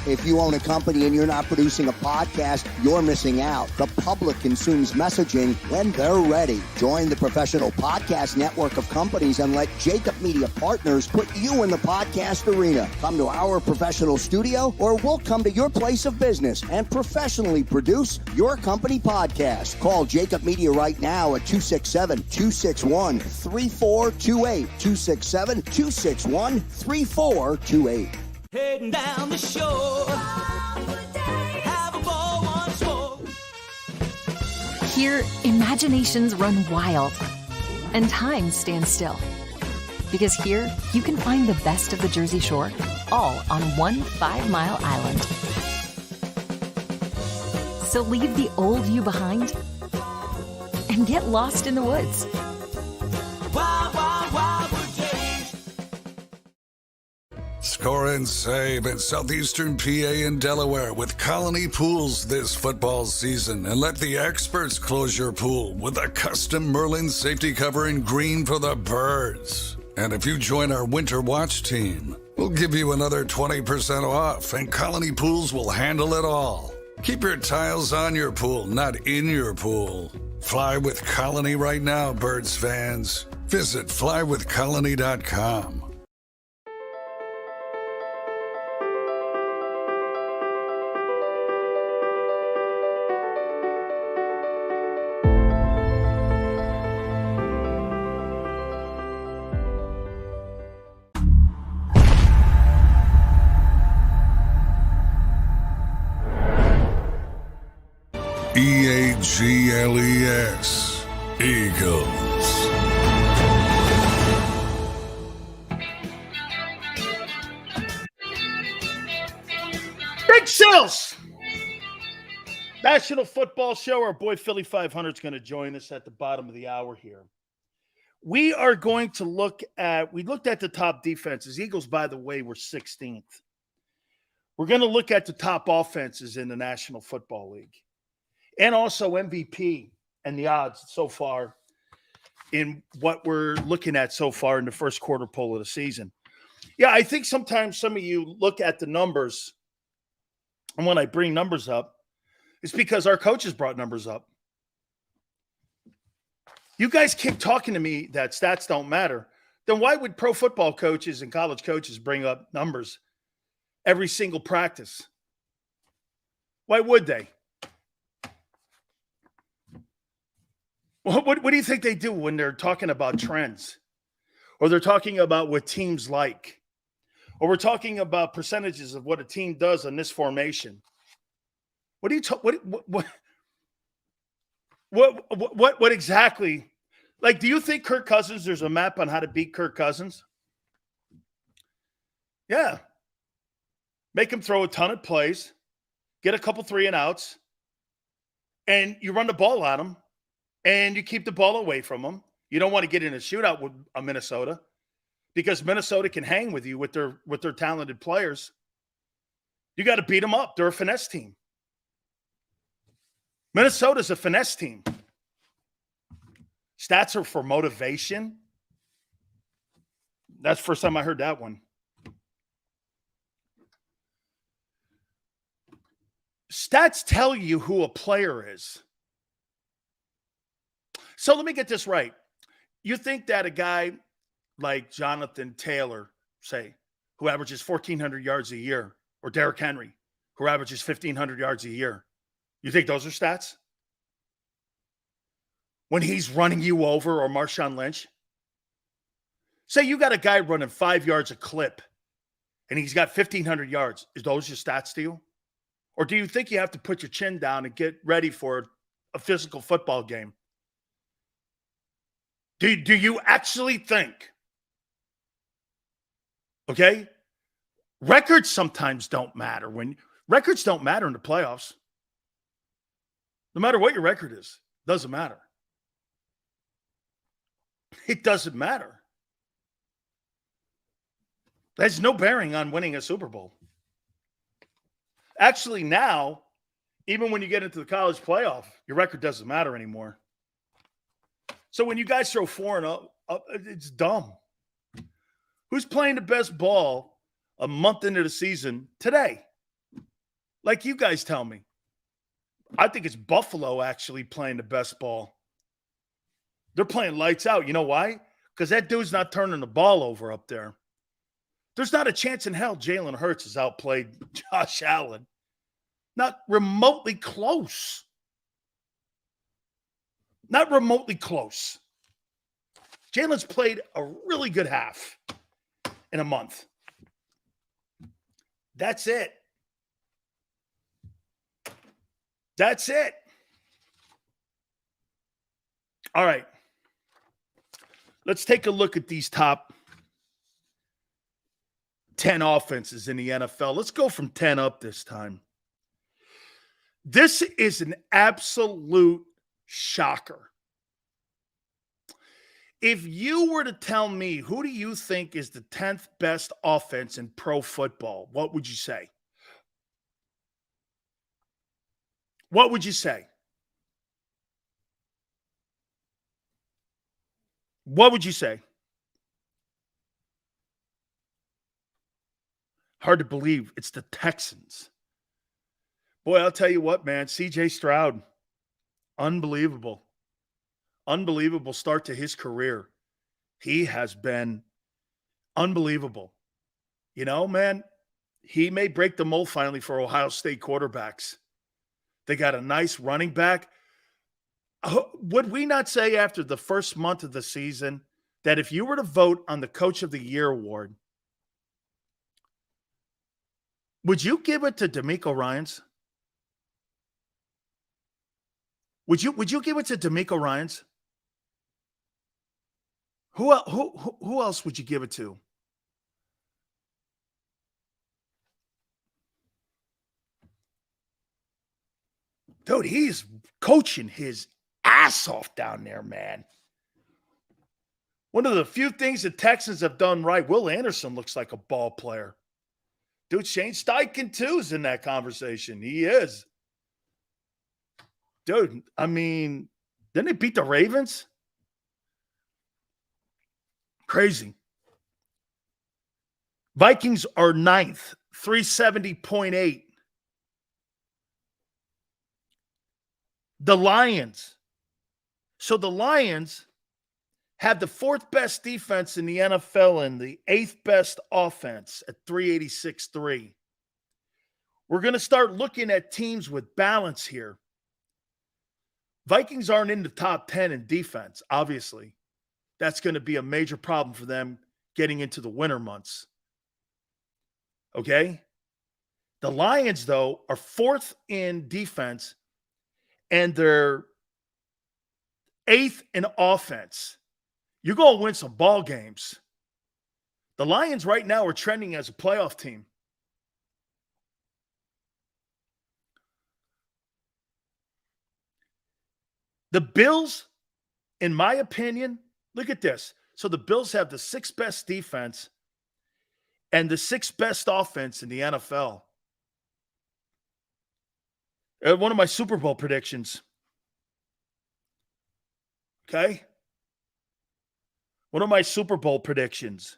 If you own a company and you're not producing a podcast, you're missing out. The public consumes messaging when they're ready. Join the professional podcast network of companies and let JAKIB Media Partners put you in the podcast arena. Come to our professional studio or we'll come to your place of business and professionally produce your company podcast. Call JAKIB Media right now at 267-261-3428. 267-261-3428. Heading down the shore. Have a ball once more. Here, imaginations run wild and time stands still. Because here, you can find the best of the Jersey Shore, all on one 5-mile island. So leave the old you behind and get lost in the woods. Wild, wild, wild days. Score and save in southeastern PA and Delaware with Colony Pools this football season, and let the experts close your pool with a custom Merlin safety cover in green for the birds. And if you join our Winter Watch team, we'll give you another 20% off, and Colony Pools will handle it all. Keep your tiles on your pool, not in your pool. Fly with Colony right now, Birds fans. Visit flywithcolony.com. EAGLES, Eagles. Big Sales! National Football Show. Our boy Philly 500 is going to join us at the bottom of the hour here. We are going to looked at the top defenses. Eagles, by the way, were 16th. We're going to look at the top offenses in the National Football League. And also MVP and the odds so far in what we're looking at so far in the first quarter poll of the season. Yeah, I think sometimes some of you look at the numbers, and when I bring numbers up, it's because our coaches brought numbers up. You guys keep talking to me that stats don't matter. Then why would pro football coaches and college coaches bring up numbers every single practice? Why would they? What do you think they do when they're talking about trends? Or they're talking about what teams like? Or we're talking about percentages of what a team does on this formation? What do you what exactly? Like, do you think Kirk Cousins, there's a map on how to beat Kirk Cousins? Yeah. Make him throw a ton of plays, get a couple 3-and-outs, and you run the ball at him. And you keep the ball away from them. You don't want to get in a shootout with Minnesota because Minnesota can hang with you with their talented players. You got to beat them up. They're a finesse team. Minnesota's a finesse team. Stats are for motivation. That's the first time I heard that one. Stats tell you who a player is. So let me get this right. You think that a guy like Jonathan Taylor, say, who averages 1,400 yards a year, or Derrick Henry, who averages 1,500 yards a year, you think those are stats? When he's running you over, or Marshawn Lynch? Say you got a guy running 5 yards a clip, and he's got 1,500 yards. Is those your stats to you? Or do you think you have to put your chin down and get ready for a physical football game? Do you actually think, okay, Records sometimes don't matter. Records don't matter in the playoffs. No matter what your record is, doesn't matter. It doesn't matter. There's no bearing on winning a Super Bowl. Actually, now, even when you get into the college playoff, your record doesn't matter anymore. So when you guys throw 4-0, it's dumb. Who's playing the best ball a month into the season today? Like you guys tell me. I think it's Buffalo actually playing the best ball. They're playing lights out. You know why? Because that dude's not turning the ball over up there. There's not a chance in hell Jalen Hurts has outplayed Josh Allen. Not remotely close. Not remotely close. Jalen's played a really good half in a month. That's it. That's it. All right. Let's take a look at these top 10 offenses in the NFL. Let's go from 10 up this time. This is an absolute shocker. If you were to tell me, who do you think is the 10th best offense in pro football, what would you say? What would you say? What would you say? Hard to believe. It's the Texans. Boy, I'll tell you what, man. C.J. Stroud, unbelievable. Unbelievable start to his career. He has been unbelievable. You know, man, he may break the mold finally for Ohio State quarterbacks. They got a nice running back. Would we not say after the first month of the season that if you were to vote on the Coach of the Year award, would you give it to DeMeco Ryans? Would you give it to DeMeco Ryans? Who else would you give it to? Dude, he's coaching his ass off down there, man. One of the few things the Texans have done right. Will Anderson looks like a ball player. Dude, Shane Steichen, too, is in that conversation. He is. Dude, I mean, didn't they beat the Ravens? Crazy. Vikings are 9th, 370.8. The Lions. So the Lions have the 4th best defense in the NFL and the 8th best offense at 386.3. We're going to start looking at teams with balance here. Vikings aren't in the top 10 in defense, obviously. That's going to be a major problem for them getting into the winter months. Okay? The Lions, though, are 4th in defense, and they're 8th in offense. You're going to win some ball games. The Lions right now are trending as a playoff team. The Bills, in my opinion, look at this. So the Bills have the 6th best defense and the 6th best offense in the NFL. One of my Super Bowl predictions. Okay? One of my Super Bowl predictions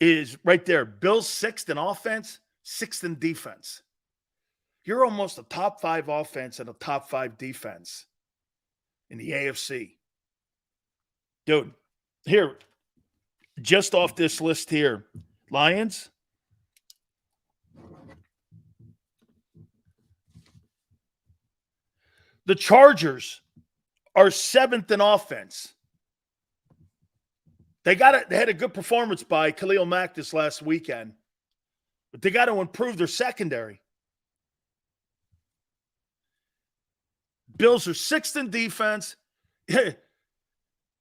is right there. Bills 6th in offense, 6th in defense. You're almost a top 5 offense and a top 5 defense in the AFC. Dude, here, just off this list here, Lions. The Chargers are 7th in offense. They had a good performance by Khalil Mack this last weekend, but they got to improve their secondary. Bills are 6th in defense.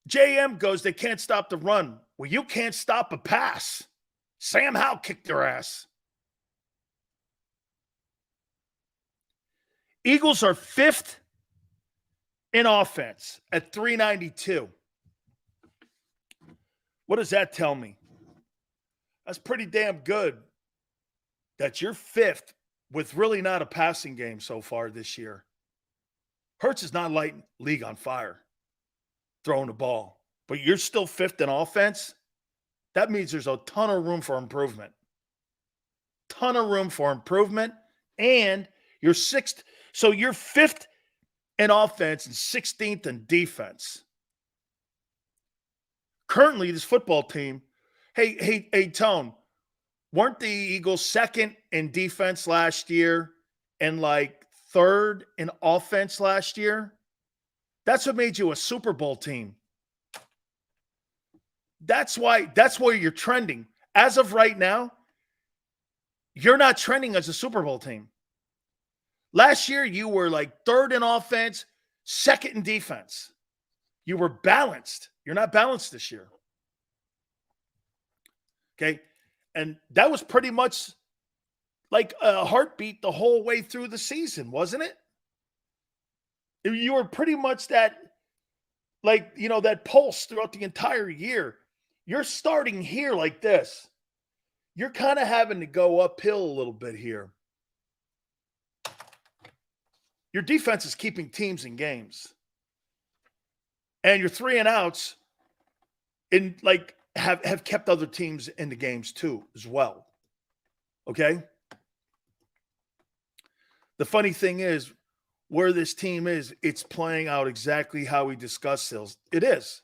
JM goes, they can't stop the run. Well, you can't stop a pass. Sam Howell kicked their ass. Eagles are 5th in offense at 392. What does that tell me? That's pretty damn good that you're 5th with really not a passing game so far this year. Hurts is not lighting league on fire throwing the ball, but you're still 5th in offense. That means there's a ton of room for improvement. Ton of room for improvement. And you're 6th. So you're 5th in offense and 16th in defense. Currently, this football team, hey, Tone, weren't the Eagles 2nd in defense last year and like 3rd in offense last year? That's what made you a Super Bowl team. That's where you're trending. As of right now, you're not trending as a Super Bowl team. Last year, you were like 3rd in offense, 2nd in defense. You were balanced. You're not balanced this year. Okay? And that was pretty much like a heartbeat the whole way through the season, wasn't it? You were pretty much that, like, you know, that pulse throughout the entire year. You're starting here like this. You're kind of having to go uphill a little bit here. Your defense is keeping teams in games. And your 3 and outs in like have kept other teams in the games too as well. Okay? The funny thing is, where this team is, it's playing out exactly how we discussed Sills. It is.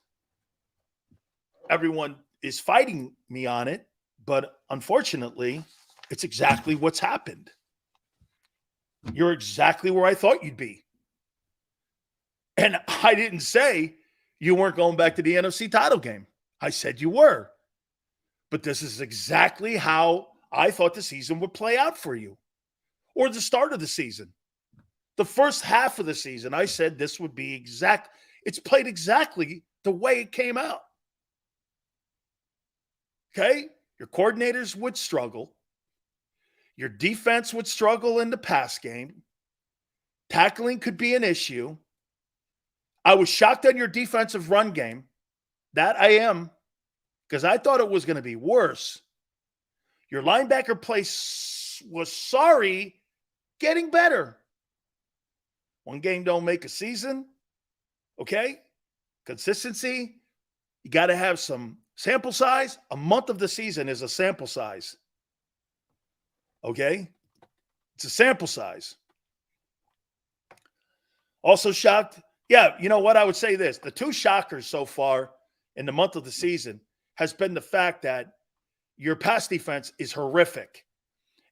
Everyone is fighting me on it, but unfortunately, it's exactly what's happened. You're exactly where I thought you'd be. And I didn't say you weren't going back to the NFC title game. I said you were. But this is exactly how I thought the season would play out for you. Or the start of the season. The first half of the season, I said this would be exact. It's played exactly the way it came out. Okay? Your coordinators would struggle. Your defense would struggle in the pass game. Tackling could be an issue. I was shocked on your defensive run game. That I am, because I thought it was going to be worse. Your linebacker play was getting better. One game don't make a season. Okay? Consistency. You got to have some sample size. A month of the season is a sample size. Okay? It's a sample size. Also shocked. Yeah, you know what? I would say this. The 2 shockers so far in the month of the season has been the fact that your pass defense is horrific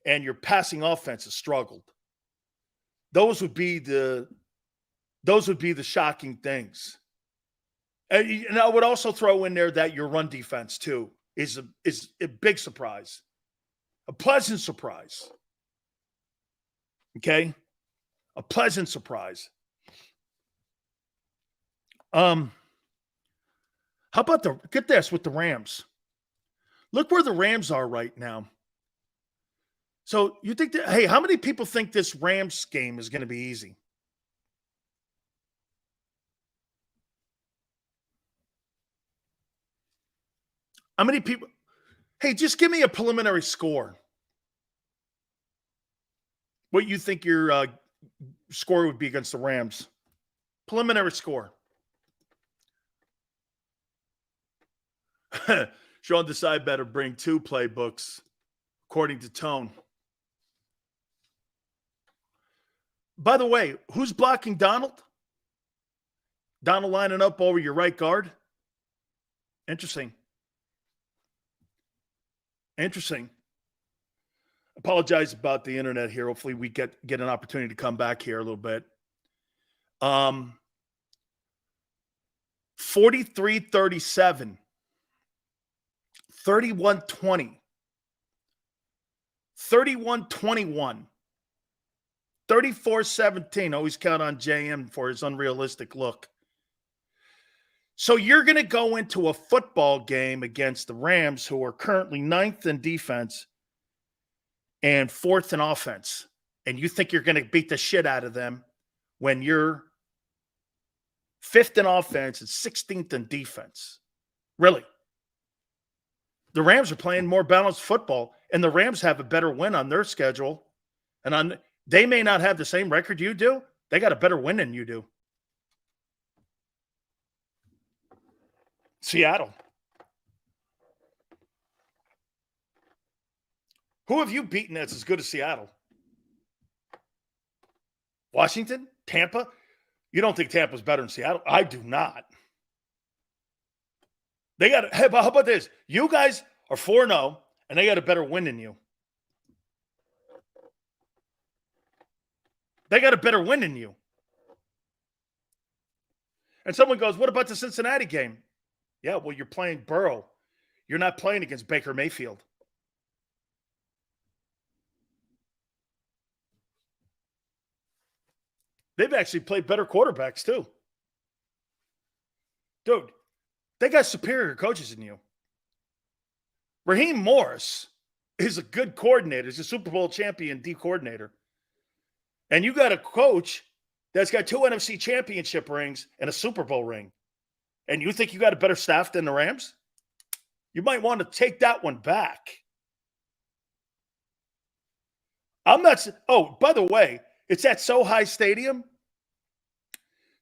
and your passing offense has struggled. Those would be the shocking things. And I would also throw in there that your run defense too is a big surprise. A pleasant surprise. Okay? A pleasant surprise. How about get this with the Rams? Look where the Rams are right now. So you think that, hey, how many people think this Rams game is going to be easy? How many people? Hey, just give me a preliminary score. What you think your score would be against the Rams? Preliminary score. Sean Desai better bring 2 playbooks, according to Tone. By the way, who's blocking Donald? Donald lining up over your right guard? Interesting. Apologize about the internet here. Hopefully we get an opportunity to come back here a little bit. 43-37. 31-20. 31-21. 34-17. Always count on JM for his unrealistic look. So you're going to go into a football game against the Rams, who are currently 9th in defense and 4th in offense, and you think you're going to beat the shit out of them when you're 5th in offense and 16th in defense. Really? The Rams are playing more balanced football, and the Rams have a better win on their schedule. And they may not have the same record you do. They got a better win than you do. Seattle. Who have you beaten that's as good as Seattle? Washington? Tampa? You don't think Tampa's better than Seattle? I do not. They got. Hey, how about this? You guys are 4-0, and they got a better win than you. They got a better win than you. And someone goes, what about the Cincinnati game? Yeah, well, you're playing Burrow. You're not playing against Baker Mayfield. They've actually played better quarterbacks, too. Dude, they got superior coaches than you. Raheem Morris is a good coordinator. He's a Super Bowl champion D coordinator. And you got a coach that's got 2 NFC championship rings and a Super Bowl ring. And you think you got a better staff than the Rams? You might want to take that one back. I'm not. Oh, by the way, it's at SoHi Stadium.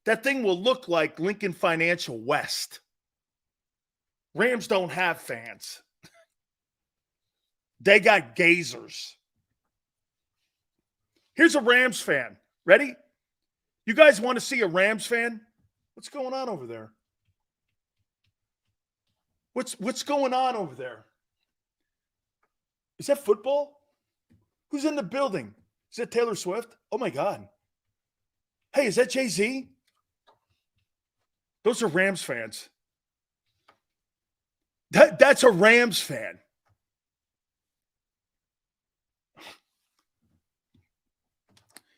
That thing will look like Lincoln Financial West. Rams don't have fans. They got gazers. Here's a Rams fan. Ready? You guys want to see a Rams fan? What's going on over there? What's going on over there? Is that football? Who's in the building? Is that Taylor Swift? Oh, my God. Hey, is that Jay-Z? Those are Rams fans. That's a Rams fan.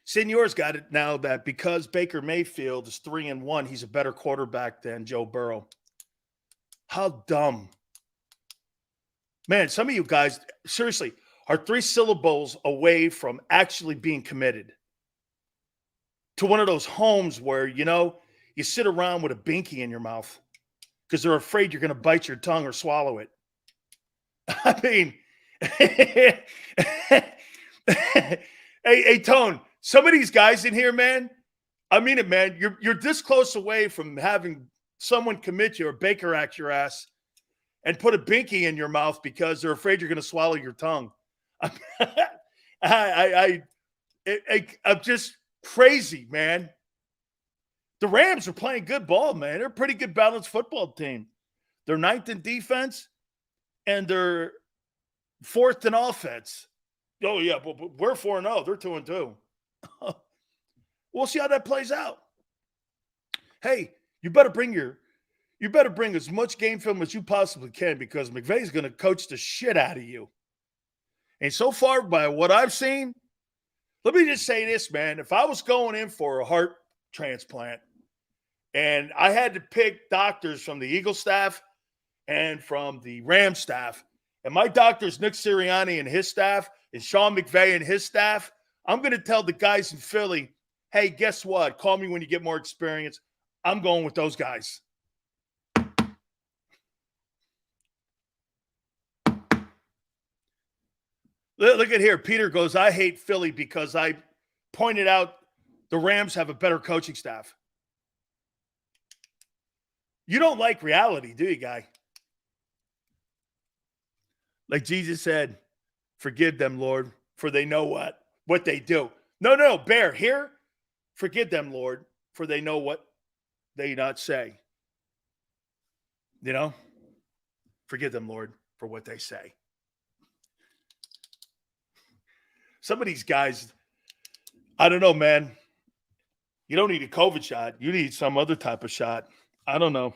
Senor's got it now that because Baker Mayfield is 3-1, he's a better quarterback than Joe Burrow. How dumb. Man, some of you guys, seriously, are 3 syllables away from actually being committed to one of those homes where, you sit around with a binky in your mouth because they're afraid you're going to bite your tongue or swallow it. I mean, hey, Tone, some of these guys in here, man, I mean it, man. You're this close away from having someone commit you or Baker act your ass and put a binky in your mouth because they're afraid you're going to swallow your tongue. I'm just crazy, man. The Rams are playing good ball, man. They're a pretty good balanced football team. They're 9th in defense, and they're 4th in offense. Oh, yeah, but we're 4-0. They're 2-2. We'll see how that plays out. Hey, you better bring as much game film as you possibly can because McVay's going to coach the shit out of you. And so far, by what I've seen, let me just say this, man. If I was going in for a heart transplant and I had to pick doctors from the Eagle staff and from the Ram staff, and my doctor's Nick Sirianni and his staff and Sean McVay and his staff, I'm going to tell the guys in Philly, hey, guess what? Call me when you get more experience. I'm going with those guys. Look at here. Peter goes, I hate Philly because I pointed out the Rams have a better coaching staff. You don't like reality, do you, guy? Like Jesus said, forgive them, Lord, for they know what they do. No, Bear, here, forgive them, Lord, for they know what they not say. Forgive them, Lord, for what they say. Some of these guys, I don't know, man. You don't need a COVID shot. You need some other type of shot. I don't know.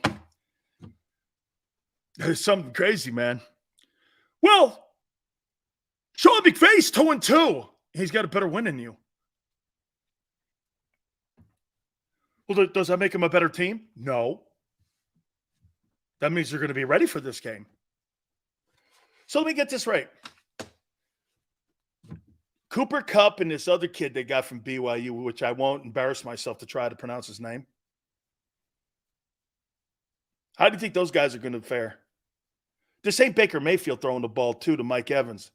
There's something crazy, man. Well, Sean McVay's 2-2. He's got a better win than you. Well, does that make him a better team? No. That means they're going to be ready for this game. So let me get this right. Cooper Kupp and this other kid they got from BYU, which I won't embarrass myself to try to pronounce his name. How do you think those guys are going to fare? This ain't Baker Mayfield throwing the ball, too, to Mike Evans.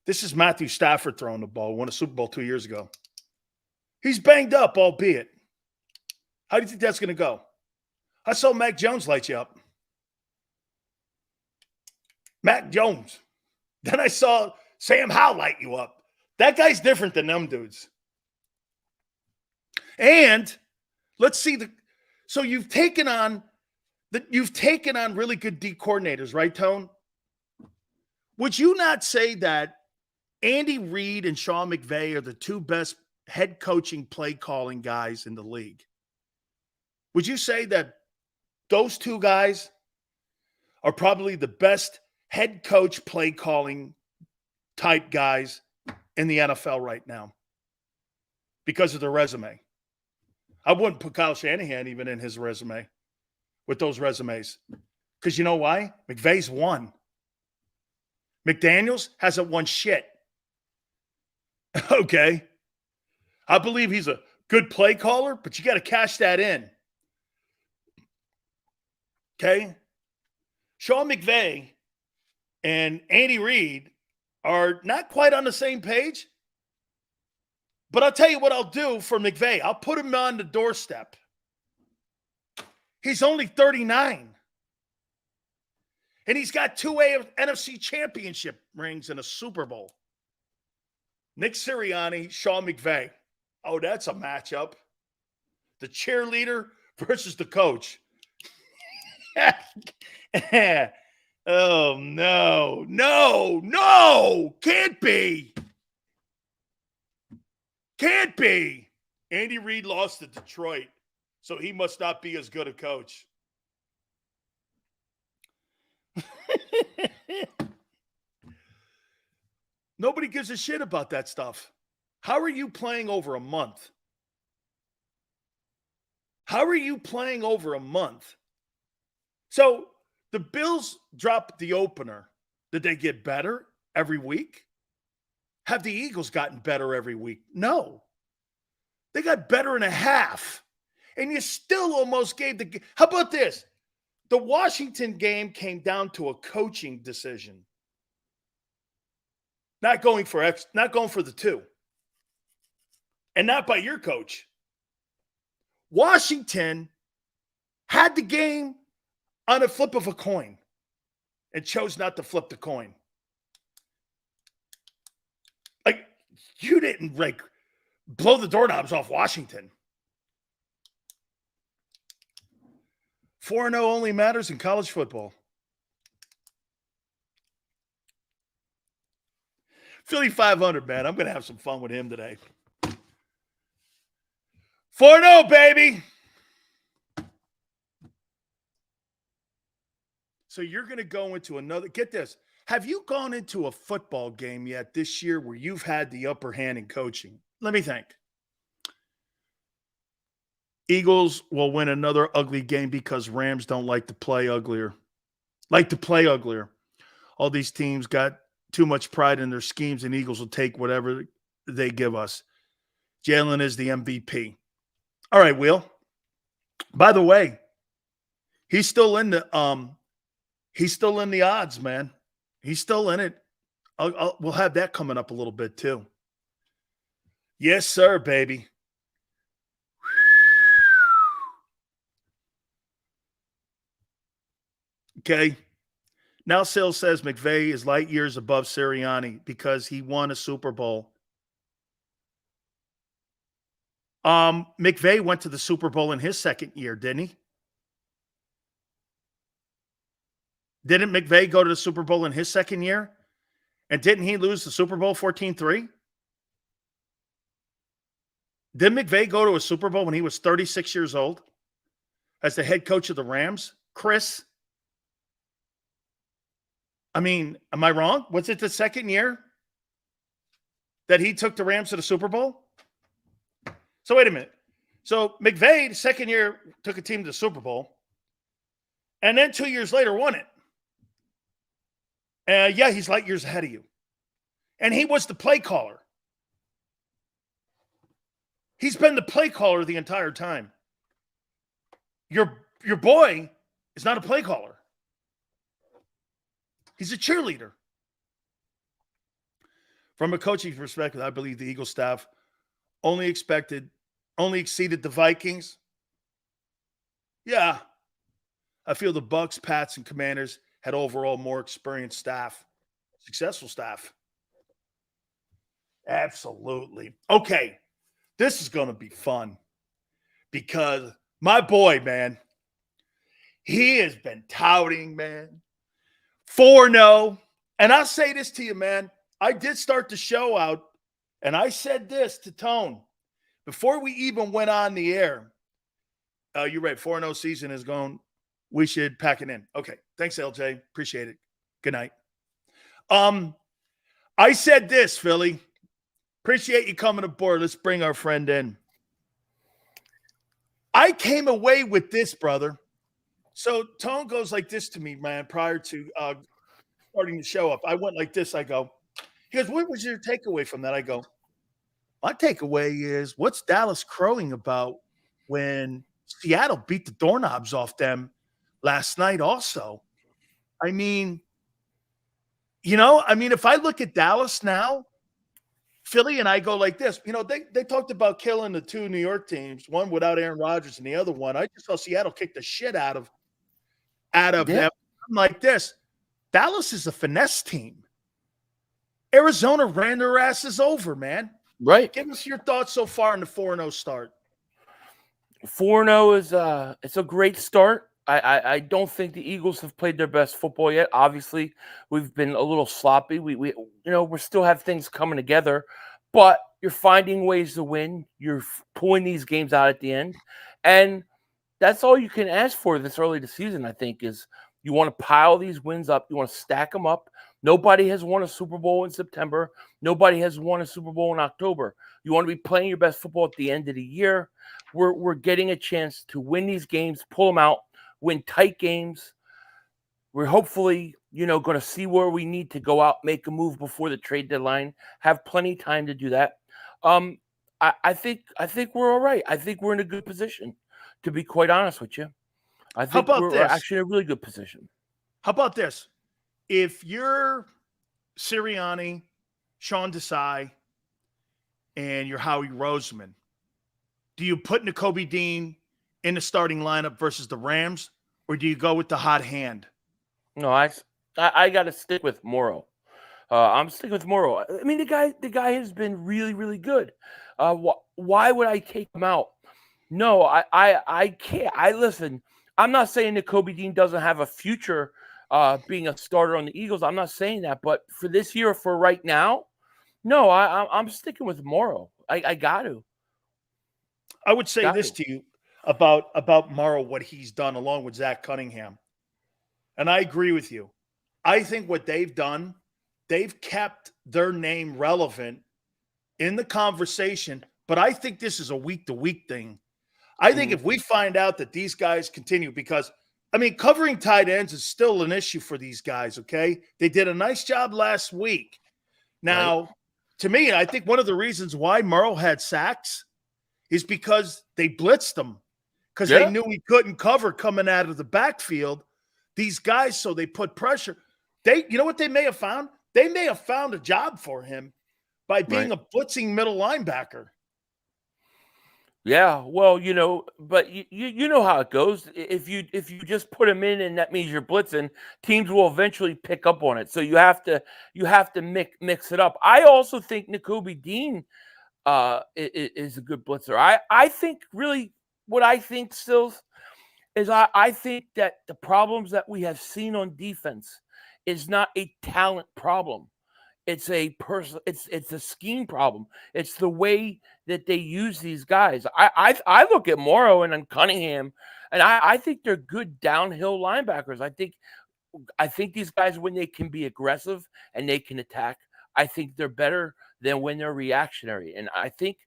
This is Matthew Stafford throwing the ball. Won a Super Bowl 2 years ago. He's banged up, albeit. How do you think that's going to go? I saw Mac Jones light you up. Mac Jones. Then I saw Sam Howell light you up. That guy's different than them dudes. And let's see so you've taken on really good D coordinators, right, Tone? Would you not say that Andy Reid and Sean McVay are the two best head coaching play calling guys in the league? Would you say that those two guys are probably the best head coach play calling type guys in the NFL right now because of their resume? I wouldn't put Kyle Shanahan even in his resume with those resumes. Because you know why? McVay's won. McDaniels hasn't won shit. Okay. I believe he's a good play caller, but you got to cash that in. Okay? Sean McVay and Andy Reid are not quite on the same page. But I'll tell you what I'll do for McVay. I'll put him on the doorstep. He's only 39. And he's got 2 NFC championship rings and a Super Bowl. Nick Sirianni, Sean McVay. Oh, that's a matchup. The cheerleader versus the coach. Oh, no. Can't be. Can't be. Andy Reid lost to Detroit, so he must not be as good a coach. Nobody gives a shit about that stuff. How are you playing over a month? How are you playing over a month? So the Bills dropped the opener. Did they get better every week? Have the Eagles gotten better every week? No. They got better in a half. And you still almost gave the game. How about this? The Washington game came down to a coaching decision. Not going for the 2. And not by your coach. Washington had the game on a flip of a coin and chose not to flip the coin. Like, you didn't, blow the doorknobs off Washington. 4-0 only matters in college football. Philly 500, man. I'm going to have some fun with him today. 4-0, baby. So you're going to go into another, get this. Have you gone into a football game yet this year where you've had the upper hand in coaching? Let me think. Eagles will win another ugly game because Rams don't like to play uglier. All these teams got too much pride in their schemes, and Eagles will take whatever they give us. Jalen is the MVP. All right, Will. By the way, he's still in the odds, man. He's still in it. We'll have that coming up a little bit too. Yes, sir, baby. Okay. Now Sale says McVay is light years above Sirianni because he won a Super Bowl. McVay went to the Super Bowl in his second year, didn't he? Didn't McVay go to the Super Bowl in his second year? And didn't he lose the Super Bowl 14-3? Didn't McVay go to a Super Bowl when he was 36 years old as the head coach of the Rams? Chris? I mean, am I wrong? Was it the second year that he took the Rams to the Super Bowl? So wait a minute. So McVay, the second year, took a team to the Super Bowl. And then 2 years later won it. Yeah, he's light years ahead of you. And he was the play caller. He's been the play caller the entire time. Your boy is not a play caller. He's a cheerleader. From a coaching perspective, I believe the Eagles staff only exceeded the Vikings. Yeah. I feel the Bucks, Pats, and Commanders had overall more experienced staff, successful staff. Absolutely. Okay. This is going to be fun because my boy, man, he has been touting, man, 4-0. And I'll say this to you, man. I did start the show out, and I said this to Tone before we even went on the air. You're right. 4-0 season is going. We should pack it in. Okay. Thanks, LJ. Appreciate it. Good night. I said this, Philly. Appreciate you coming aboard. Let's bring our friend in. I came away with this, brother. So Tone goes like this to me, man, prior to starting the show up. I went like this. I go, he goes, what was your takeaway from that? I go, my takeaway is what's Dallas crowing about when Seattle beat the doorknobs off them last night also? I mean, if I look at Dallas now, Philly and I go like this. They talked about killing the two New York teams, one without Aaron Rodgers and the other one. I just saw Seattle kick the shit out of them. I'm like this. Dallas is a finesse team. Arizona ran their asses over, man. Right. Give us your thoughts so far in the 4-0 start. 4-0 is it's a great start. I don't think the Eagles have played their best football yet. Obviously, we've been a little sloppy. We still have things coming together, but you're finding ways to win. You're pulling these games out at the end, and that's all you can ask for this early in the season. I think is you want to pile these wins up. You want to stack them up. Nobody has won a Super Bowl in September. Nobody has won a Super Bowl in October. You want to be playing your best football at the end of the year. We're getting a chance to win these games, pull them out, win tight games. We're hopefully, going to see where we need to go out, make a move before the trade deadline, have plenty of time to do that. I think we're all right. I think we're in a good position, to be quite honest with you. I think we're actually in a really good position. How about this? If you're Sirianni, Sean Desai, and you're Howie Roseman, do you put Nakobe Dean in the starting lineup versus the Rams, or do you go with the hot hand? No, I got to stick with Morrow. I'm sticking with Morrow. I mean, the guy has been really, really good. Why would I take him out? No, I can't. Listen. I'm not saying that Nakobe Dean doesn't have a future being a starter on the Eagles. I'm not saying that, but for this year, for right now, no, I'm sticking with Morrow. I got to. I would say this to you about Morrow, what he's done along with Zach Cunningham. And I agree with you. I think what they've done, they've kept their name relevant in the conversation, but I think this is a week-to-week thing. I think if we find out that these guys continue, because, covering tight ends is still an issue for these guys, okay? They did a nice job last week. Now, to me, I think one of the reasons why Morrow had sacks is because they blitzed him, because they knew he couldn't cover coming out of the backfield. These guys, so they put pressure. You know what they may have found? They may have found a job for him by being a blitzing middle linebacker. Yeah, well, but you know how it goes. If you just put him in and that means you're blitzing, teams will eventually pick up on it. So you have to mix it up. I also think Nakobe Dean is a good blitzer. I think really what I think still is I think that the problems that we have seen on defense is not a talent problem. It's a it's a scheme problem. It's the way that they use these guys. I look at Morrow and Cunningham, and I think they're good downhill linebackers. I think these guys, when they can be aggressive and they can attack, I think they're better than when they're reactionary. And I think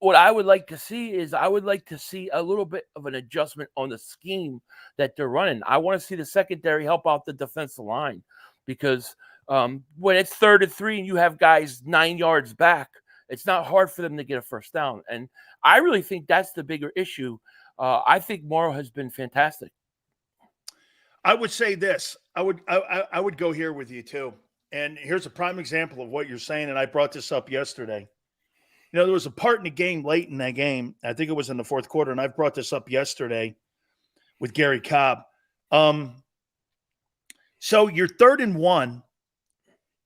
what I would like to see is I would like to see a little bit of an adjustment on the scheme that they're running. I want to see the secondary help out the defensive line because when it's 3rd and 3 and you have guys 9 yards back, it's not hard for them to get a first down. And I really think that's the bigger issue. I think Morrow has been fantastic. I would say this. I would go here with you too. And here's a prime example of what you're saying. And I brought this up yesterday. You know, there was a part in the game late in that game. I think it was in the 4th quarter. And I've brought this up yesterday with Gary Cobb. So you're 3rd and 1.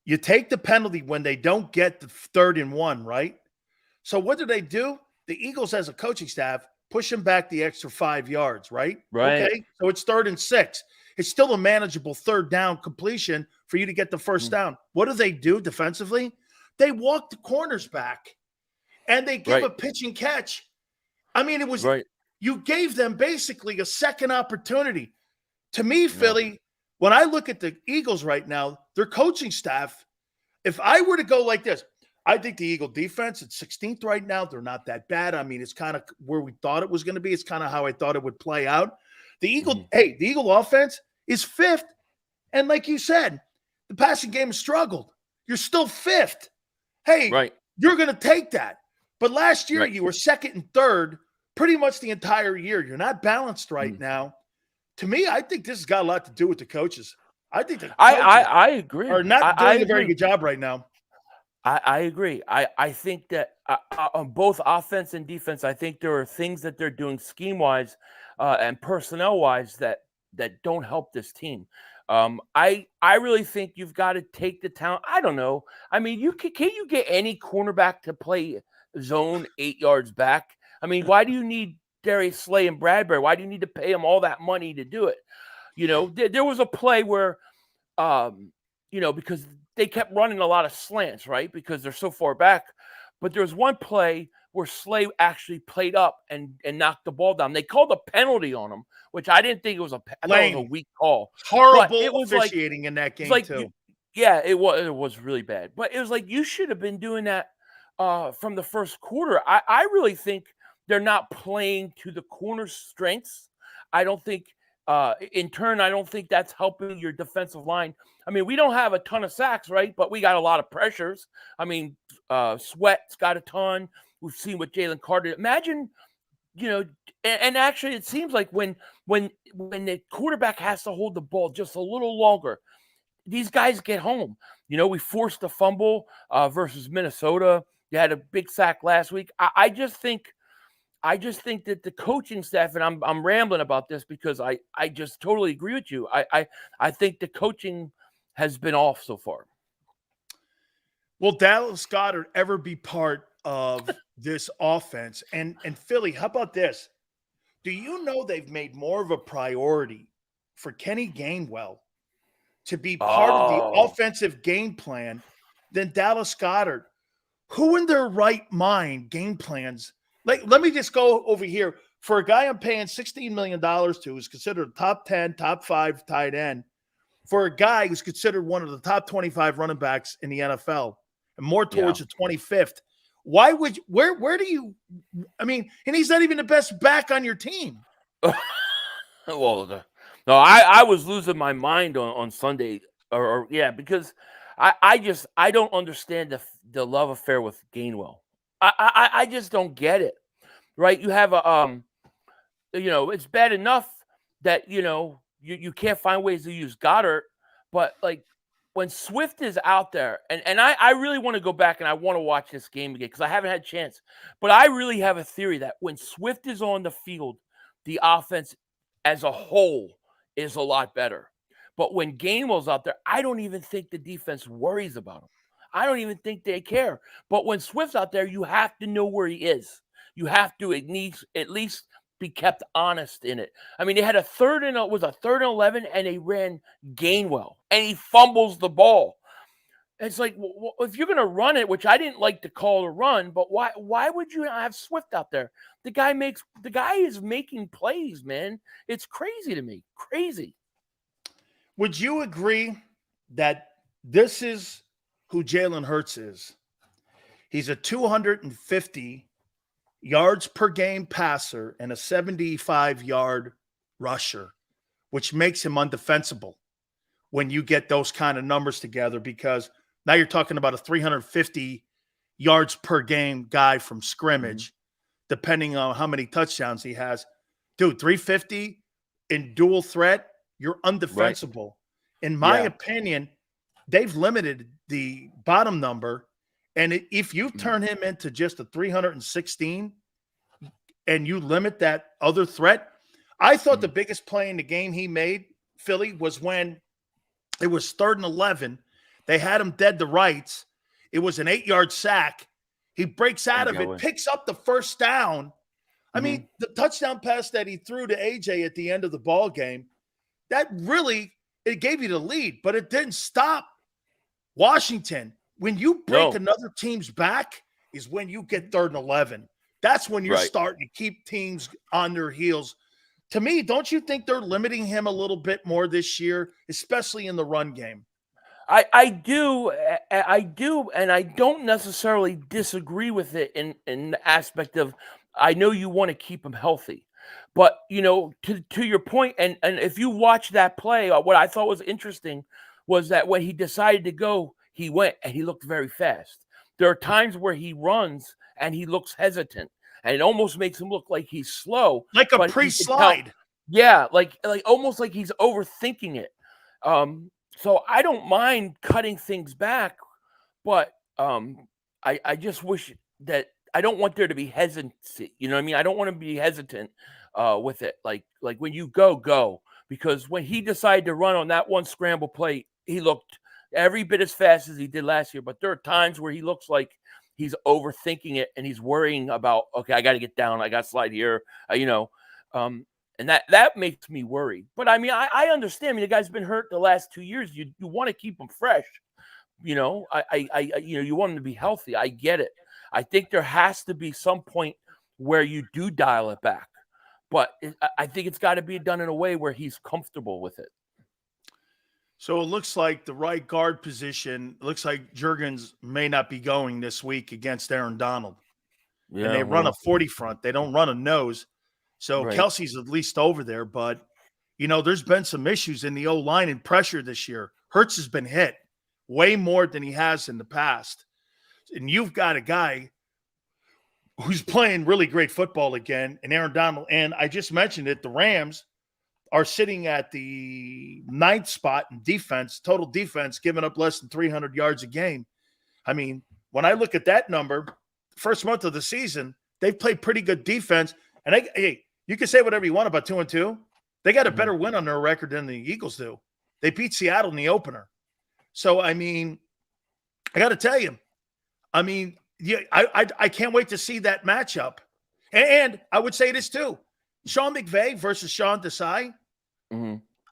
You take the penalty when they don't get the 3rd and 1, right? So what do? The Eagles, as a coaching staff, push them back the extra 5 yards, right? Right. Okay. So it's 3rd and 6. It's still a manageable 3rd down completion for you to get the first down. What do they do defensively? They walk the corners back and they give a pitch and catch. I mean, it was you gave them basically a second opportunity. To me, Philly, when I look at the Eagles right now, their coaching staff, if I were to go like this, I think the Eagle defense at 16th right now, they're not that bad. I mean, it's kind of where we thought it was going to be. It's kind of how I thought it would play out. The Eagle, the Eagle offense is 5th. And like you said, the passing game has struggled. You're still 5th. Hey, you're going to take that. But last year you were 2nd and 3rd pretty much the entire year. You're not balanced right now. To me, I think this has got a lot to do with the coaches. I think the coaches I agree. are not doing a very good job right now. I agree. I think that on both offense and defense, I think there are things that they're doing scheme-wise and personnel-wise that don't help this team. I really think you've got to take the talent. I don't know. I mean, can you get any cornerback to play zone 8 yards back? I mean, why do you need Darius Slay and Bradbury? Why do you need to pay them all that money to do it? You know, there was a play where, because they kept running a lot of slants, right? Because they're so far back. But there was one play where Slay actually played up and knocked the ball down. They called a penalty on him, which I didn't think it was a weak call. Horrible officiating in that game, too. It was really bad. But it was like you should have been doing that from the first quarter. I really think they're not playing to the corner's strengths. I don't think in turn, I don't think that's helping your defensive line. I mean, we don't have a ton of sacks, right? But we got a lot of pressures. I mean, Sweat's got a ton. We've seen what Jalen Carter. Imagine, and actually, it seems like when the quarterback has to hold the ball just a little longer, these guys get home. We forced a fumble versus Minnesota. You had a big sack last week. I just think that the coaching staff, and I'm rambling about this because I just totally agree with you. I think the coaching has been off so far. Will Dallas Goedert ever be part of this offense? And Philly, how about this? Do you know they've made more of a priority for Kenny Gainwell to be part of the offensive game plan than Dallas Goedert? Who in their right mind game plans? Like, let me just go over here. For a guy I'm paying $16 million to, who's considered a top 10, top 5 tight end, for a guy who's considered one of the top 25 running backs in the NFL, and more towards the 25th, why would where do you? I mean, and he's not even the best back on your team. Well, no, I was losing my mind on Sunday, because I don't understand the love affair with Gainwell. I just don't get it, right? You have it's bad enough that you can't find ways to use Goddard, but like when Swift is out there, and I really want to go back and I want to watch this game again because I haven't had a chance, but I really have a theory that when Swift is on the field, the offense as a whole is a lot better. But when Gainwell's out there, I don't even think the defense worries about him. I don't even think they care. But when Swift's out there, you have to know where he is. You have to at least be kept honest in it. I mean, they had a third and 11, and they ran Gainwell, and he fumbles the ball. It's like, well, if you're going to run it, which I didn't like to call a run, but why would you not have Swift out there? The guy is making plays, man. It's crazy to me. Crazy. Would you agree that this is who Jalen Hurts is? He's a 250 yards per game passer and a 75-yard rusher, which makes him undefensible when you get those kind of numbers together, because now you're talking about a 350 yards per game guy from scrimmage, depending on how many touchdowns he has. Dude, 350 in dual threat, you're undefensible. In my opinion, they've limited the bottom number. And if you turn him into just a 316 and you limit that other threat, I thought the biggest play in the game he made, Philly, was when it was 3rd and 11. They had him dead to rights. It was an 8-yard sack. He breaks out of it, picks up the first down. I mean, the touchdown pass that he threw to AJ at the end of the ball game, that really, it gave you the lead, but it didn't stop Washington. When you break another team's back is when you get 3rd and 11. That's when you're starting to keep teams on their heels. To me, don't you think they're limiting him a little bit more this year, especially in the run game? I do, and I don't necessarily disagree with it in the aspect of, I know you want to keep him healthy, but to your point, and if you watch that play, what I thought was interesting was that when he decided to go, he went and he looked very fast. There are times where he runs and he looks hesitant, and it almost makes him look like he's slow, like a pre-slide. Yeah, like almost like he's overthinking it. So I don't mind cutting things back, but I just wish that I don't want there to be hesitancy. You know what I mean? I don't want to be hesitant with it. Like when you go, because when he decided to run on that one scramble play, he looked every bit as fast as he did last year. But there are times where he looks like he's overthinking it and he's worrying about, okay, I got to get down, I got to slide here, and that makes me worried. But I mean, I understand. I mean, the guy's been hurt the last 2 years. You want to keep him fresh. You want him to be healthy. I get it. I think there has to be some point where you do dial it back. But I think it's got to be done in a way where he's comfortable with it. So it looks like the right guard position, looks like Juergens may not be going this week against Aaron Donald. Yeah, and they run a 40 front. They don't run a nose. So Kelsey's at least over there. But, there's been some issues in the O-line and pressure this year. Hurts has been hit way more than he has in the past. And you've got a guy who's playing really great football again, and Aaron Donald. And I just mentioned it, the Rams are sitting at the 9th spot in defense, total defense, giving up less than 300 yards a game. I mean, when I look at that number, first month of the season, they've played pretty good defense. And hey, you can say whatever you want about 2-2. They got a better win on their record than the Eagles do. They beat Seattle in the opener. So, I mean, I got to tell you, I mean, I can't wait to see that matchup. And I would say this too. Sean McVay versus Sean Desai.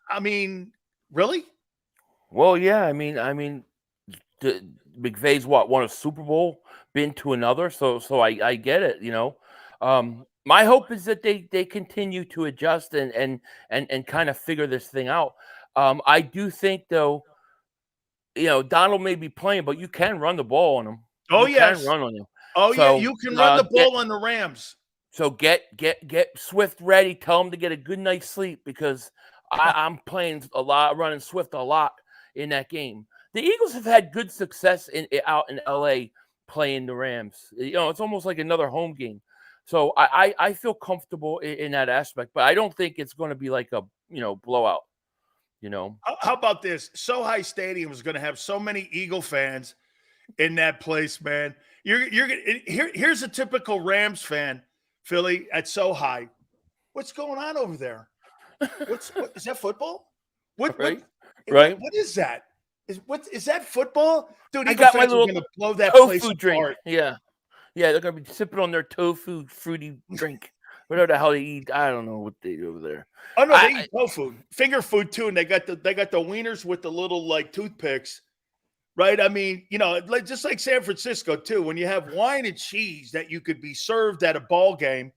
I mean, really? Well, yeah. I mean, McVay's won a Super Bowl, been to another, so I get it. My hope is that they continue to adjust and kind of figure this thing out. I do think though, Donald may be playing, but you can run the ball on him. Oh, you yes. can run on him. Oh, yeah, you can run the ball on the Rams. So get Swift ready. Tell him to get a good night's sleep, because I'm playing a lot, running Swift a lot in that game. The Eagles have had good success out in LA playing the Rams. It's almost like another home game. So I feel comfortable in that aspect, but I don't think it's going to be like a blowout. How about this? SoHi Stadium is going to have so many Eagle fans in that place, man. Here's a typical Rams fan, Philly, at SoHi. What's going on over there? What is that football? What is that? Is that football? Dude, I got my little going to blow that tofu place drink. apart. Yeah, they're going to be sipping on their tofu fruity drink. Whatever the hell they eat, I don't know what they do over there. Oh no, they eat tofu, finger food too, and they got the wieners with the little like toothpicks, right? I mean, just like San Francisco too. When you have wine and cheese that you could be served at a ball game,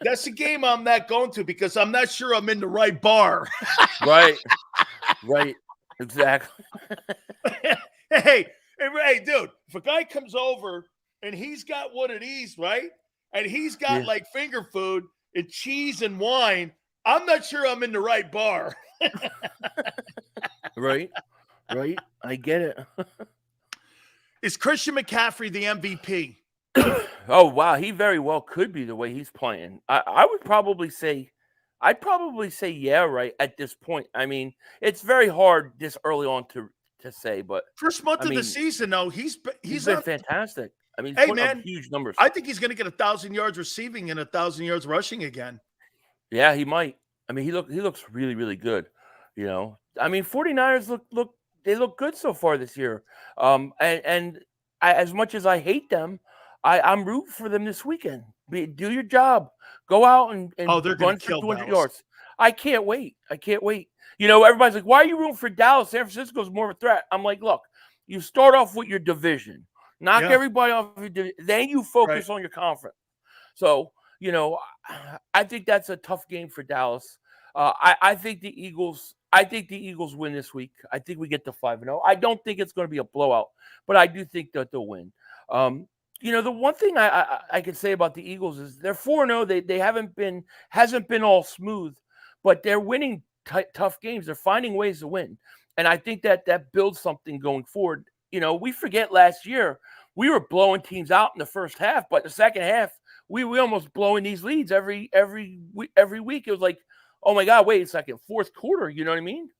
that's the game I'm not going to, because I'm not sure I'm in the right bar. Right, exactly. Hey, dude, if a guy comes over and he's got one of these, right? and he's got like finger food and cheese and wine, I'm not sure I'm in the right bar. Right. I get it. Is Christian McCaffrey the MVP? Oh, wow. He very well could be the way he's playing. I'd probably say yeah, right, at this point. I mean, it's very hard this early on to say, but first month of the season, though, he's been fantastic. I mean, hey, putting up man, huge numbers. I think he's going to get 1,000 yards receiving and 1,000 yards rushing again. Yeah, he might. I mean, he looks really, really good. You know, I mean, 49ers look good so far this year. And I, as much as I hate them, I'm rooting for them this weekend. Do your job. Go out and they're run for 200 yards. I can't wait. You know, everybody's like, why are you rooting for Dallas? San Francisco's more of a threat. I'm like, look, you start off with your division. Knock everybody off your division. Then you focus on your conference. So, you know, I think that's a tough game for Dallas. I think the Eagles win this week. I think we get to 5-0. I don't think it's going to be a blowout, but I do think that they'll win. You know, the one thing I can say about the Eagles is they're 4-0. They hasn't been all smooth, but they're winning tough games. They're finding ways to win, and I think that builds something going forward. You know, we forget last year we were blowing teams out in the first half, but the second half we almost blowing these leads every week. It was like, oh my God, wait a second, fourth quarter. You know what I mean?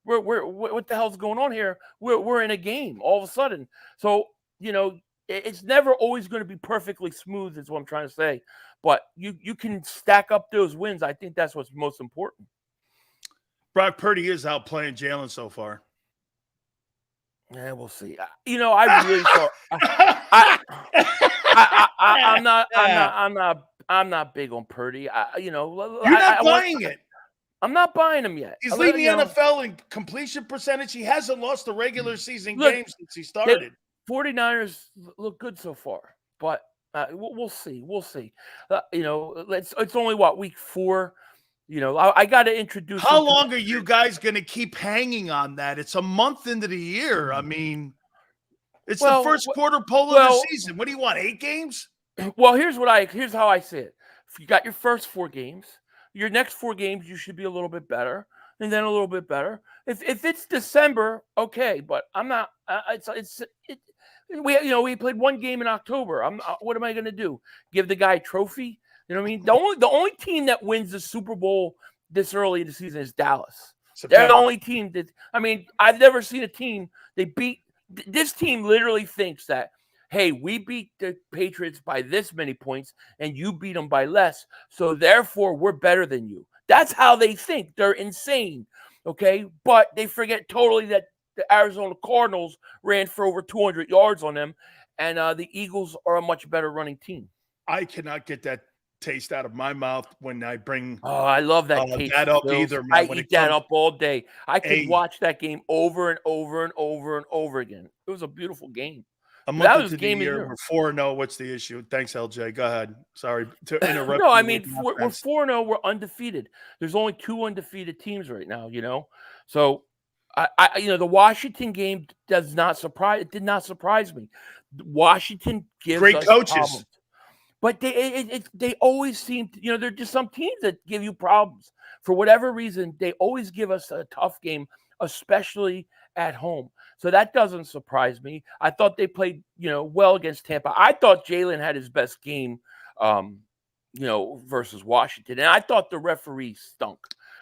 What the hell's going on here? We're in a game all of a sudden. So, you know, it's never always going to be perfectly smooth, is what I'm trying to say. But you can stack up those wins. I think that's what's most important. Brock Purdy is out playing Jalen so far. Yeah, we'll see. You know, I really thought I'm not big on Purdy. You're not buying it. I'm not buying him yet. He's leading the NFL in completion percentage. He hasn't lost a regular season game since he started. 49ers look good so far, but we'll see. We'll see. You know, it's only week 4. You know, I got to introduce. How long are you guys going to keep hanging on that? It's a month into the year. I mean, it's the first quarter pole of the season. What do you want? 8 games? Well, here's how I see it. If you got your first 4 games, your next 4 games you should be a little bit better, and then a little bit better. If it's December, okay, but I'm not. We played 1 game in October. What am I going to do? Give the guy a trophy? You know what I mean? The only team that wins the Super Bowl this early in the season is Dallas. They're the only team that, I mean, I've never seen a team this team literally thinks that, hey, we beat the Patriots by this many points and you beat them by less. So therefore we're better than you. That's how they think. They're insane. Okay. But they forget totally that the Arizona Cardinals ran for over 200 yards on them. And the Eagles are a much better running team. I cannot get that taste out of my mouth when I bring I love that that up either, man. I eat that up all day. I could watch that game over and over and over and over again. It was a beautiful game. That was game year. We're 4-0. What's the issue? Thanks, LJ. Go ahead. Sorry to interrupt. No, I mean we're 4-0. We're undefeated. There's only 2 undefeated teams right now. You know, so I the Washington game did not surprise me. Washington gives great us coaches. Problems. But they always seem to, they're just some teams that give you problems. For whatever reason, they always give us a tough game, especially at home. So that doesn't surprise me. I thought they played, well against Tampa. I thought Jalen had his best game, versus Washington. And I thought the referee stunk.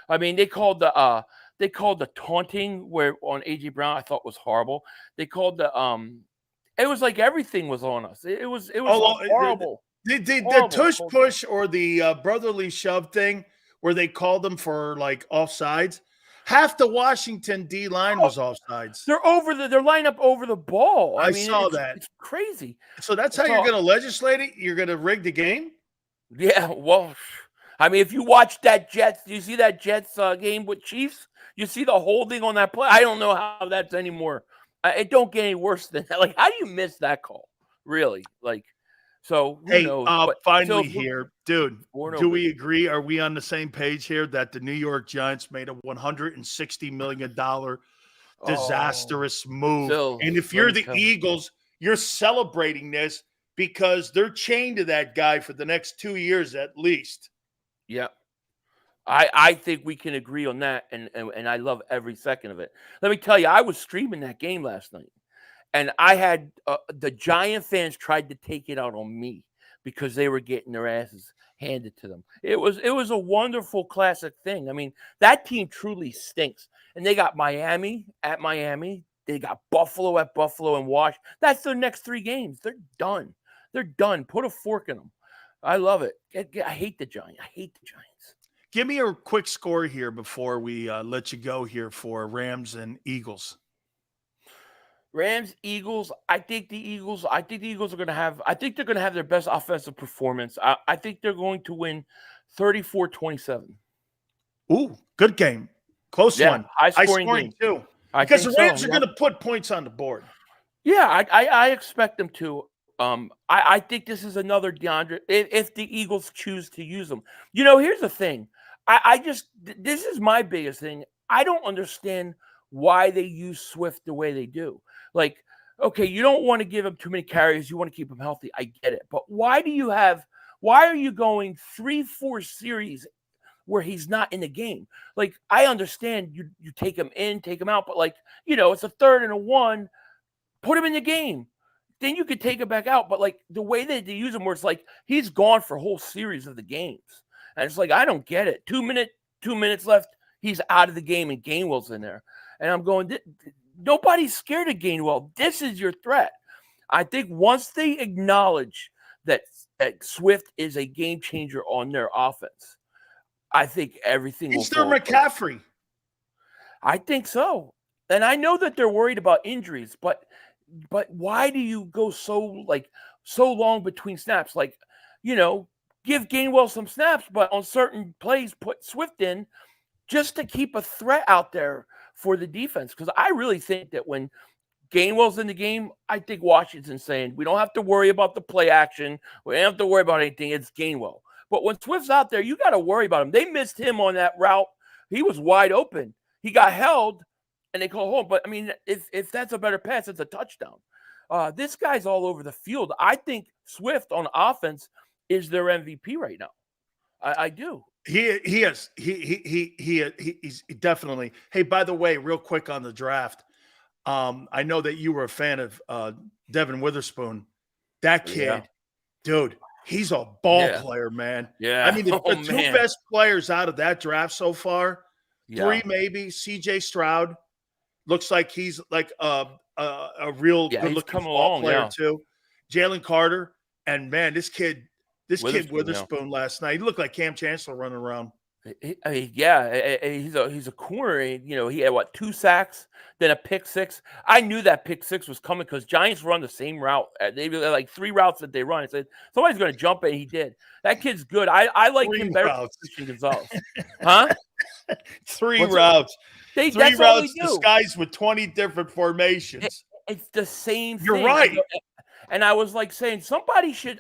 I mean, they called the taunting where on AJ Brown, I thought was horrible. They called it was like everything was on us. It was horrible. The tush push or the brotherly shove thing where they called them for like offsides. Half the Washington D line was offsides. They're lined up over the ball. I saw that. It's crazy. So that's how you're going to legislate it? You're going to rig the game? Yeah. Well, I mean, if you watch that you see that Jets game with Chiefs, you see the holding on that play. I don't know how that's anymore. It don't get any worse than that. Like, how do you miss that call? Really? Like, so who knows? Finally here, dude, do we agree? Are we on the same page here that the New York Giants made a $160 million disastrous move? And if you're the Eagles, you're celebrating this because they're chained to that guy for the next 2 years at least. Yeah. I think we can agree on that, and I love every second of it. Let me tell you, I was streaming that game last night, and I had the Giant fans tried to take it out on me because they were getting their asses handed to them. It was a wonderful classic thing. I mean, that team truly stinks, and they got Miami at Miami, they got Buffalo at Buffalo, and Washington. That's their next 3 games. They're done. They're done. Put a fork in them. I love it. I hate the Giants. I hate the Giants. Give me a quick score here before we let you go here for Rams and Eagles. Rams, Eagles. I think the Eagles are going to have. I think they're going to have their best offensive performance. I think they're going to win 34-27. Ooh, good game, close one, high scoring game too. Because the Rams are going to put points on the board. Yeah, I expect them to. I think this is another DeAndre. If the Eagles choose to use them, here's the thing. This is my biggest thing. I don't understand why they use Swift the way they do. Like, okay, you don't want to give him too many carries. You want to keep him healthy. I get it. But why are you going 3-4 series where he's not in the game? Like, I understand you take him in, take him out, but it's a 3rd and a 1, put him in the game. Then you could take him back out. But the way that they use him, where it's like he's gone for a whole series of the games. And it's like, I don't get it. 2 minutes left. He's out of the game and Gainwell's in there. And I'm going, nobody's scared of Gainwell. This is your threat. I think once they acknowledge that Swift is a game changer on their offense, I think everything will fall apart. McCaffrey. I think so. And I know that they're worried about injuries, but why do you go so long between snaps? Give Gainwell some snaps, but on certain plays, put Swift in just to keep a threat out there for the defense. Because I really think that when Gainwell's in the game, I think Washington's saying, we don't have to worry about the play action. We don't have to worry about anything. It's Gainwell. But when Swift's out there, you got to worry about him. They missed him on that route. He was wide open. He got held, and they called home. But, I mean, if that's a better pass, it's a touchdown. This guy's all over the field. I think Swift on offense is their MVP right now. I do. He is. He's definitely. Hey, by the way, real quick on the draft, I know that you were a fan of Devin Witherspoon. That kid, dude, he's a ball player, man. Yeah. I mean, the 2 best players out of that draft so far, 3 maybe. CJ Stroud looks like he's like a real good-looking ball player too. Jalen Carter, and man, this kid Witherspoon last night, he looked like Cam Chancellor running around. He's a corner. He had 2 sacks, then a pick 6. I knew that pick 6 was coming because Giants run the same route. They like 3 routes that they run. I said somebody's going to jump it. And he did. That kid's good. I like him better than Christian Gonzalez. Huh? 3 routes. 3 routes disguised with 20 different formations. It's the same thing. You're right. And I was like saying somebody should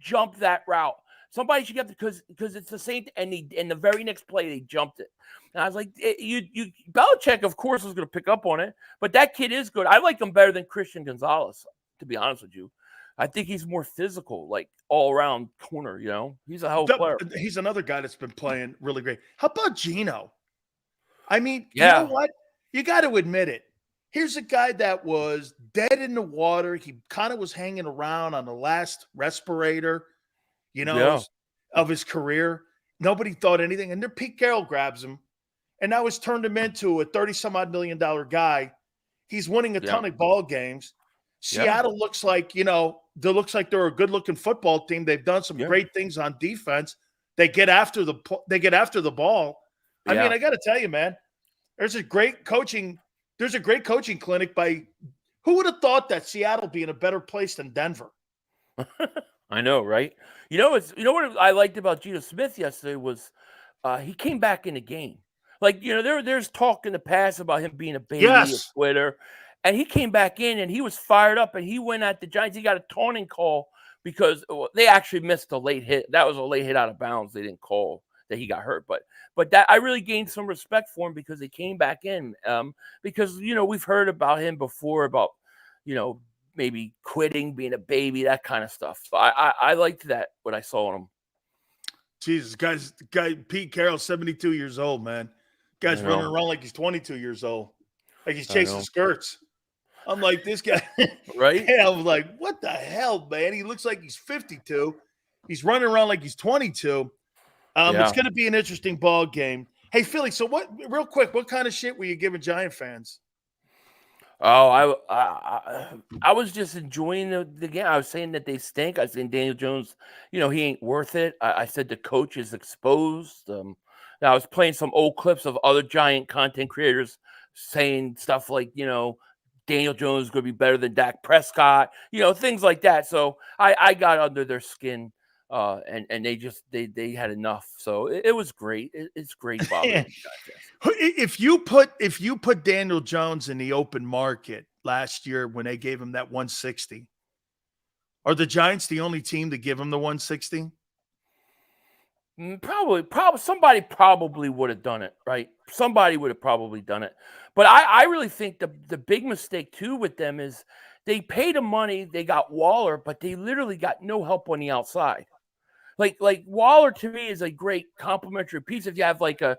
jump that route. Somebody should get because it's the same. And the very next play they jumped it. And I was like, Belichick, of course, was going to pick up on it. But that kid is good. I like him better than Christian Gonzalez, to be honest with you. I think he's more physical, like all around corner. He's a hell of a player. He's another guy that's been playing really great. How about Geno? I mean, you know what? You got to admit it. Here's a guy that was dead in the water. He kind of was hanging around on the last respirator, of his career. Nobody thought anything. And then Pete Carroll grabs him. And now it's turned him into a $30-some-odd million guy. He's winning a ton of ball games. Seattle looks like, they're a good-looking football team. They've done some great things on defense. They get after the ball. I mean, I got to tell you, man, there's a great coaching clinic by who would have thought that Seattle be in a better place than Denver? I know, right? What I liked about Geno Smith yesterday was he came back in the game. There's talk in the past about him being a baby of Twitter, and he came back in and he was fired up and he went at the Giants. He got a taunting call because they actually missed a late hit. That was a late hit out of bounds. They didn't call that he got hurt, but that I really gained some respect for him because he came back in. Because we've heard about him before about maybe quitting, being a baby, that kind of stuff. So I liked that, what I saw in him. Jesus, guy Pete Carroll, 72 years old, man. Guy's running around like he's 22 years old. Like he's chasing skirts. I'm like, this guy. Right? And I was like, what the hell, man? He looks like he's 52. He's running around like he's 22. It's going to be an interesting ball game. Hey, Philly, so real quick, what kind of shit were you giving Giant fans? Oh, I was just enjoying the game. I was saying that they stink. I was saying Daniel Jones, he ain't worth it. I said the coach is exposed. Now I was playing some old clips of other Giant content creators saying stuff like, Daniel Jones is going to be better than Dak Prescott, things like that. So I got under their skin, and they had enough. So it was great. It's great, Bob. If you put Daniel Jones in the open market last year when they gave him that 160, are the Giants the only team to give him the 160? Probably somebody probably would have done it, right? Somebody would have probably done it. But I really think the big mistake too with them is they paid him money, they got Waller, but they literally got no help on the outside. Like Waller to me is a great complementary piece. If you have like a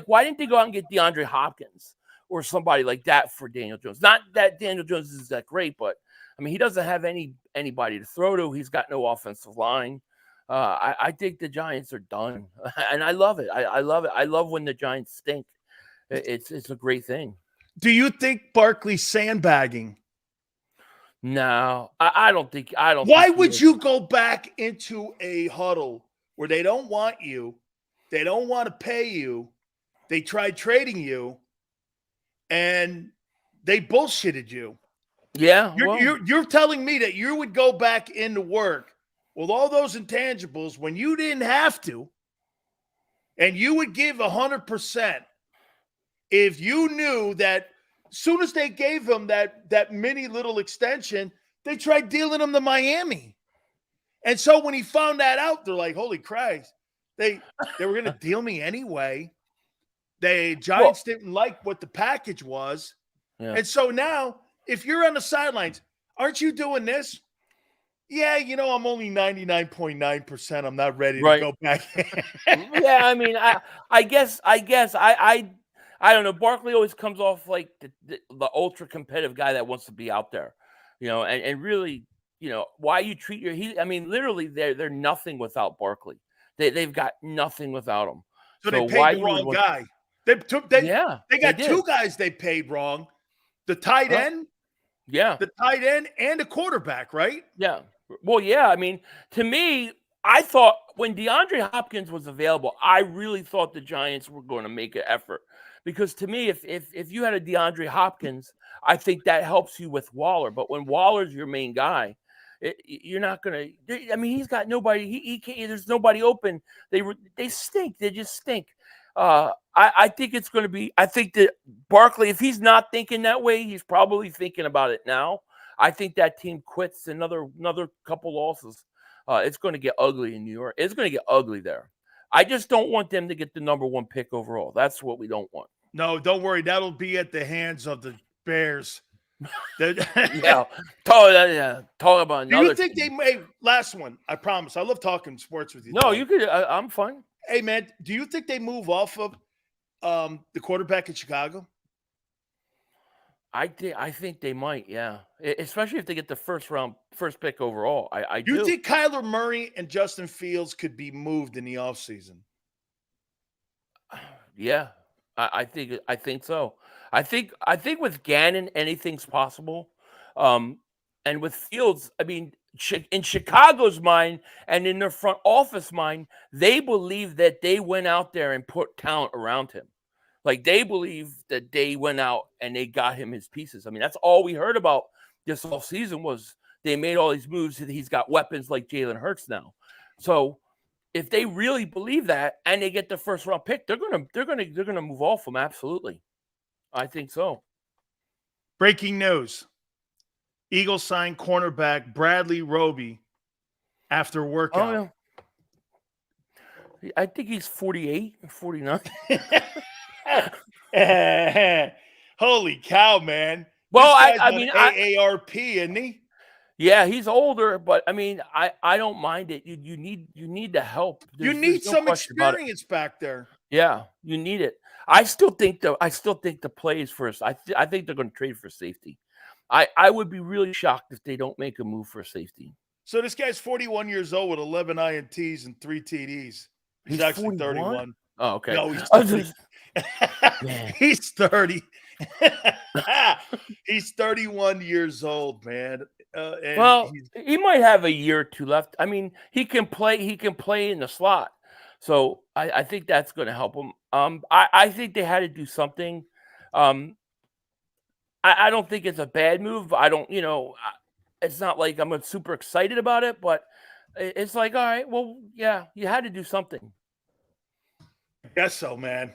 why didn't they go out and get DeAndre Hopkins or somebody like that for Daniel Jones? Not that Daniel Jones is that great, but I mean he doesn't have anybody to throw to. He's got no offensive line. I think the Giants are done, and I love it. I love it. I love when the Giants stink. It's a great thing. Do you think Barkley's sandbagging? No, I don't think. Why would you go back into a huddle where they don't want you, they don't want to pay you, they tried trading you, and they bullshitted you? Yeah, you're telling me that you would go back into work with all those intangibles when you didn't have to, and you would give 100% if you knew that as soon as they gave him that mini little extension, they tried dealing him to Miami. And so when he found that out, they're like, holy Christ, they were going to deal me anyway. The Giants didn't like what the package was. Yeah. And so now, if you're on the sidelines, aren't you doing this? Yeah, I'm only 99.9%. I'm not ready to go back. Yeah, I mean, I guess I don't know. Barkley always comes off like the ultra competitive guy that wants to be out there, and really, why you treat I mean, literally, they're nothing without Barkley. They've got nothing without him. So they paid the wrong guy. They got two guys they paid wrong. The tight end. Yeah. The tight end and the quarterback, right? Yeah. Well, yeah. I mean, to me, I thought when DeAndre Hopkins was available, I really thought the Giants were going to make an effort. Because to me, if you had a DeAndre Hopkins, I think that helps you with Waller. But when Waller's your main guy, you're not going to – I mean, he's got nobody – he can't – there's nobody open. They stink. They just stink. I think it's going to be – I think that Barkley, if he's not thinking that way, he's probably thinking about it now. I think that team quits another couple losses. It's going to get ugly in New York. It's going to get ugly there. I just don't want them to get the number 1 pick overall. That's what we don't want. No, don't worry. That'll be at the hands of the Bears. Yeah. Talk about another. Do you think they may – last one, I promise. I love talking sports with you. No, you could. I'm fine. Hey, man, do you think they move off of the quarterback in Chicago? I think they might, yeah. Especially if they get the first pick overall. I do. You think Kyler Murray and Justin Fields could be moved in the offseason? Yeah, I think so. I think with Gannon, anything's possible. And with Fields, I mean, in Chicago's mind and in their front office mind, they believe that they went out there and put talent around him. Like they believe that they went out and they got him his pieces. I mean, that's all we heard about this whole season was they made all these moves and he's got weapons like Jalen Hurts now. So if they really believe that and they get the first round pick, they're gonna move off him. Absolutely. I think so. Breaking news. Eagles signed cornerback Bradley Roby after workout. Oh, yeah. I think he's 48 or 49. Holy cow, man. Well, This guy's I on mean, AARP, isn't he? yeah, he's older, but I mean, I don't mind it. You need the help. You There's need no some question about it. experience back there. Yeah, you need it. I still think the play is first. I think they're going to trade for safety. I would be really shocked if they don't make a move for safety. So this guy's 41 years old with 11 INTs and 3 TDs. He's actually 41? 31. Oh, okay. No, he's I was 30. Man. He's 30. He's 31 years old, man. And Well, he's, he might have a year or two left. I mean, he can play in the slot. So I think that's going to help him. I think they had to do something. I don't think it's a bad move. I don't, it's not like I'm super excited about it, but it's like, all right, well, yeah, you had to do something. I guess so, man.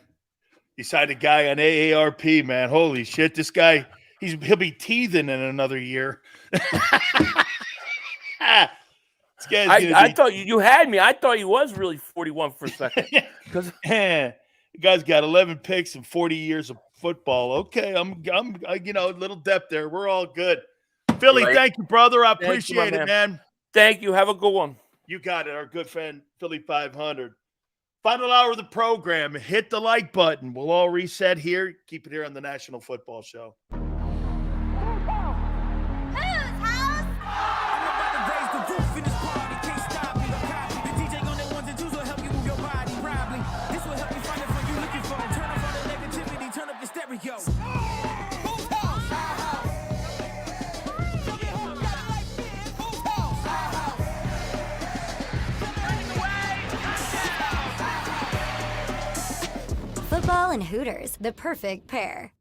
You signed a guy on AARP, man. Holy shit, this guy, he'll be teething in another year. I thought you had me. I thought he was really 41 for a second. Because the guy's got 11 picks and 40 years of football. Okay, I'm a little depth there. We're all good. Philly, Right. Thank you, brother. I Thank you, my appreciate it, man. man. Thank you. Have a good one. You got it. Our good friend, Philly 500. Final hour of the program. Hit the like button. We'll all reset here. Keep it here on the National Football Show. Football and Hooters, the perfect pair.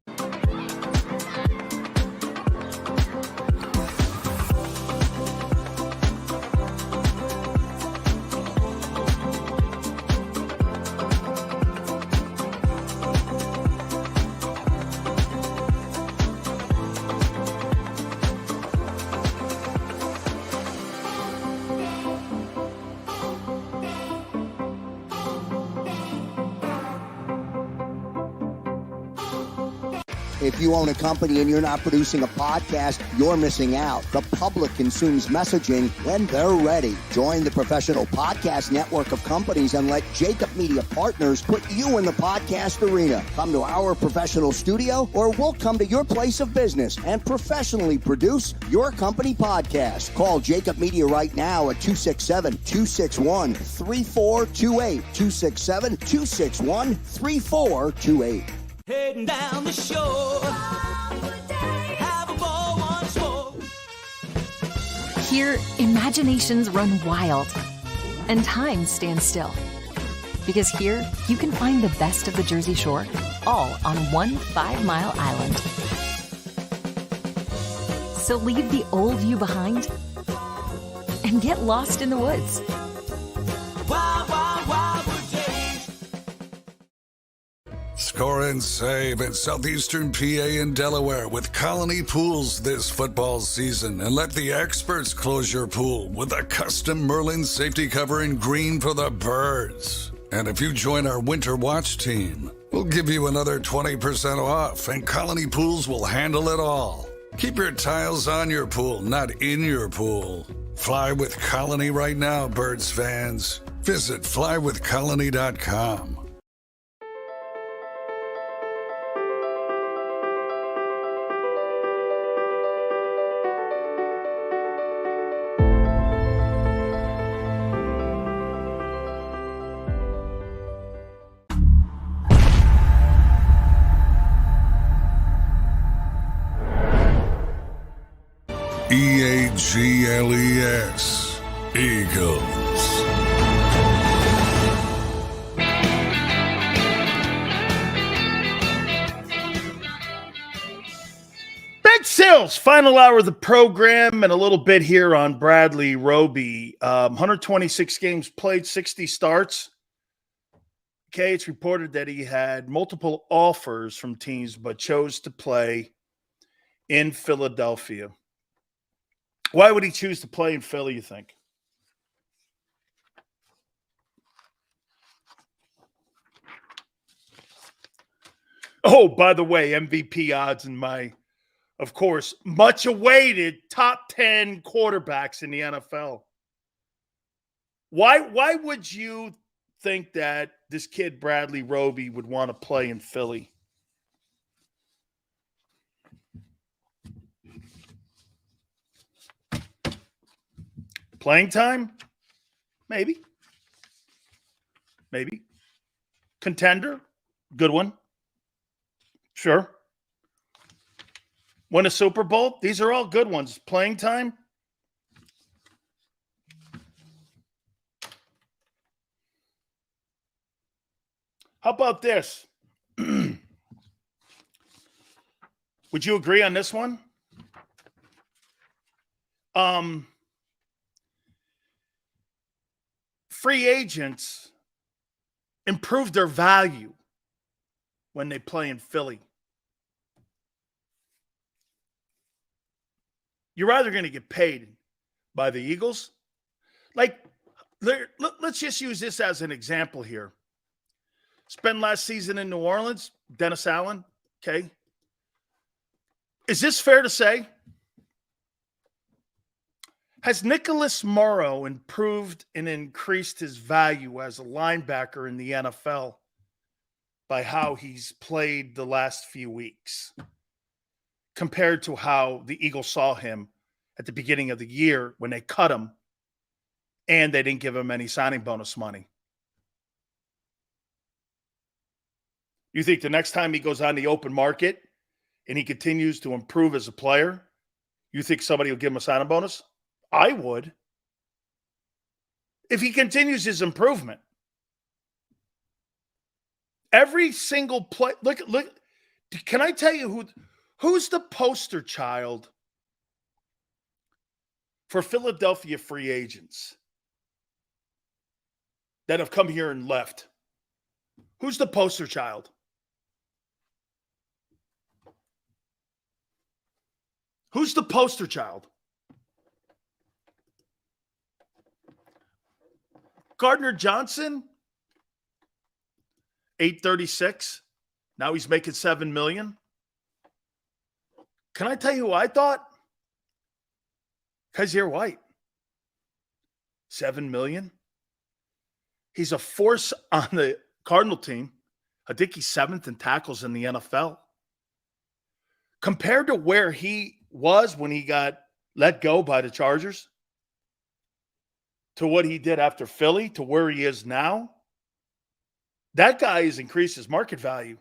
If you own a company and you're not producing a podcast, you're missing out. The public consumes messaging when they're ready. Join the professional podcast network of companies and let JAKIB Media Partners put you in the podcast arena. Come to our professional studio or we'll come to your place of business and professionally produce your company podcast. Call JAKIB Media right now at 267-261-3428. 267-261-3428. Heading down the shore. Have a ball once more. Here, imaginations run wild and time stands still. Because here, you can find the best of the Jersey Shore, all on one 5-mile island. So leave the old you behind and get lost in the woods. Wild, wild, wild wood days. Score and save at Southeastern PA and Delaware with Colony Pools this football season, and let the experts close your pool with a custom Merlin safety cover in green for the birds. And if you join our Winter Watch team, we'll give you another 20% off, and Colony Pools will handle it all. Keep your tiles on your pool, not in your pool. Fly with Colony right now, Birds fans. Visit flywithcolony.com. EAGLES, Eagles. Big Sales, final hour of the program, and a little bit here on Bradley Roby. 126 games played, 60 starts. Okay, it's reported that he had multiple offers from teams but chose to play in Philadelphia. Why would he choose to play in Philly, you think? Oh, by the way, MVP odds in my of course, much awaited top 10 quarterbacks in the NFL. Why would you think that this kid Bradley Roby would want to play in Philly? Playing time? Maybe. Contender? Good one. Sure. Win a Super Bowl? These are all good ones. Playing time? How about this? Would you agree on this one? Free agents improve their value when they play in Philly. You're either going to get paid by the Eagles. Let's just use this as an example here. Spent last season in New Orleans, Dennis Allen, okay? Is this fair to say? Has Nicholas Morrow improved and increased his value as a linebacker in the NFL by how he's played the last few weeks compared to how the Eagles saw him at the beginning of the year when they cut him and they didn't give him any signing bonus money? You think the next time he goes on the open market and he continues to improve as a player, you think somebody will give him a signing bonus? I would. If he continues his improvement. Every single play. Look. Can I tell you who's the poster child for Philadelphia free agents that have come here and left? Who's the poster child? Who's the poster child? Gardner Johnson, 836. Now he's making $7 million. Can I tell you who I thought? Kaiser White, $7 million. He's a force on the Cardinal team. I think he's 7th in tackles in the NFL. Compared to where he was when he got let go by the Chargers, to what he did after Philly, to where he is now, that guy has increased his market value.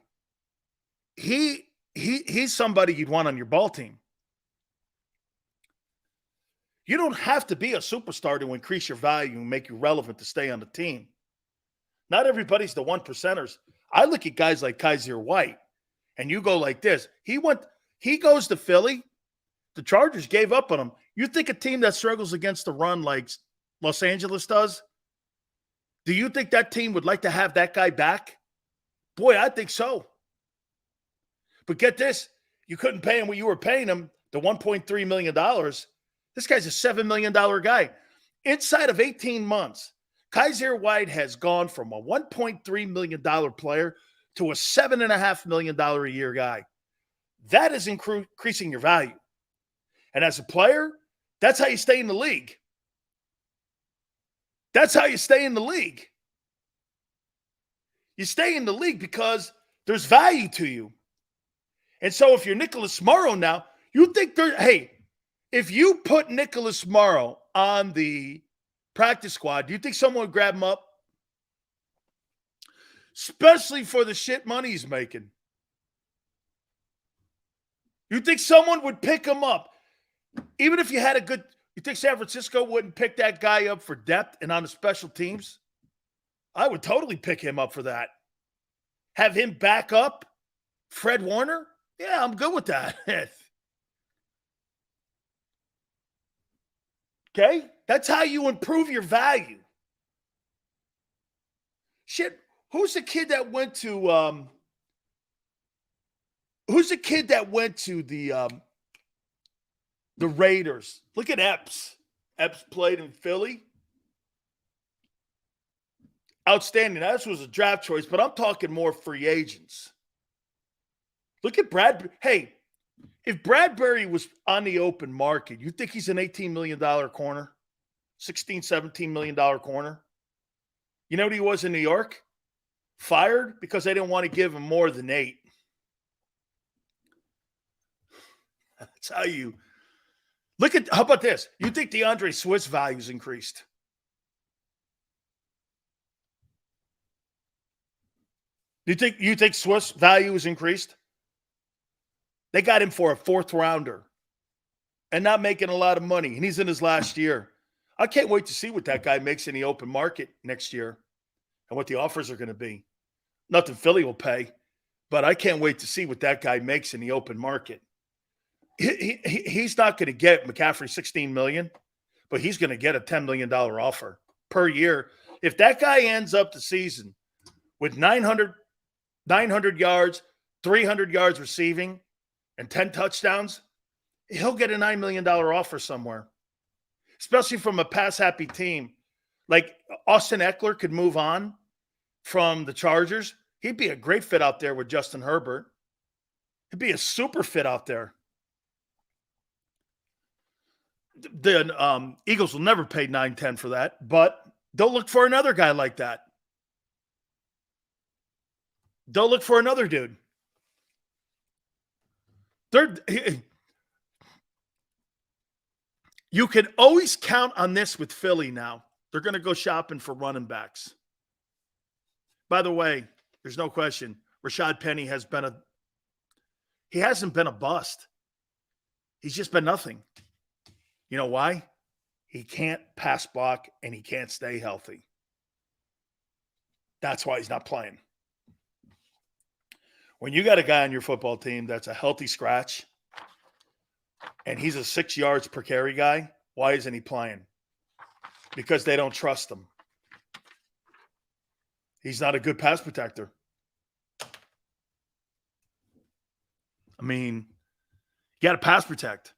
He's somebody you'd want on your ball team. You don't have to be a superstar to increase your value and make you relevant to stay on the team. Not everybody's the 1%ers. I look at guys like Kaiser White, and you go like this. He goes to Philly. The Chargers gave up on him. You think a team that struggles against the run like Los Angeles does, do you think that team would like to have that guy back? Boy, I think so. But get this, you couldn't pay him what you were paying him, the $1.3 million. This guy's a $7 million guy. Inside of 18 months, Kaiser White has gone from a $1.3 million player to a $7.5 million a year guy. That is increasing your value. And as a player, that's how you stay in the league. That's how you stay in the league. You stay in the league because there's value to you. And so if you're Nicholas Morrow now, you think if you put Nicholas Morrow on the practice squad, do you think someone would grab him up? Especially for the shit money he's making. You think someone would pick him up? Even if you had you think San Francisco wouldn't pick that guy up for depth and on the special teams? I would totally pick him up for that. Have him back up Fred Warner? Yeah, I'm good with that. Okay? That's how you improve your value. Shit, who's the kid that went to the Raiders? Look at Epps. Epps played in Philly. Outstanding. Now, this was a draft choice, but I'm talking more free agents. Look at Brad. Hey, If Bradbury was on the open market, you think he's an $18 million corner? $16, $17 million corner? You know what he was in New York? Fired because they didn't want to give him more than 8. That's how you look at. How about this? You think DeAndre Swift's value's increased? You think Swift's value is increased? They got him for a 4th rounder and not making a lot of money, and he's in his last year. I can't wait to see what that guy makes in the open market next year and what the offers are going to be. Nothing Philly will pay, but I can't wait to see what that guy makes in the open market. He's not going to get McCaffrey $16 million, but he's going to get a $10 million offer per year. If that guy ends up the season with 900 yards, 300 yards receiving, and 10 touchdowns, he'll get a $9 million offer somewhere, especially from a pass-happy team. Like Austin Eckler could move on from the Chargers. He'd be a great fit out there with Justin Herbert. He'd be a super fit out there. The Eagles will never pay 9-10 for that, but they'll look for another guy like that. They'll look for another dude. You can always count on this with Philly now. They're going to go shopping for running backs. By the way, there's no question. Rashad Penny hasn't been a bust. He's just been nothing. You know why? He can't pass block and he can't stay healthy. That's why he's not playing. When you got a guy on your football team that's a healthy scratch and he's a 6 yards per carry guy, why isn't he playing? Because they don't trust him. He's not a good pass protector. I mean, you got to pass protect.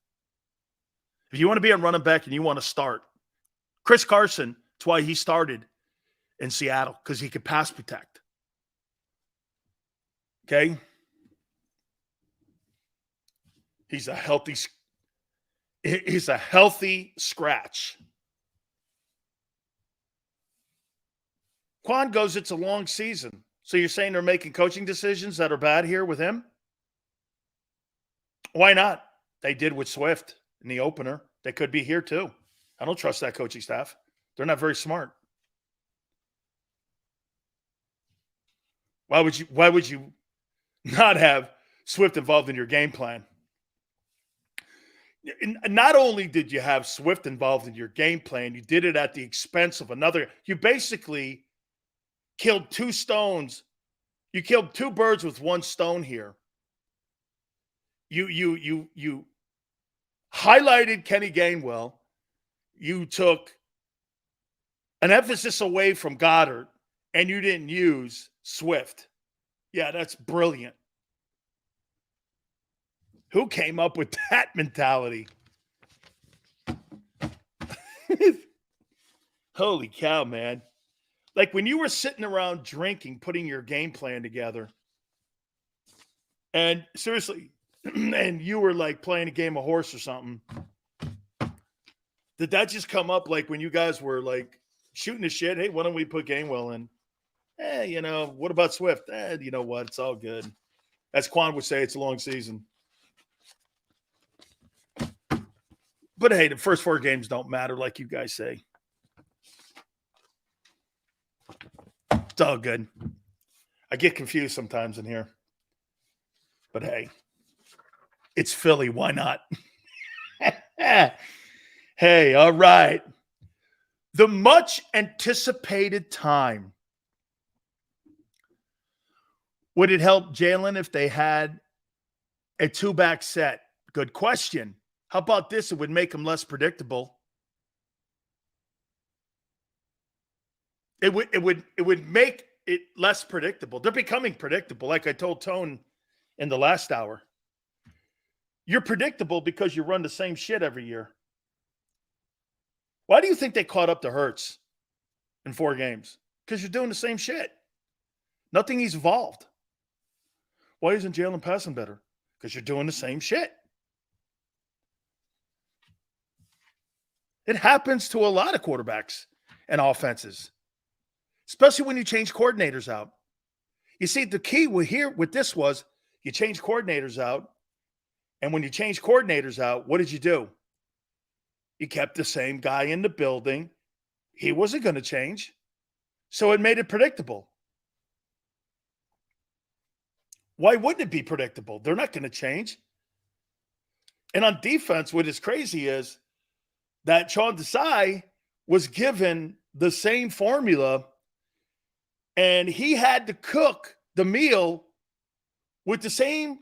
If you want to be a running back and you want to start, Chris Carson, that's why he started in Seattle, because he could pass protect. Okay? He's a healthy scratch. Quan goes, it's a long season. So you're saying they're making coaching decisions that are bad here with him? Why not? They did with Swift in the opener. They could be here too. I don't trust that coaching staff. They're not very smart. Why would you not have Swift involved in your game plan? Not only did you have Swift involved in your game plan, you did it at the expense of another. You basically killed 2 stones. You killed 2 birds with 1 stone here. You highlighted Kenny Gainwell. You took an emphasis away from Goddard, and you didn't use Swift. Yeah, that's brilliant. Who came up with that mentality? Holy cow, man. Like when you were sitting around drinking, putting your game plan together, and seriously, and you were like playing a game of horse or something, did that just come up like when you guys were like shooting the shit? Hey, why don't we put Gainwell in? What about Swift? You know what? It's all good. As Quan would say, it's a long season. But hey, the first 4 games don't matter like you guys say. It's all good. I get confused sometimes in here. But hey, it's Philly. Why not? Hey, all right. The much anticipated time. Would it help Jalen if they had a 2-back set? Good question. How about this? It would make them less predictable. It would make it less predictable. They're becoming predictable, like I told Tone in the last hour. You're predictable because you run the same shit every year. Why do you think they caught up to Hurts in 4 games? Because you're doing the same shit. Nothing has evolved. Why isn't Jalen passing better? Because you're doing the same shit. It happens to a lot of quarterbacks and offenses, especially when you change coordinators out. You see, the key with this was you change coordinators out. And when you change coordinators out, what did you do? You kept the same guy in the building. He wasn't going to change. So it made it predictable. Why wouldn't it be predictable? They're not going to change. And on defense, what is crazy is that Sean Desai was given the same formula, and he had to cook the meal with the same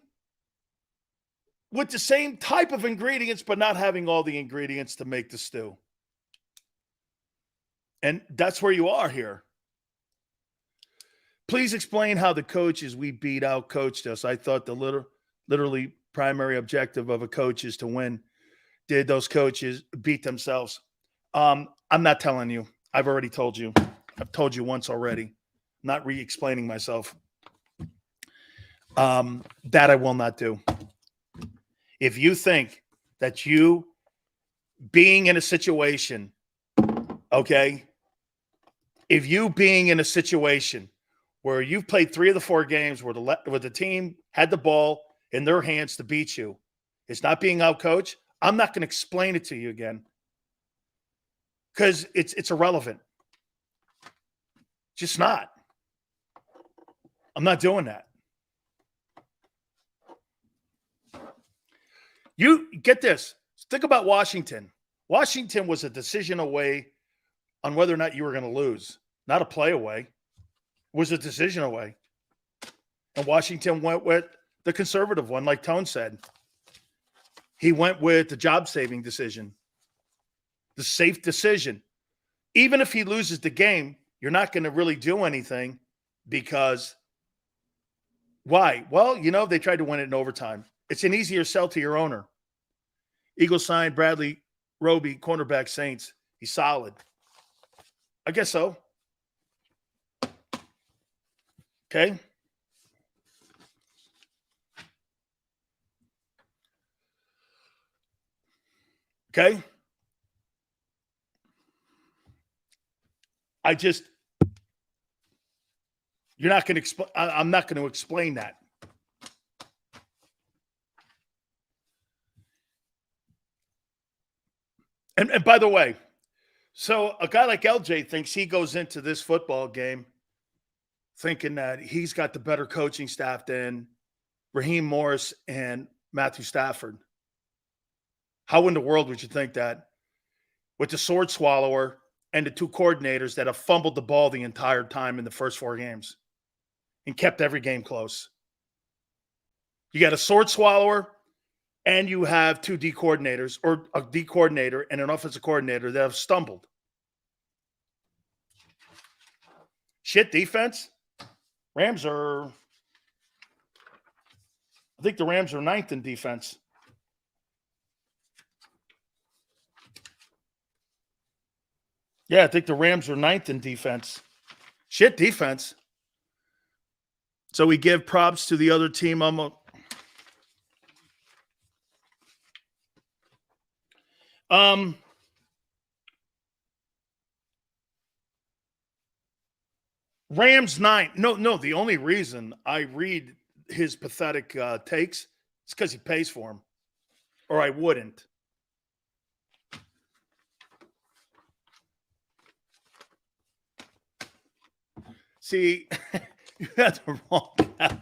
type of ingredients, but not having all the ingredients to make the stew. And that's where you are here. Please explain how the coaches we beat out coached us. I thought the literally primary objective of a coach is to win. Did those coaches beat themselves? I'm not telling you. I've already told you. I've told you once already. I'm not re-explaining myself. That I will not do. If you think that you being in a situation, okay, if you being in a situation where you've played 3 of the 4 games where the team had the ball in their hands to beat you, it's not being outcoached, I'm not going to explain it to you again because it's irrelevant. Just not. I'm not doing that. You get this. Think about Washington. Washington was a decision away on whether or not you were going to lose, not a play away. It was a decision away. And Washington went with the conservative one, like Tone said. He went with the job-saving decision, the safe decision. Even if he loses the game, you're not going to really do anything because why? Well, they tried to win it in overtime. It's an easier sell to your owner. Eagles signed Bradley Roby, cornerback Saints. He's solid. I guess so. Okay. Okay. You're not going to explain. I'm not going to explain that. And by the way, so a guy like LJ thinks he goes into this football game thinking that he's got the better coaching staff than Raheem Morris and Matthew Stafford. How in the world would you think that with the sword swallower and the 2 coordinators that have fumbled the ball the entire time in the first 4 games and kept every game close? You got a sword swallower and you have 2 D coordinators, or a D coordinator and an offensive coordinator that have stumbled. Shit defense. I think the Rams are 9th in defense. Yeah, I think the Rams are 9th in defense. Shit defense. So we give props to the other team. Rams 9. No. The only reason I read his pathetic takes is because he pays for them, or I wouldn't. See, you got the wrong guy.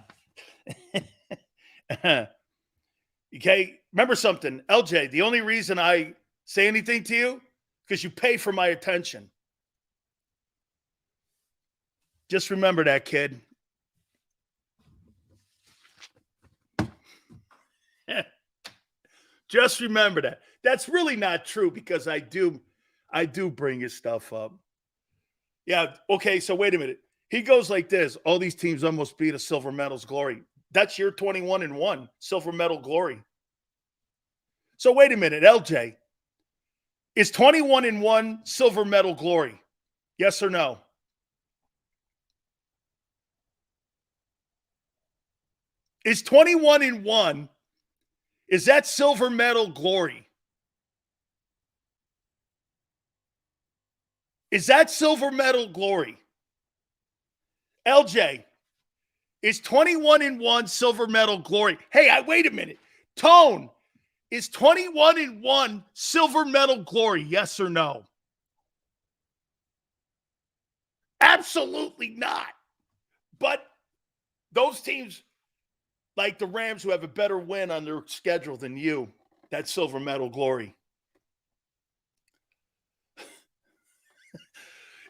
Okay, remember something, LJ. The only reason I say anything to you because you pay for my attention. Just remember that, kid. Just remember that. That's really not true because I do bring his stuff up. Yeah, okay, so wait a minute. He goes like this. All these teams almost beat a silver medal's glory. That's your 21-1 silver medal glory. So wait a minute, LJ. Is 21-1 silver medal glory? Yes or no? Is 21-1, is that silver medal glory? Is that silver medal glory? LJ, is 21-1 silver medal glory? Hey, wait a minute. Tone, is 21-1 silver medal glory? Yes or no? Absolutely not. But those teams, like the Rams, who have a better win on their schedule than you, that's silver medal glory.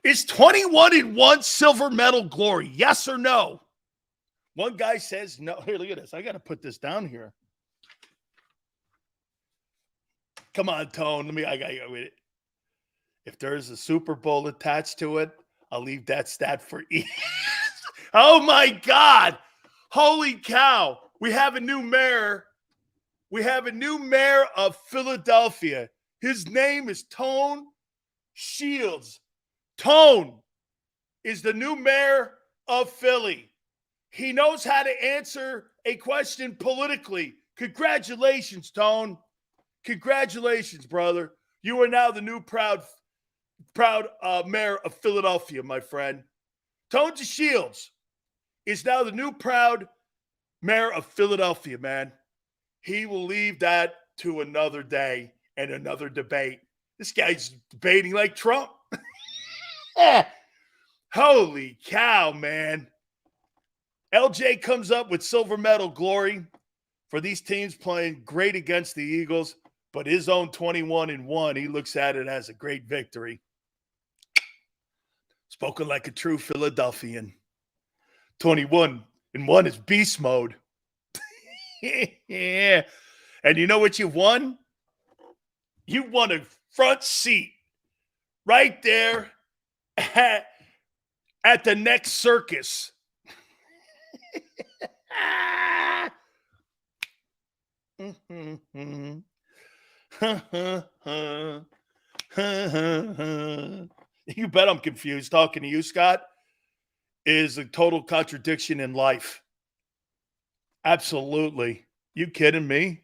Is 21-1 silver medal glory? Yes or no? One guy says no. Here, look at this. I got to put this down here. Come on, Tone. I got to go with it. If there's a Super Bowl attached to it, I'll leave that stat for E. Oh, my God. Holy cow. We have a new mayor. We have a new mayor of Philadelphia. His name is Tone Shields. Tone is the new mayor of Philly. He knows how to answer a question politically. Congratulations, Tone. Congratulations, brother. You are now the new proud mayor of Philadelphia, my friend. Tone Shields is now the new proud mayor of Philadelphia, man. He will leave that to another day and another debate. This guy's debating like Trump. Holy cow, man. LJ comes up with silver medal glory for these teams playing great against the Eagles, but his own 21-1, he looks at it as a great victory. Spoken like a true Philadelphian. 21-1 is beast mode. Yeah. And you know what you won? You won a front seat right there at the next circus. You bet I'm confused. Talking to you, Scott, is a total contradiction in life. Absolutely. You kidding me?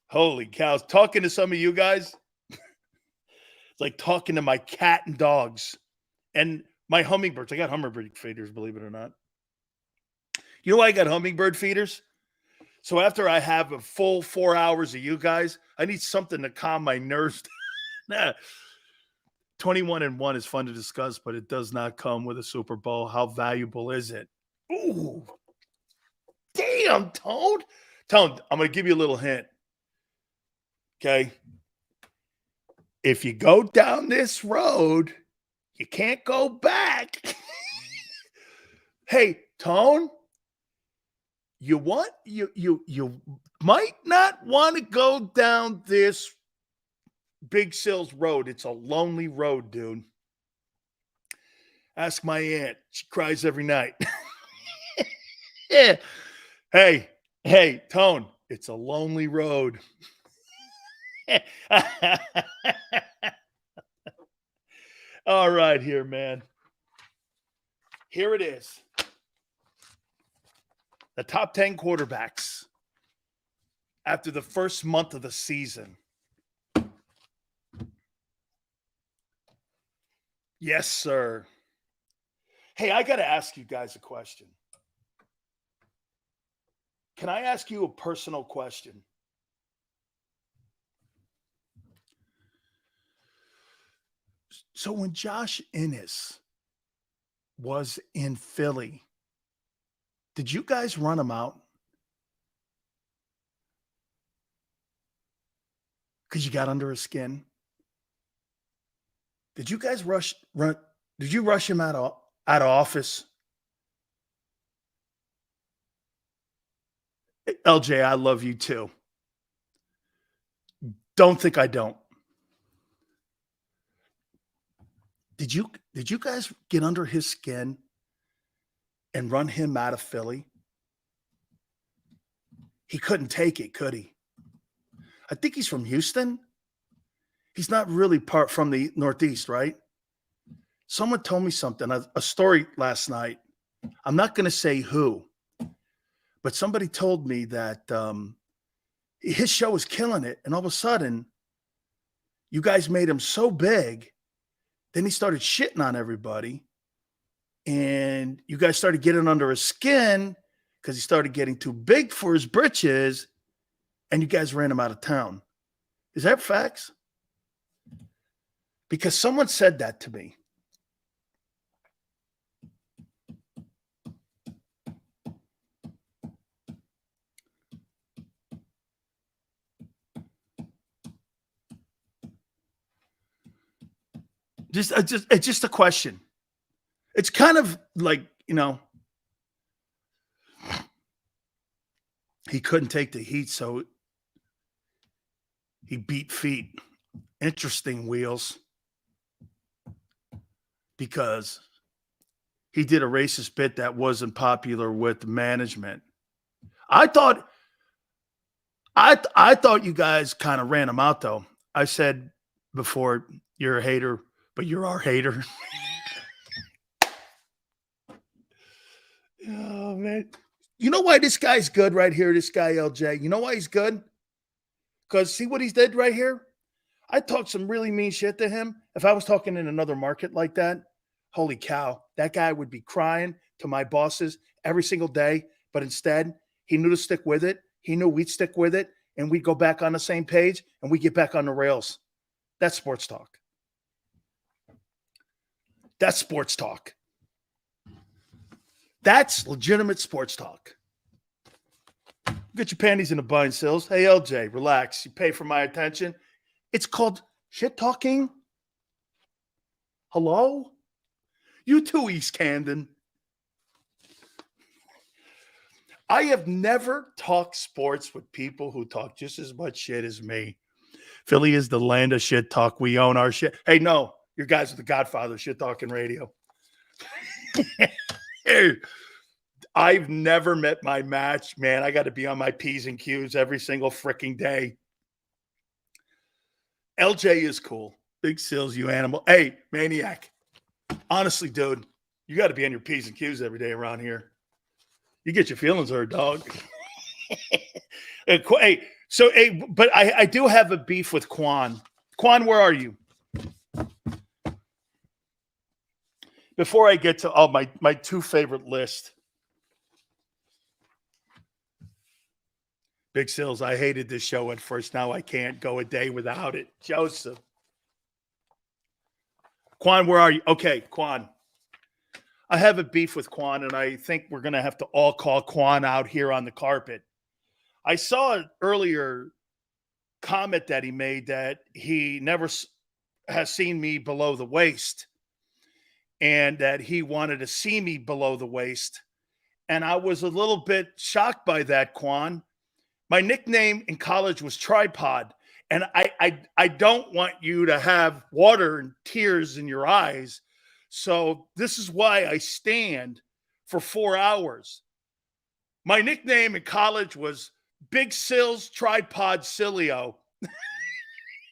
Holy cows. Talking to some of you guys, it's like talking to my cat and dogs and my hummingbirds. I got hummingbird feeders, believe it or not. You know why I got hummingbird feeders? So after I have a full 4 hours of you guys, I need something to calm my nerves. 21-1 is fun to discuss, but it does not come with a Super Bowl. How valuable is it? Ooh. Damn, Tone. Tone, I'm going to give you a little hint. Okay? If you go down this road, you can't go back. Hey, Tone, you might not want to go down this Big Sills Road. It's a lonely road, dude. Ask my aunt. She cries every night. Yeah. Hey, Tone, it's a lonely road. All right, here, man. Here it is. The top 10 quarterbacks after the first month of the season. Yes, sir. Hey, I got to ask you guys a question. Can I ask you a personal question? So when Josh Innes was in Philly, did you guys run him out? Because you got under his skin? Did you guys rush him out of office? LJ, I love you too. Don't think I don't. Did you guys get under his skin and run him out of Philly? He couldn't take it, could he? I think he's from Houston. He's not really part from the Northeast, right? Someone told me something, a story last night. I'm not going to say who, but somebody told me that his show was killing it. And all of a sudden, you guys made him so big Then he started shitting on everybody. And you guys started getting under his skin because he started getting too big for his britches. And you guys ran him out of town. Is that facts? Because someone said that to me. It's just a question. It's kind of like, he couldn't take the heat, so he beat feet. Interesting, Wheels. Because he did a racist bit that wasn't popular with management. I thought you guys kind of ran him out, though. I said before, you're a hater, but you're our hater. Oh, man. You know why this guy's good right here, this guy LJ? You know why he's good? Because see what he's did right here? I talked some really mean shit to him. If I was talking in another market like that, holy cow, that guy would be crying to my bosses every single day. But instead, he knew to stick with it. He knew we'd stick with it, and we'd go back on the same page, and we get back on the rails. That's sports talk. That's sports talk. That's legitimate sports talk. Get your panties in a bind, Sills. Hey, LJ, relax. You pay for my attention. It's called shit talking. Hello? You too, East Camden. I have never talked sports with people who talk just as much shit as me. Philly is the land of shit talk. We own our shit. Hey, no, you guys are the godfather of shit talking radio. Hey, I've never met my match. Man, I got to be on my P's and Q's every single freaking day. LJ is cool. Big Sills, you animal. Hey, Maniac. Honestly, dude, you got to be on your P's and Q's every day around here. You get your feelings hurt, dog. Hey, so, but I do have a beef with Quan. Quan, where are you? Before I get to my two favorite list. Big Sills, I hated this show at first. Now I can't go a day without it. Joseph. Quan, where are you? Okay, Quan. I have a beef with Quan, and I think we're going to have to all call Quan out here on the carpet. I saw an earlier comment that he made that he never has seen me below the waist and that he wanted to see me below the waist. And I was a little bit shocked by that, Quan. My nickname in college was Tripod, and I don't want you to have water and tears in your eyes. So this is why I stand for 4 hours. My nickname in college was Big Sills Tripod Sileo.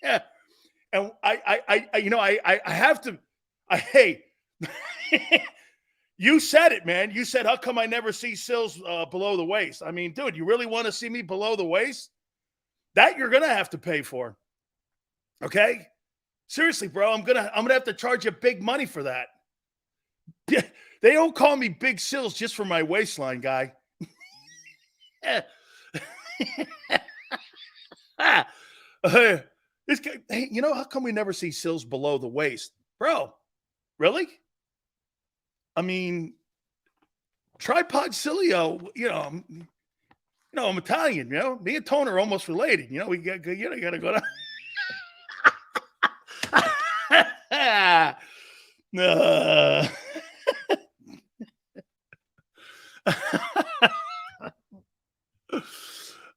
Yeah. And I have to, hey, you said it, man. You said, how come I never see Sills below the waist? I mean, dude, you really want to see me below the waist? That you're going to have to pay for. Okay? Seriously, bro, I'm gonna have to charge you big money for that. They don't call me Big Sills just for my waistline, guy. This guy, hey, how come we never see Sills below the waist? Bro, really? I mean, Tripod Sileo, I'm Italian, Me and Tone are almost related. We got to go down.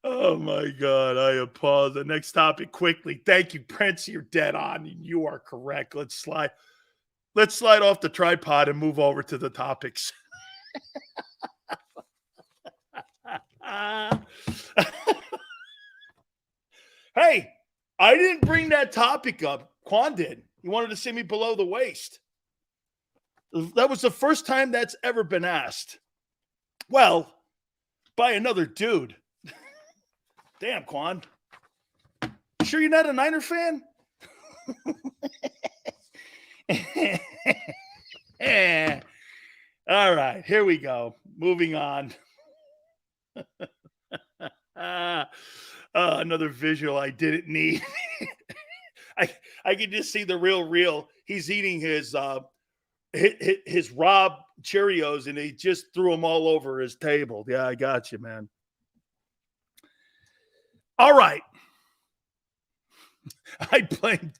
Oh my God, I apologize. The next topic quickly. Thank you, Prince. You're dead on. You are correct. Let's slide off the tripod and move over to the topics. Hey, I didn't bring that topic up. Quan did. He wanted to see me below the waist. That was the first time that's ever been asked. Well, by another dude. Damn, Quan. You sure you're not a Niner fan? All right, here we go. Moving on. Another visual I didn't need. I can just see the real. He's eating his Rob Cheerios, and he just threw them all over his table. Yeah, I got you, man. All right. I blame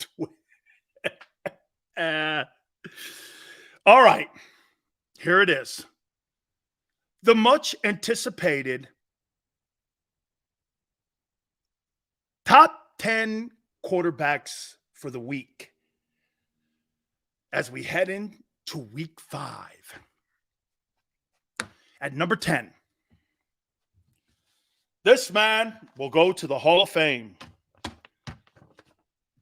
all right. Here it is. The much anticipated top 10 quarterbacks for the week as we head into week 5. At number 10, this man will go to the Hall of Fame.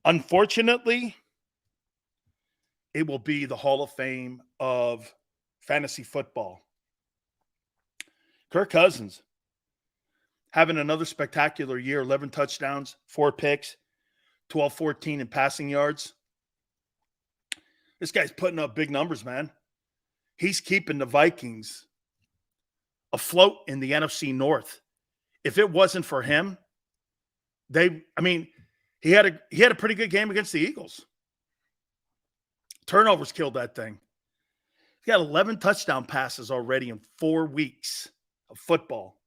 Unfortunately, it will be the Hall of Fame of fantasy football. Kirk Cousins having another spectacular year, 11 touchdowns, 4 picks, 12-14 in passing yards. This guy's putting up big numbers, man. He's keeping the Vikings afloat in the NFC North. If it wasn't for him, he had a pretty good game against the Eagles. Turnovers killed that thing. He got 11 touchdown passes already in 4 weeks of football.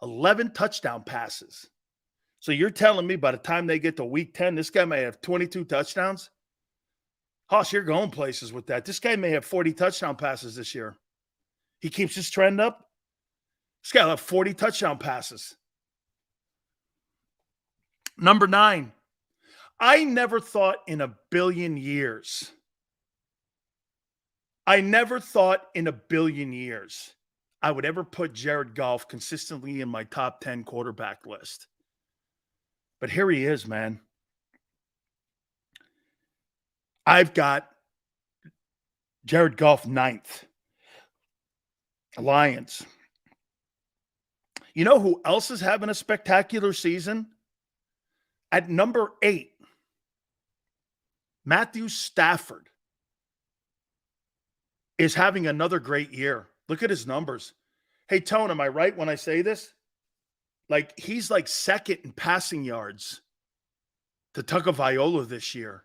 11 touchdown passes. So you're telling me by the time they get to week 10, this guy may have 22 touchdowns? Hoss, you're going places with that. This guy may have 40 touchdown passes this year. He keeps his trend up. This guy will have 40 touchdown passes. Number 9. I never thought in a billion years I would ever put Jared Goff consistently in my top 10 quarterback list. But here he is, man. I've got Jared Goff 9th. Lions. You know who else is having a spectacular season? At number 8, Matthew Stafford is having another great year. Look at his numbers. Hey, Tone, am I right when I say this? Like, he's like second in passing yards to Tagovailoa this year.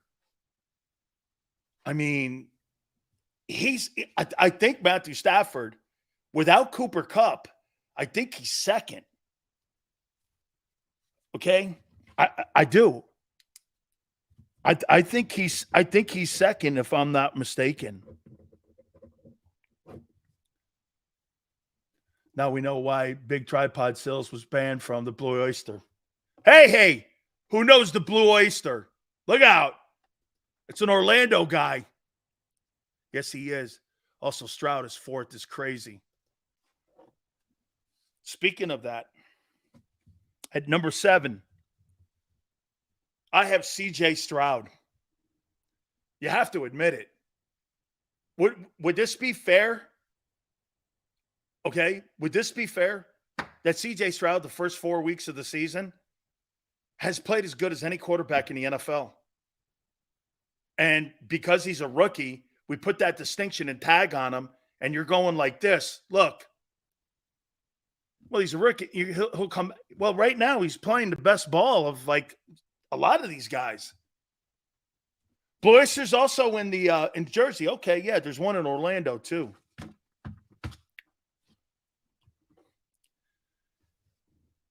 I mean, I think Matthew Stafford, without Cooper Kupp, I think he's second. Okay? I do. I think he's second, if I'm not mistaken. Now we know why Big Tripod Sales was banned from the Blue Oyster. Hey, who knows the Blue Oyster? Look out. It's an Orlando guy. Yes, he is. Also, Stroud is 4th. Is crazy. Speaking of that, at number 7, I have C.J. Stroud. You have to admit it. Would this be fair? Okay, would this be fair that C.J. Stroud, the first 4 weeks of the season, has played as good as any quarterback in the NFL? And because he's a rookie, we put that distinction and tag on him, and you're going like this. Look, well, he's a rookie. He'll come. Well, right now he's playing the best ball of like a lot of these guys. Blue Oyster's also in Jersey. Okay, yeah, there's one in Orlando too.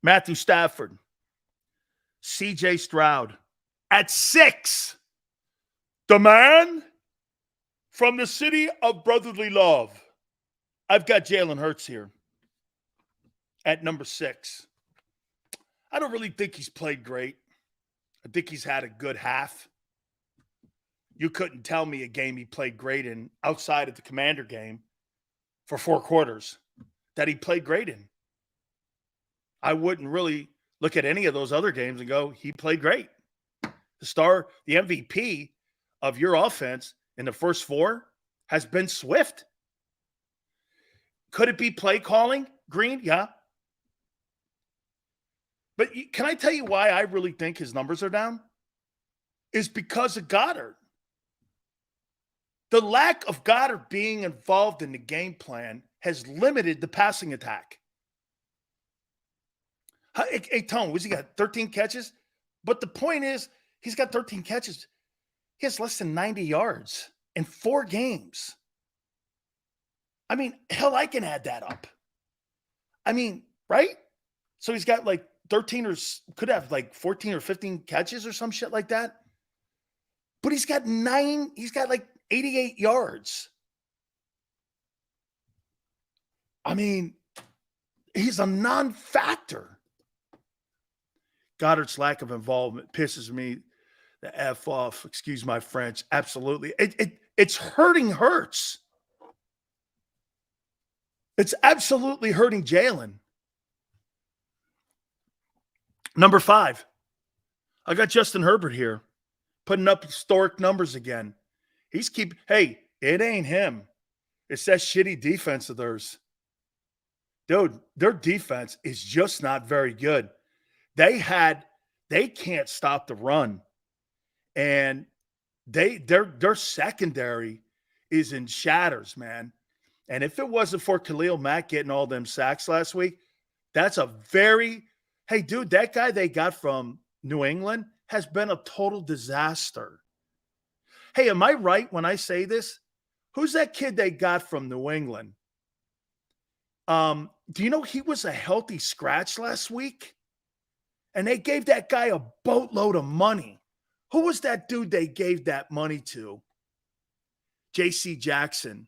Matthew Stafford, C.J. Stroud at 6. The man from the city of brotherly love. I've got Jalen Hurts here at number 6. I don't really think he's played great. I think he's had a good half. You couldn't tell me a game he played great in outside of the Commander game for 4 quarters that he played great in. I wouldn't really look at any of those other games and go, he played great. The MVP of your offense in the first 4 has been Swift. Could it be play calling, Green? Yeah. But can I tell you why I really think his numbers are down? Is because of Goddard. The lack of Goddard being involved in the game plan has limited the passing attack. Hey, Tone, what's he got? 13 catches? But the point is, he's got 13 catches. He has less than 90 yards in 4 games. I mean, hell, I can add that up. I mean, right? So he's got like 13 or could have like 14 or 15 catches or some shit like that. But he's got like 88 yards. I mean, he's a non-factor. Goddard's lack of involvement pisses me the F off. Excuse my French. Absolutely. It's hurting Hurts. It's absolutely hurting Jalen. Number 5. I got Justin Herbert here, putting up historic numbers again. Hey, it ain't him. It's that shitty defense of theirs. Dude, their defense is just not very good. They can't stop the run. And their secondary is in shatters, man. And if it wasn't for Khalil Mack getting all them sacks last week, that's hey, dude, that guy they got from New England has been a total disaster. Hey, am I right when I say this? Who's that kid they got from New England? Do you know he was a healthy scratch last week? And they gave that guy a boatload of money. Who was that dude they gave that money to? J.C. Jackson.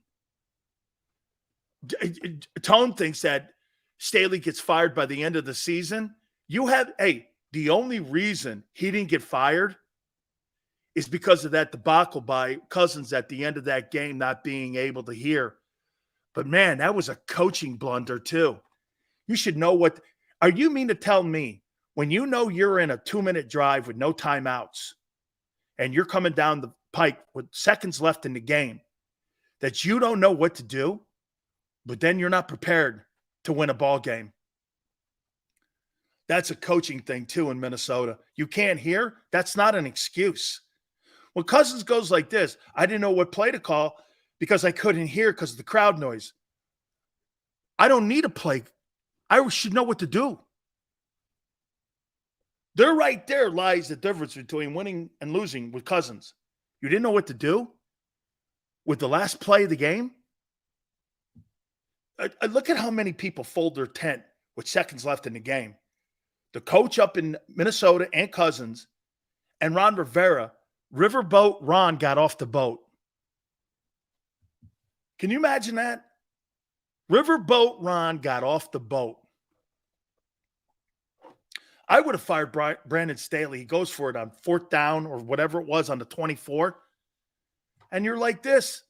Tone thinks that Staley gets fired by the end of the season. The only reason he didn't get fired is because of that debacle by Cousins at the end of that game not being able to hear. But, man, that was a coaching blunder too. You should know what – are you mean to tell me when you know you're in a 2-minute drive with no timeouts and you're coming down the pike with seconds left in the game that you don't know what to do, but then you're not prepared to win a ball game? That's a coaching thing too in Minnesota. You can't hear? That's not an excuse. When Cousins goes like this, I didn't know what play to call because I couldn't hear because of the crowd noise. I don't need a play. I should know what to do. There right there lies the difference between winning and losing with Cousins. You didn't know what to do with the last play of the game? Look at how many people fold their tent with seconds left in the game. The coach up in Minnesota and Cousins and Ron Rivera, Riverboat Ron got off the boat. Can you imagine that? Riverboat Ron got off the boat. I would have fired Brandon Staley. He goes for it on 4th down or whatever it was on the 24. And you're like this.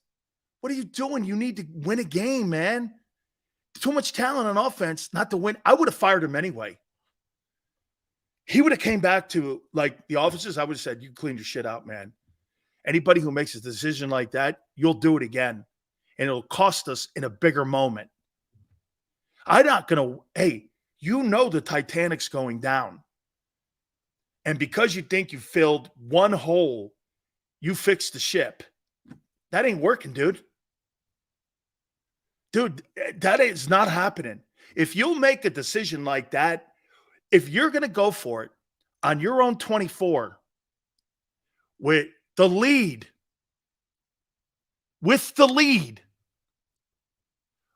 What are you doing? You need to win a game, man. Too much talent on offense not to win. I would have fired him anyway. He would have came back to like the offices. I would have said, you cleaned your shit out, man. Anybody who makes a decision like that, you'll do it again. And it'll cost us in a bigger moment. I'm not going to, hey, you know the Titanic's going down. And because you think you filled one hole, you fixed the ship. That ain't working, dude. Dude, that is not happening. If you'll make a decision like that, if you're going to go for it on your own 24 with the lead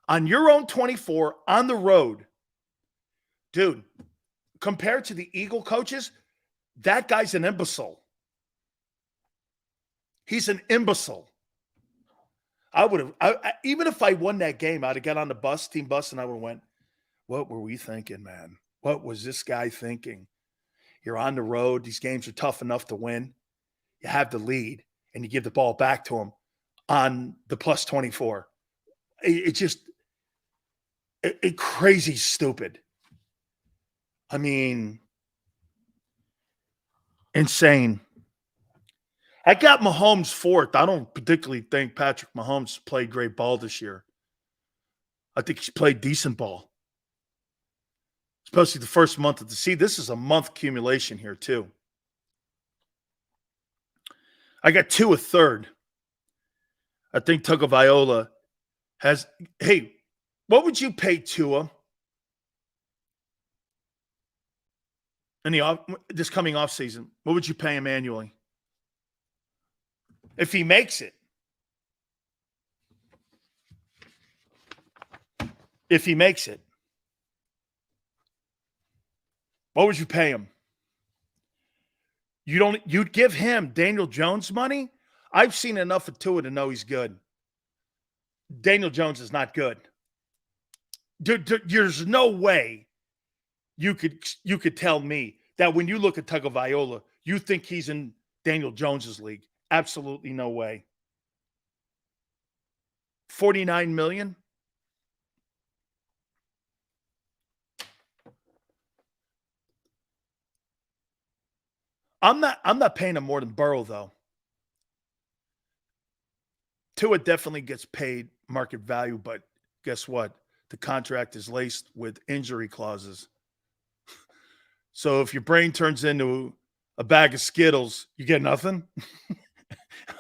on your own 24 on the road, dude, compared to the Eagle coaches, that guy's an imbecile. He's an imbecile. Even if I won that game, I'd have got on the team bus, and I would have went, what were we thinking, man? What was this guy thinking? You're on the road. These games are tough enough to win. You have the lead, and you give the ball back to him on the plus 24. It's just crazy stupid. I mean, insane. I got Mahomes 4th. I don't particularly think Patrick Mahomes played great ball this year. I think he's played decent ball. Especially the first month of the season. This is a month accumulation here, too. I got 2 a third. I think Tagovailoa has. Hey, what would you pay Tua in this coming offseason? What would you pay him annually if he makes it? If he makes it, what would you pay him? You'd give him Daniel Jones money? I've seen enough of Tua to know he's good. Daniel Jones is not good. There's no way you could tell me that when you look at Tagovailoa, you think he's in Daniel Jones's league. Absolutely no way. $49 million? I'm not paying him more than Burrow, though. Tua definitely gets paid market value, but guess what? The contract is laced with injury clauses. So if your brain turns into a bag of Skittles, you get nothing.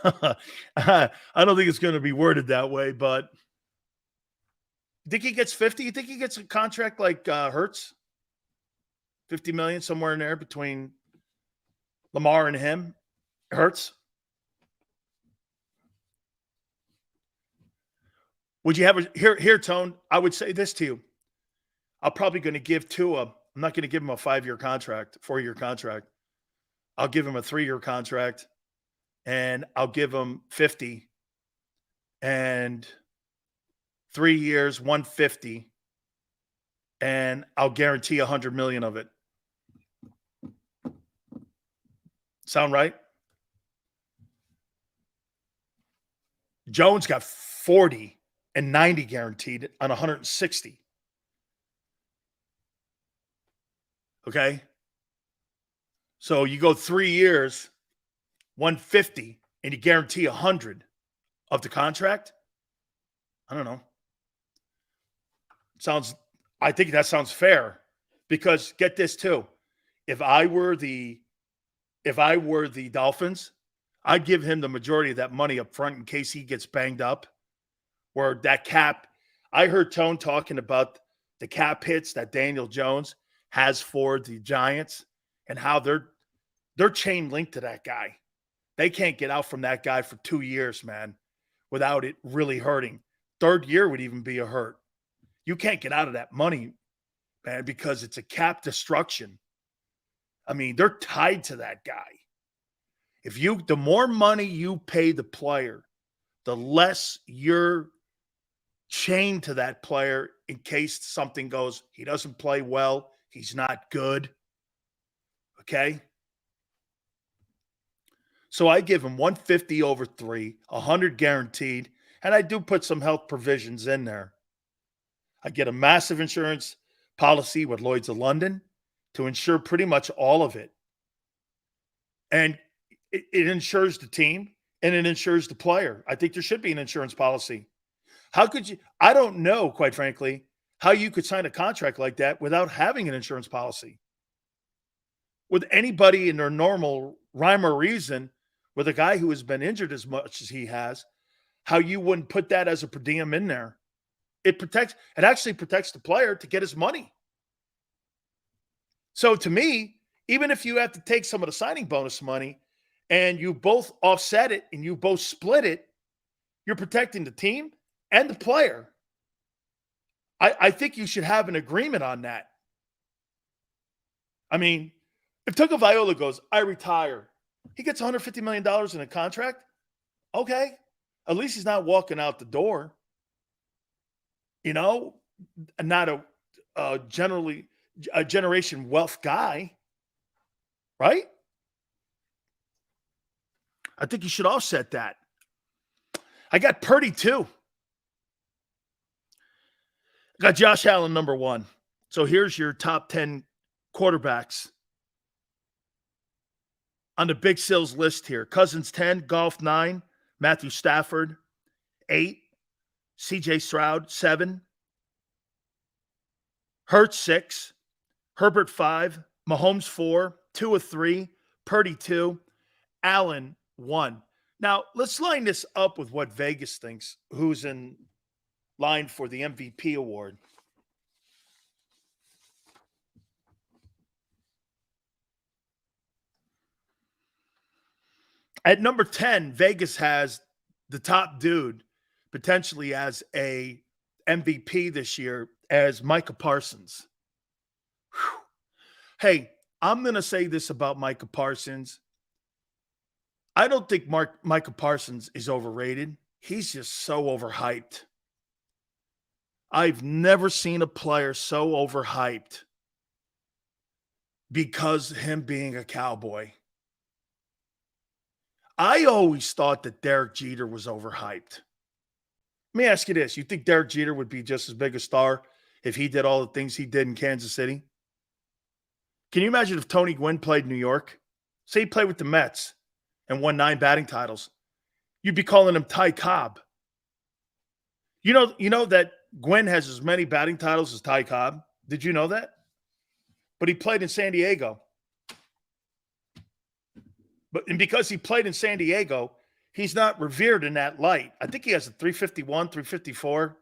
I don't think it's going to be worded that way, but you think he gets 50? You think he gets a contract like Hurts? 50 million, somewhere in there between Lamar and him? Hurts? Would you have here, Tone? I would say this to you. I'm probably going to give Tua. I'm not going to give him a 4-year contract. I'll give him a 3-year contract, and I'll give him 50, and 3 years, 150, and I'll guarantee 100 million of it. Sound right? Jones got 40 and 90 guaranteed on 160. Okay? So you go 3 years, 150, and you guarantee 100 of the contract? I don't know. I think that sounds fair, because get this too. If I were the Dolphins, I'd give him the majority of that money up front in case he gets banged up. Where that cap, I heard Tone talking about the cap hits that Daniel Jones has for the Giants and how they're chain linked to that guy. They can't get out from that guy for 2 years, man, without it really hurting. 3rd year would even be a hurt. You can't get out of that money, man, because it's a cap destruction. I mean, they're tied to that guy. The more money you pay the player, the less you're chained to that player in case something goes, he doesn't play well, he's not good. Okay? So I give him 150 over 3, 100 guaranteed, and I do put some health provisions in there. I get a massive insurance policy with Lloyd's of London to insure pretty much all of it. And it insures the team and it insures the player. I think there should be an insurance policy. How could you? I don't know, quite frankly, how you could sign a contract like that without having an insurance policy. With anybody in their normal rhyme or reason, with a guy who has been injured as much as he has, how you wouldn't put that as a per diem in there. It actually protects the player to get his money. So to me, even if you have to take some of the signing bonus money and you both offset it and you both split it, you're protecting the team and the player. I think you should have an agreement on that. I mean, if Tagovailoa goes, I retire, he gets $150 million in a contract. Okay. At least he's not walking out the door. You know, not a generation wealth guy, right? I think you should offset that. I got Purdy too. I got Josh Allen number 1. So here's your top 10 quarterbacks on the Big Sills list here. Cousins 10, Goff 9, Matthew Stafford 8, CJ Stroud 7, Hurts 6, Herbert 5, Mahomes 4, Tua 3, Purdy 2, Allen 1. Now, let's line this up with what Vegas thinks, who's in line for the MVP award. At number 10, Vegas has the top dude potentially as a MVP this year as Micah Parsons. Whew. Hey, I'm going to say this about Micah Parsons. I don't think Micah Parsons is overrated. He's just so overhyped. I've never seen a player so overhyped because of him being a Cowboy. I always thought that Derek Jeter was overhyped. Let me ask you this. You think Derek Jeter would be just as big a star if he did all the things he did in Kansas City? Can you imagine if Tony Gwynn played in New York? Say he played with the Mets and won 9 batting titles. You'd be calling him Ty Cobb. You know that Gwynn has as many batting titles as Ty Cobb? Did you know that? But he played in San Diego. And because he played in San Diego, he's not revered in that light. I think he has a 351, 354,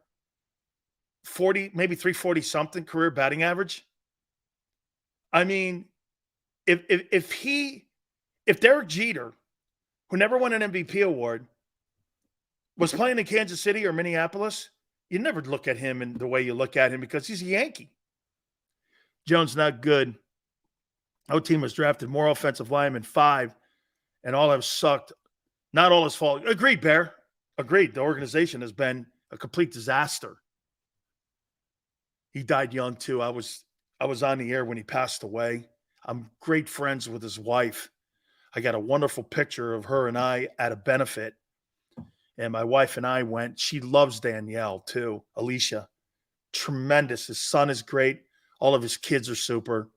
40, maybe 340 something career batting average. I mean, if Derek Jeter, who never won an MVP award, was playing in Kansas City or Minneapolis, you never look at him in the way you look at him because he's a Yankee. Jones not good. Our team has drafted more offensive linemen, 5, and all have sucked. Not all his fault. Agreed, Bear. Agreed. The organization has been a complete disaster. He died young, too. I was on the air when he passed away. I'm great friends with his wife. I got a wonderful picture of her and I at a benefit. And my wife and I went. She loves Danielle, too. Alicia. Tremendous. His son is great. All of his kids are super.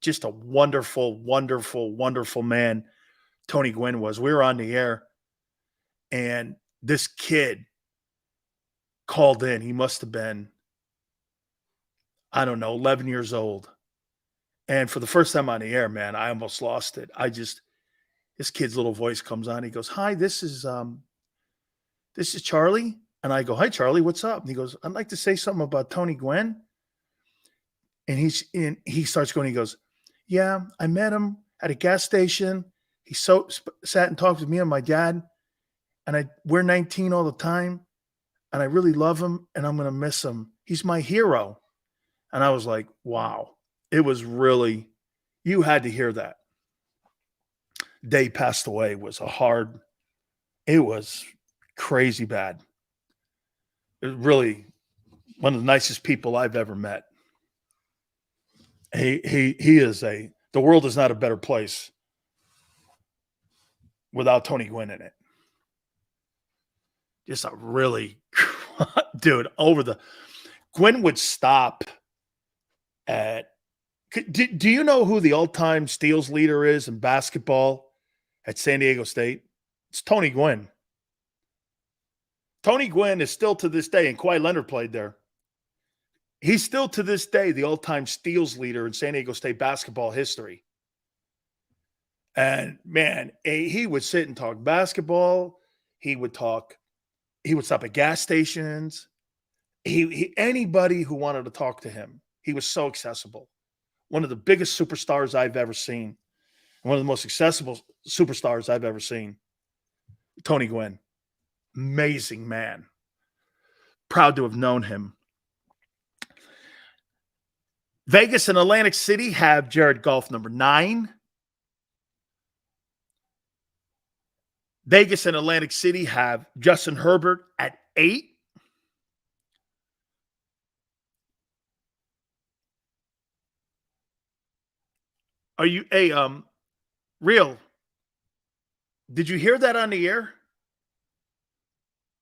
Just a wonderful, wonderful, wonderful man Tony Gwynn was. We were on the air, and this kid called in. He must have been, 11 years old. And for the first time on the air, man, I almost lost it. This kid's little voice comes on. He goes, "Hi, this is Charlie." And I go, "Hi, Charlie, what's up?" And he goes, "I'd like to say something about Tony Gwynn." And he starts going, he goes, "Yeah, I met him at a gas station. He sat and talked with me and my dad. And we're 19 all the time. And I really love him. And I'm going to miss him. He's my hero." And I was like, wow. It was really, you had to hear that. Day passed away. It was crazy bad. It was really one of the nicest people I've ever met. He is the world is not a better place without Tony Gwynn in it. Just a really, dude, Gwynn would stop at, do you know who the all-time steals leader is in basketball at San Diego State? It's Tony Gwynn. Tony Gwynn is still to this day, and Kawhi Leonard played there. He's still to this day the all-time steals leader in San Diego State basketball history. And man, he would sit and talk basketball. He would stop at gas stations. Anybody who wanted to talk to him, he was so accessible. One of the biggest superstars I've ever seen. One of the most accessible superstars I've ever seen. Tony Gwynn. Amazing man. Proud to have known him. Vegas and Atlantic City have Jared Goff number 9. Vegas and Atlantic City have Justin Herbert at 8. Are you Real? Did you hear that on the air?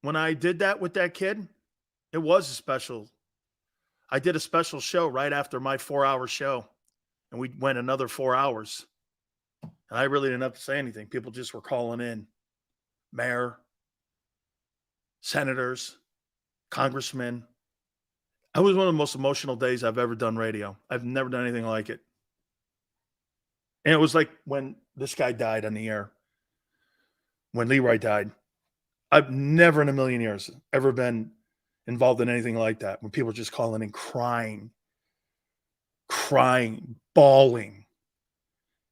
When I did that with that kid? It was a special. I did a special show right after my 4-hour show, and we went another 4 hours. And I really didn't have to say anything. People just were calling in. Mayor, senators, congressmen. It was one of the most emotional days I've ever done radio. I've never done anything like it. And it was like when this guy died on the air. when Leroy died. I've never in a million years ever been involved in anything like that, when people are just calling in crying, bawling.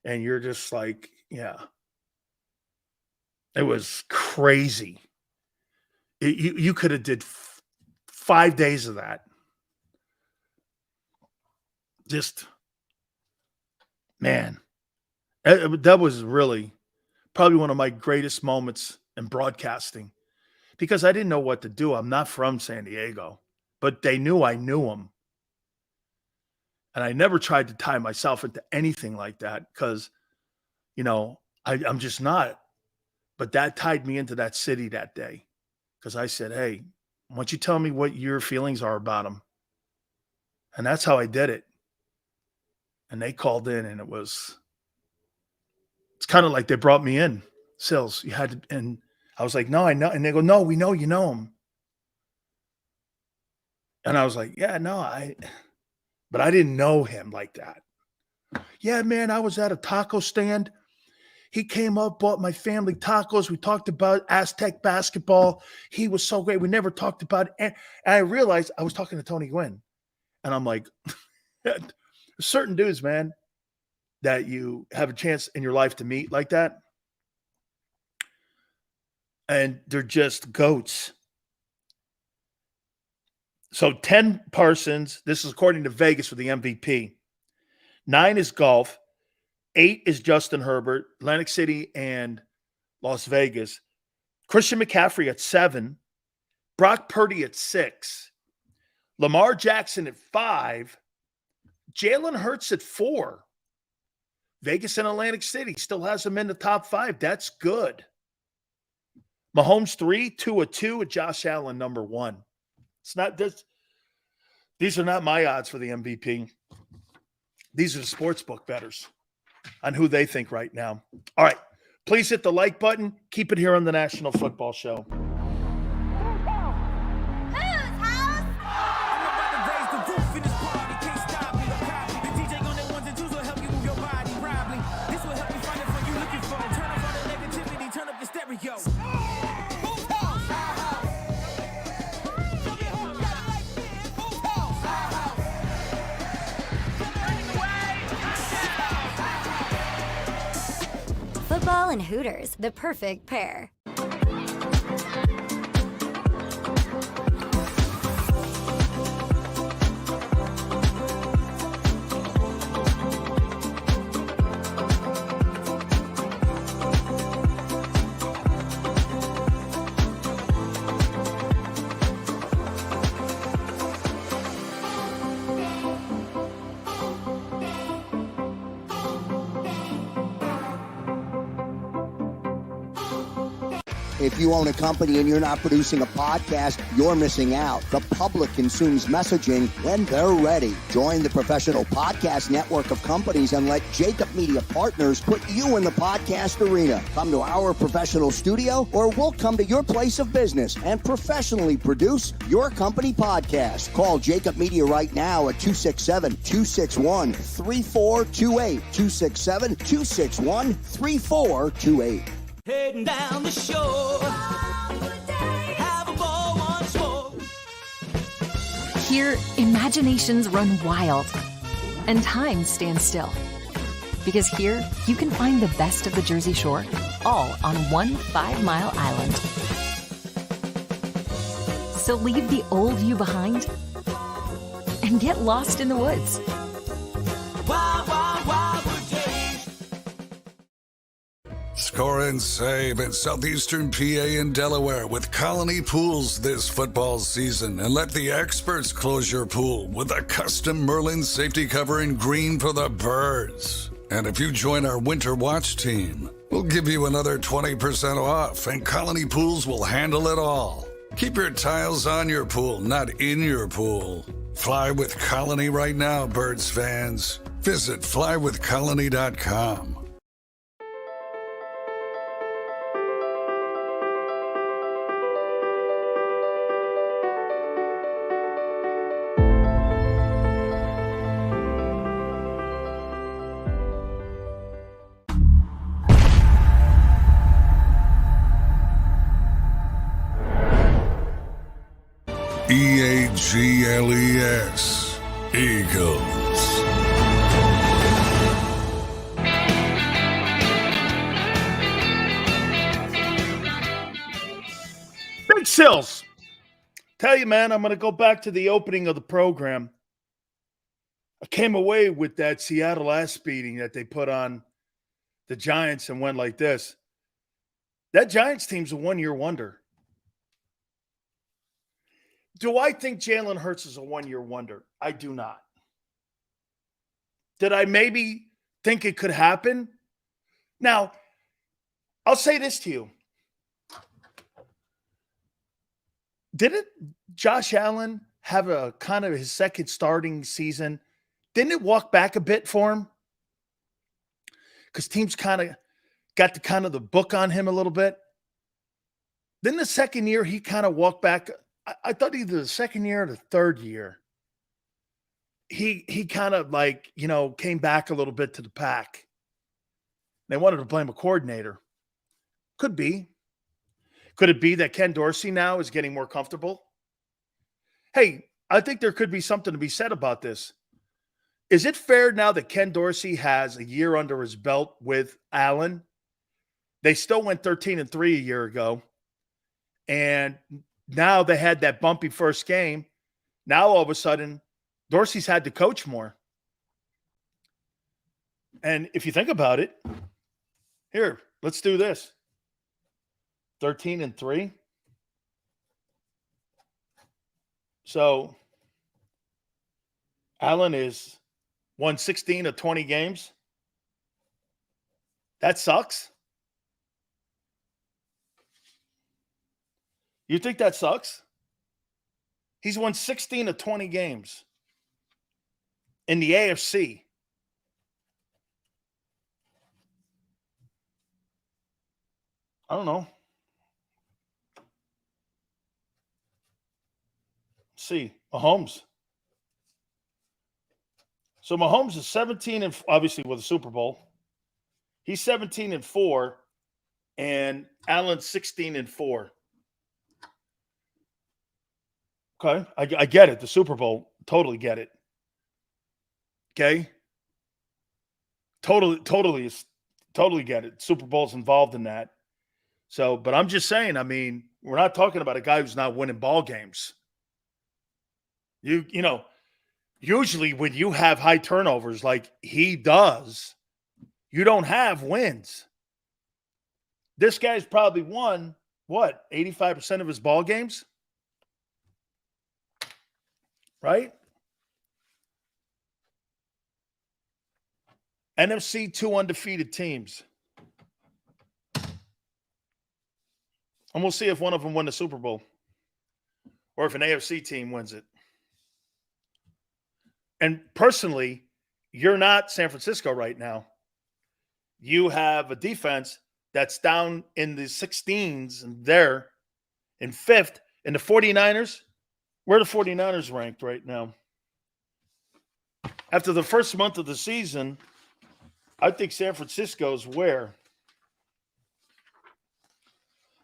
And you're just like, yeah. It was crazy. You could have did 5 days of that. Just, man, that was really probably one of my greatest moments in broadcasting, because I didn't know what to do. I'm not from San Diego, but they knew I knew them. And I never tried to tie myself into anything like that because, I'm just not. But that tied me into that city that day, because I said, hey, why don't you tell me what your feelings are about them? And that's how I did it. And they called in, and it's kind of like they brought me in. Sills, you had to, and I was like, no, I know. And they go, no, we know you know him. And I was like, yeah, no, but I didn't know him like that. Yeah, man, I was at a taco stand. He came up, bought my family tacos. We talked about Aztec basketball. He was so great. We never talked about it. And I realized I was talking to Tony Gwynn. And I'm like, certain dudes, man, that you have a chance in your life to meet like that. And they're just goats. So 10 Parsons. This is according to Vegas for the MVP. 9 is golf. 8 is Justin Herbert, Atlantic City and Las Vegas. Christian McCaffrey at 7. Brock Purdy at 6. Lamar Jackson at 5. Jalen Hurts at 4. Vegas and Atlantic City still has him in the top 5. That's good. Mahomes 3, Tua 2, and Josh Allen number 1. It's not this. These are not my odds for the MVP. These are the sportsbook bettors on who they think right now. All right. Please hit the like button. Keep it here on the National Football Show. Football and Hooters, the perfect pair. If you own a company and you're not producing a podcast, you're missing out. The public consumes messaging when they're ready. Join the professional podcast network of companies and let JAKIB Media Partners put you in the podcast arena. Come to our professional studio, or we'll come to your place of business and professionally produce your company podcast. Call JAKIB Media right now at 267-261-3428. 267-261-3428. Heading down the shore. Have a ball, once more. Here, imaginations run wild and time stands still. Because here, you can find the best of the Jersey Shore, all on one 5-mile island. So leave the old you behind and get lost in the woods. Wild, wild, wild days. Score and save in southeastern PA and Delaware with Colony Pools this football season, and let the experts close your pool with a custom Merlin safety cover in green for the birds. And if you join our Winter Watch team, we'll give you another 20% off, and Colony Pools will handle it all. Keep your tiles on your pool, not in your pool. Fly with Colony right now, Birds fans. Visit flywithcolony.com. EAGLES. Eagles. Big Sills. Tell you, man, I'm going to go back to the opening of the program. I came away with that Seattle ass beating that they put on the Giants and went like this. That Giants team's a one-year wonder. Do I think Jalen Hurts is a one-year wonder? I do not. Did I maybe think it could happen? Now, I'll say this to you. Didn't Josh Allen have a kind of his second starting season? Didn't it walk back a bit for him? Because teams kind of got the book on him a little bit. Then the second year, he kind of walked back. I thought either the second year or the third year, he kind of came back a little bit to the pack. They wanted to blame a coordinator. Could be. Could it be that Ken Dorsey now is getting more comfortable? Hey, I think there could be something to be said about this. Is it fair now that Ken Dorsey has a year under his belt with Allen? They still went 13-3 a year ago. And now they had that bumpy first game. Now all of a sudden, Dorsey's had to coach more. And if you think about it, here, let's do this. 13-3. So Allen is won 16 of 20 games. That sucks. You think that sucks? He's won 16 of 20 games in the AFC. I don't know. See, Mahomes. So Mahomes is 17 and obviously with a Super Bowl. He's 17-4, and Allen's 16-4. Okay, I get it. The Super Bowl, totally get it. Okay, totally get it. Super Bowl's involved in that. So, but I'm just saying. I mean, we're not talking about a guy who's not winning ball games. You know, usually when you have high turnovers like he does, you don't have wins. This guy's probably won, 85% of his ball games? Right? NFC, 2 undefeated teams. And we'll see if one of them won the Super Bowl or if an AFC team wins it. And personally, you're not San Francisco right now. You have a defense that's down in the 16s and they're in 5th. And the 49ers, where are the 49ers ranked right now? After the first month of the season, I think San Francisco's where?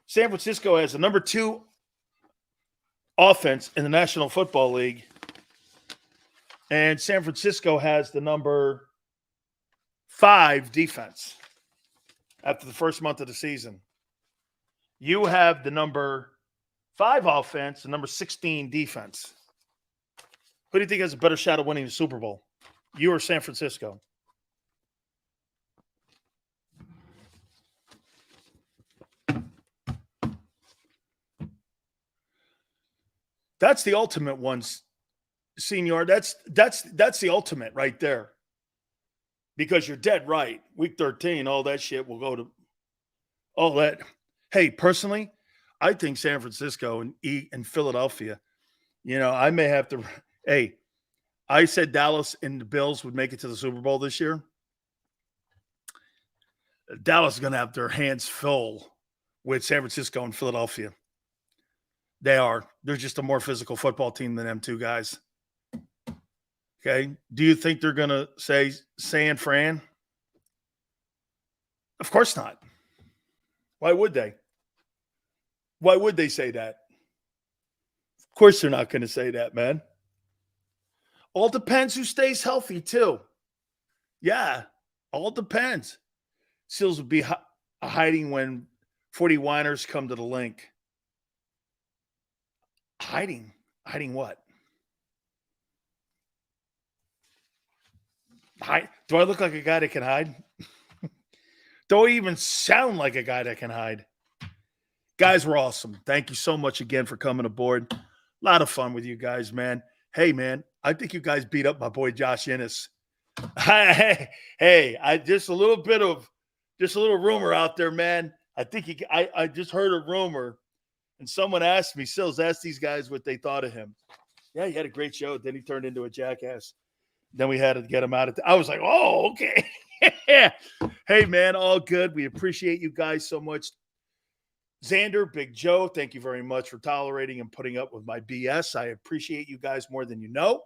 San Francisco has the number 2 offense in the National Football League. And San Francisco has the number 5 defense after the first month of the season. You have the number 5 offense, the number 16 defense. Who do you think has a better shot of winning the Super Bowl? You or San Francisco? That's the ultimate ones. Senior, that's the ultimate right there. Because you're dead right. Week 13, all that shit will go to all that. Hey, personally, I think San Francisco and Philadelphia, I may have to. Hey, I said Dallas and the Bills would make it to the Super Bowl this year. Dallas is going to have their hands full with San Francisco and Philadelphia. They are. They're just a more physical football team than them two guys. Okay. Do you think they're going to say San Fran? Of course not. Why would they? Why would they say that? Of course they're not going to say that, man. All depends who stays healthy, too. Yeah, all depends. Seals will be hiding when 40 whiners come to the link. Hiding? Hiding what? Do I look like a guy that can hide? Do I even sound like a guy that can hide? Guys were awesome. Thank you so much again for coming aboard. A lot of fun with you guys, man. Hey, man, I think you guys beat up my boy Josh Innes. Hey, I just a little rumor out there, man. I think I just heard a rumor, and someone asked me, Sills, ask these guys what they thought of him. Yeah, he had a great show. Then he turned into a jackass. Then we had to get him out of I was like, oh, okay. Hey, man, all good. We appreciate you guys so much. Xander, Big Joe, thank you very much for tolerating and putting up with my BS. I appreciate you guys more than you know.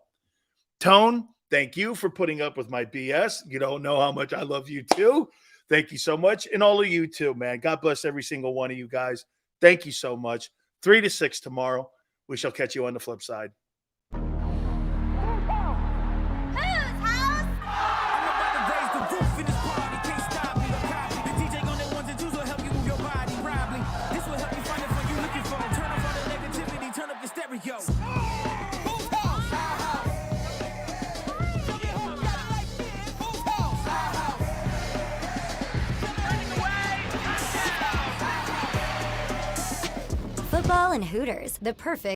Tone, thank you for putting up with my BS. You don't know how much I love you too. Thank you so much. And all of you too, man. God bless every single one of you guys. Thank you so much. 3 to 6 tomorrow. We shall catch you on the flip side. Football and Hooters, the perfect